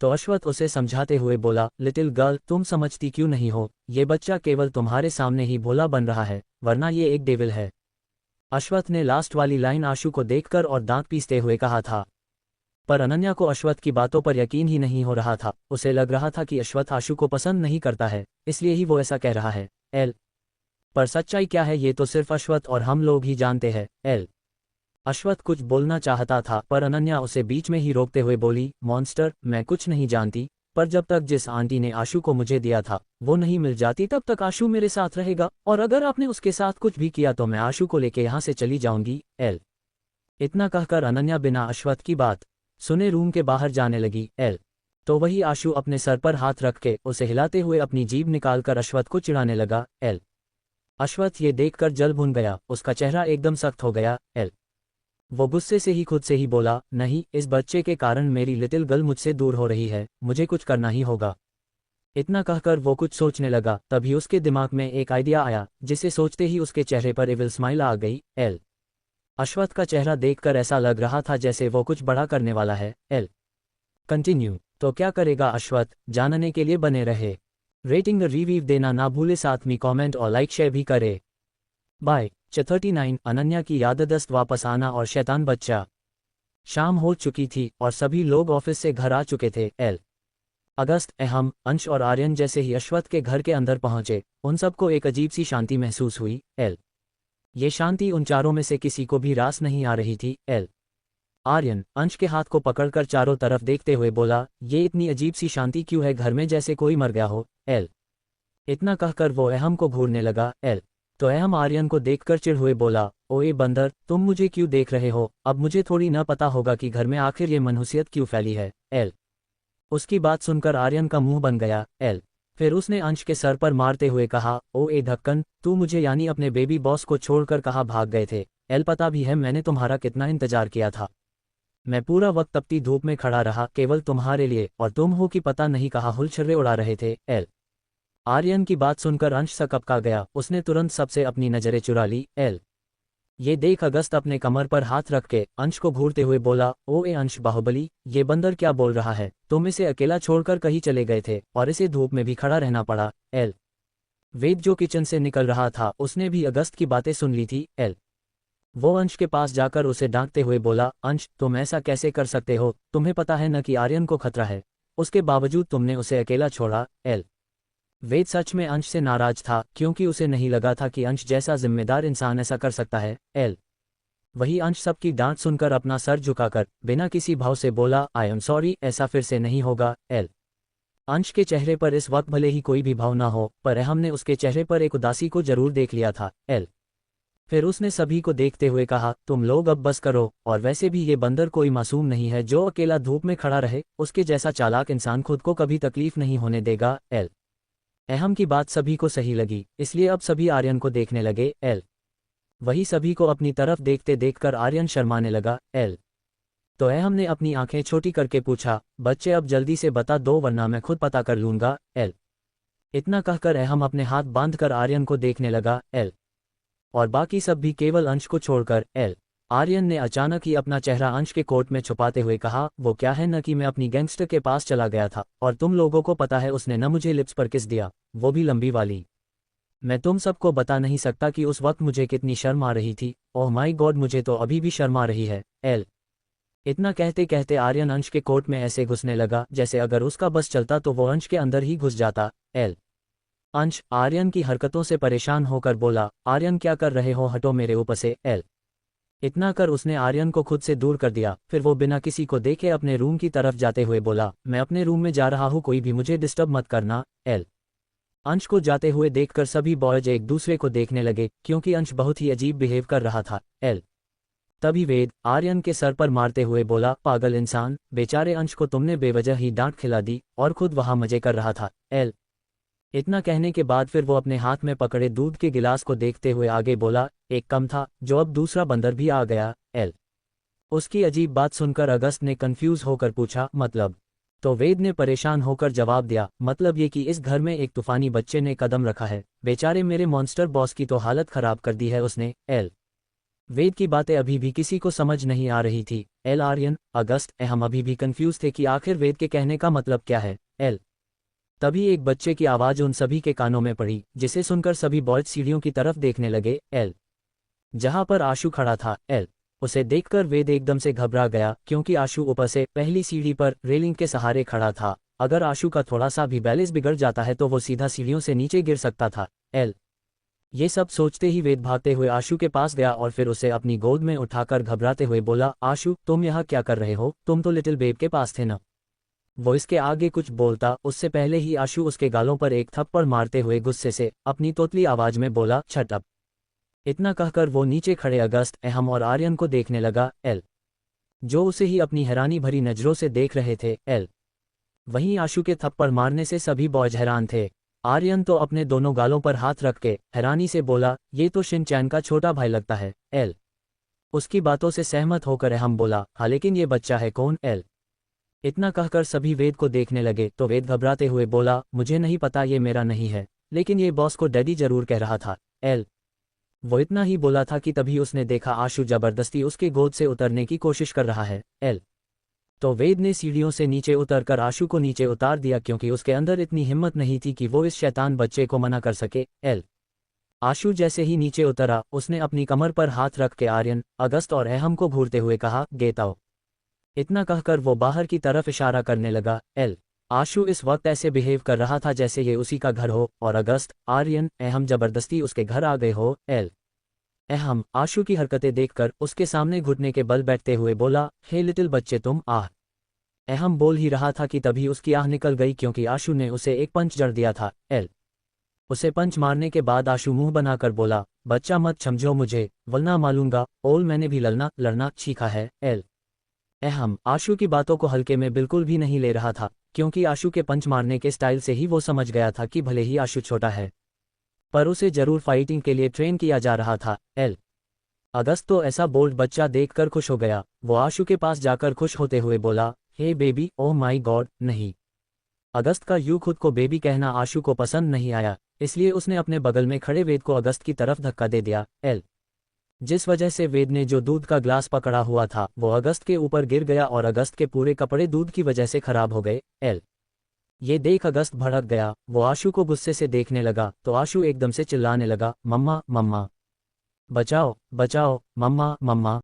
तो अश्वथ उसे समझाते हुए बोला, लिटिल गर्ल, तुम समझती क्यों नहीं हो, ये बच्चा केवल तुम्हारे सामने ही भोला बन रहा है, वरना ये एक डेविल है। अश्वथ ने लास्ट वाली लाइन आशु को देखकर और दांत पीसते हुए कहा था। पर अनन्या को अश्वथ की बातों पर यकीन ही नहीं हो रहा था। उसे लग रहा था कि अश्वथ आशु को पसंद नहीं करता है, इसलिए ही वो ऐसा कह रहा है। पर सच्चाई क्या है ये तो सिर्फ अश्वथ और हम लोग ही जानते हैं। अश्वथ कुछ बोलना चाहता था, पर अनन्या उसे बीच में ही रोकते हुए बोली, मॉन्स्टर, मैं कुछ नहीं जानती, पर जब तक जिस आंटी ने आशु को मुझे दिया था वो नहीं मिल जाती तब तक आशु मेरे साथ रहेगा, और अगर आपने उसके साथ कुछ भी किया तो मैं आशु को लेके यहाँ से चली जाऊंगी। इतना कहकर अनन्या बिना अश्वथ की बात सुने रूम के बाहर जाने लगी। तो वही आशु अपने सर पर हाथ रख के उसे हिलाते हुए अपनी जीभ निकालकर अश्वत्थ को चिढ़ाने लगा। अश्वत्थ ये देखकर जल भुन गया, उसका चेहरा एकदम सख्त हो गया। वो गुस्से से ही खुद से ही बोला, नहीं, इस बच्चे के कारण मेरी लिटिल गर्ल मुझसे दूर हो रही है, मुझे कुछ करना ही होगा। इतना कहकर वो कुछ सोचने लगा, तभी उसके दिमाग में एक आइडिया आया, जिसे सोचते ही उसके चेहरे पर इविल स्माइल आ गई। अश्वत्थ का चेहरा देखकर ऐसा लग रहा था जैसे वो कुछ बड़ा करने वाला है। कंटिन्यू। तो क्या करेगा अश्वत्थ, जानने के लिए बने रहे। रेटिंग रिव्यू देना ना भूले, साथ में कमेंट और लाइक शेयर भी करे। बाय। 39 अनन्या की याददाश्त वापस आना और शैतान बच्चा। शाम हो चुकी थी और सभी लोग ऑफिस से घर आ चुके थे। अगस्त, अहम, अंश और आर्यन जैसे ही अश्वत्थ के घर के अंदर पहुंचे, उन सबको एक अजीब सी शांति महसूस हुई। ये शांति उन चारों में से किसी को भी रास नहीं आ रही थी। आर्यन अंश के हाथ को पकड़कर चारों तरफ देखते हुए बोला, ये इतनी अजीब सी शांति क्यों है, घर में जैसे कोई मर गया हो। इतना कहकर वो अहम को घूरने लगा। तो अहम आर्यन को देखकर चिढ़ हुए बोला, ओए बंदर, तुम मुझे क्यों देख रहे हो, अब मुझे थोड़ी न पता होगा कि घर में आखिर ये मनहूसियत क्यों फैली है। उसकी बात सुनकर आर्यन का मुंह बन गया। फिर उसने अंश के सर पर मारते हुए कहा, ओए ढक्कन, तू मुझे यानी अपने बेबी बॉस को छोड़कर कहाँ भाग गए थे। पता भी है मैंने तुम्हारा कितना इंतजार किया था। मैं पूरा वक्त तपती धूप में खड़ा रहा केवल तुम्हारे लिए, और तुम हो कि पता नहीं कहाँ हुलछर्रे उड़ा रहे थे। आर्यन की बात सुनकर अंश सकपका गया, उसने तुरंत सबसे अपनी नजरें चुरा ली। ये देख अगस्त अपने कमर पर हाथ रख के अंश को घूरते हुए बोला, ओए अंश बाहुबली, ये बंदर क्या बोल रहा है, तुम इसे अकेला छोड़कर कहीं चले गए थे और इसे धूप में भी खड़ा रहना पड़ा। वेद जो किचन से निकल रहा था, उसने भी अगस्त की बातें सुन ली थी। वो अंश के पास जाकर उसे डांटते हुए बोला, अंश, तुम ऐसा कैसे कर सकते हो, तुम्हें पता है न कि आर्यन को खतरा है, उसके बावजूद तुमने उसे अकेला छोड़ा। वेद सच में अंश से नाराज था, क्योंकि उसे नहीं लगा था कि अंश जैसा जिम्मेदार इंसान ऐसा कर सकता है। वही अंश सबकी डांट सुनकर अपना सर झुकाकर बिना किसी भाव से बोला, आई एम सॉरी, ऐसा फिर से नहीं होगा। अंश के चेहरे पर इस वक्त भले ही कोई भी भाव ना हो, पर हमने उसके चेहरे पर एक उदासी को जरूर देख लिया था। फिर उसने सभी को देखते हुए कहा, तुम लोग अब बस करो, और वैसे भी ये बंदर कोई मासूम नहीं है जो अकेला धूप में खड़ा रहे, उसके जैसा चालाक इंसान खुद को कभी तकलीफ नहीं होने देगा। अहम की बात सभी को सही लगी, इसलिए अब सभी आर्यन को देखने लगे। वही सभी को अपनी तरफ देखते देखकर आर्यन शर्माने लगा। तो अहम ने अपनी आंखें छोटी करके पूछा, बच्चे अब जल्दी से बता दो वरना मैं खुद पता कर लूंगा। इतना कहकर अहम अपने हाथ बांधकर आर्यन को देखने लगा। और बाकी सब भी केवल अंश को छोड़कर। आर्यन ने अचानक ही अपना चेहरा अंश के कोट में छुपाते हुए कहा, वो क्या है न कि मैं अपनी गैंगस्टर के पास चला गया था, और तुम लोगों को पता है उसने न मुझे लिप्स पर किस दिया, वो भी लंबी वाली। मैं तुम सबको बता नहीं सकता कि उस वक्त मुझे कितनी शर्म आ रही थी। ओह माय गॉड, मुझे तो अभी भी शर्म आ रही है। इतना कहते कहते आर्यन अंश के कोट में ऐसे घुसने लगा जैसे अगर उसका बस चलता तो वो अंश के अंदर ही घुस जाता। अंश आर्यन की हरकतों से परेशान होकर बोला, आर्यन क्या कर रहे हो, हटो मेरे ऊपर से। इतना कर उसने आर्यन को खुद से दूर कर दिया। फिर वो बिना किसी को देखे अपने रूम की तरफ जाते हुए बोला, मैं अपने रूम में जा रहा हूँ, कोई भी मुझे डिस्टर्ब मत करना। अंश को जाते हुए देखकर सभी बॉयज एक दूसरे को देखने लगे, क्योंकि अंश बहुत ही अजीब बिहेव कर रहा था। तभी वेद आर्यन के सर पर मारते हुए बोला, पागल इंसान, बेचारे अंश को तुमने बेवजह ही डांट खिला दी और खुद वहां मजे कर रहा था। इतना कहने के बाद फिर वो अपने हाथ में पकड़े दूध के गिलास को देखते हुए आगे बोला, एक कम था जो अब दूसरा बंदर भी आ गया। उसकी अजीब बात सुनकर अगस्त ने कंफ्यूज होकर पूछा, मतलब? तो वेद ने परेशान होकर जवाब दिया, मतलब ये कि इस घर में एक तूफानी बच्चे ने कदम रखा है, बेचारे मेरे मॉन्स्टर बॉस की तो हालत खराब कर दी है उसने। वेद की बातें अभी भी किसी को समझ नहीं आ रही थी। आर्यन, अगस्त, हम अभी भी कंफ्यूज थे कि आखिर वेद के कहने का मतलब क्या है। तभी एक बच्चे की आवाज उन सभी के कानों में पड़ी, जिसे सुनकर सभी बॉयज सीढ़ियों की तरफ देखने लगे। जहां पर आशु खड़ा था। उसे देखकर वेद एकदम से घबरा गया, क्योंकि आशु ऊपर से पहली सीढ़ी पर रेलिंग के सहारे खड़ा था। अगर आशु का थोड़ा सा भी बैलेंस बिगड़ जाता है तो वो सीधा सीढ़ियों से नीचे गिर सकता था। ये सब सोचते ही वेद भागते हुए आशु के पास गया और फिर उसे अपनी गोद में उठाकर घबराते हुए बोला, आशु, तुम यहाँ क्या कर रहे हो, तुम तो लिटिल बेब के पास थे ना। वो इसके आगे कुछ बोलता उससे पहले ही आशु उसके गालों पर एक थप्पड़ मारते हुए गुस्से से अपनी तोतली आवाज में बोला, शट अप। इतना कहकर वो नीचे खड़े अगस्त, अहम और आर्यन को देखने लगा। जो उसे ही अपनी हैरानी भरी नजरों से देख रहे थे। वहीं आशु के थप्पड़ मारने से सभी बॉयज हैरान थे। आर्यन तो अपने दोनों गालों पर हाथ रख के हैरानी से बोला, ये तो शिनचैन का छोटा भाई लगता है। एल उसकी बातों से सहमत होकर हम बोला, हाँ लेकिन ये बच्चा है कौन? एल इतना कहकर सभी वेद को देखने लगे तो वेद घबराते हुए बोला, मुझे नहीं पता, ये मेरा नहीं है, लेकिन ये बॉस को डैडी जरूर कह रहा था। एल वो इतना ही बोला था कि तभी उसने देखा आशु जबरदस्ती उसके गोद से उतरने की कोशिश कर रहा है। एल तो वेद ने सीढ़ियों से नीचे उतरकर आशु को नीचे उतार दिया क्योंकि उसके अंदर इतनी हिम्मत नहीं थी कि वो इस शैतान बच्चे को मना कर सके। एल आशु जैसे ही नीचे उतरा उसने अपनी कमर पर हाथ रख के आर्यन, अगस्त और अहम को घूरते हुए कहा, गेट आउट। इतना कहकर वो बाहर की तरफ इशारा करने लगा। एल आशु इस वक्त ऐसे बिहेव कर रहा था जैसे ये उसी का घर हो और अगस्त, आर्यन, अहम जबरदस्ती उसके घर आ गए हो। एल अहम आशु की हरकतें देखकर उसके सामने घुटने के बल बैठते हुए बोला, हे लिटिल बच्चे तुम। आह। अहम बोल ही रहा था कि तभी उसकी आह निकल गई क्योंकि आशु ने उसे एक पंच जड़ दिया था। एल उसे पंच मारने के बाद आशु मुंह बनाकर बोला, बच्चा मत समझो मुझे, वरना मालूंगा। ओल मैंने भी लड़ना सीखा है। एल अहम आशु की बातों को हल्के में बिल्कुल भी नहीं ले रहा था क्योंकि आशु के पंच मारने के स्टाइल से ही वो समझ गया था कि भले ही आशु छोटा है पर उसे जरूर फाइटिंग के लिए ट्रेन किया जा रहा था। एल अगस्त तो ऐसा बोल्ड बच्चा देखकर खुश हो गया। वो आशु के पास जाकर खुश होते हुए बोला, हे बेबी। ओह माई गॉड नहीं। अगस्त का यूं खुद को बेबी कहना आशु को पसंद नहीं आया, इसलिए उसने अपने बगल में खड़े वेद को अगस्त की तरफ धक्का दे दिया। एल जिस वजह से वेद ने जो दूध का ग्लास पकड़ा हुआ था वो अगस्त के ऊपर गिर गया और अगस्त के पूरे कपड़े दूध की वजह से खराब हो गए। एल ये देख अगस्त भड़क गया। वो आशु को गुस्से से देखने लगा तो आशु एकदम से चिल्लाने लगा, मम्मा मम्मा बचाओ बचाओ, मम्मा मम्मा।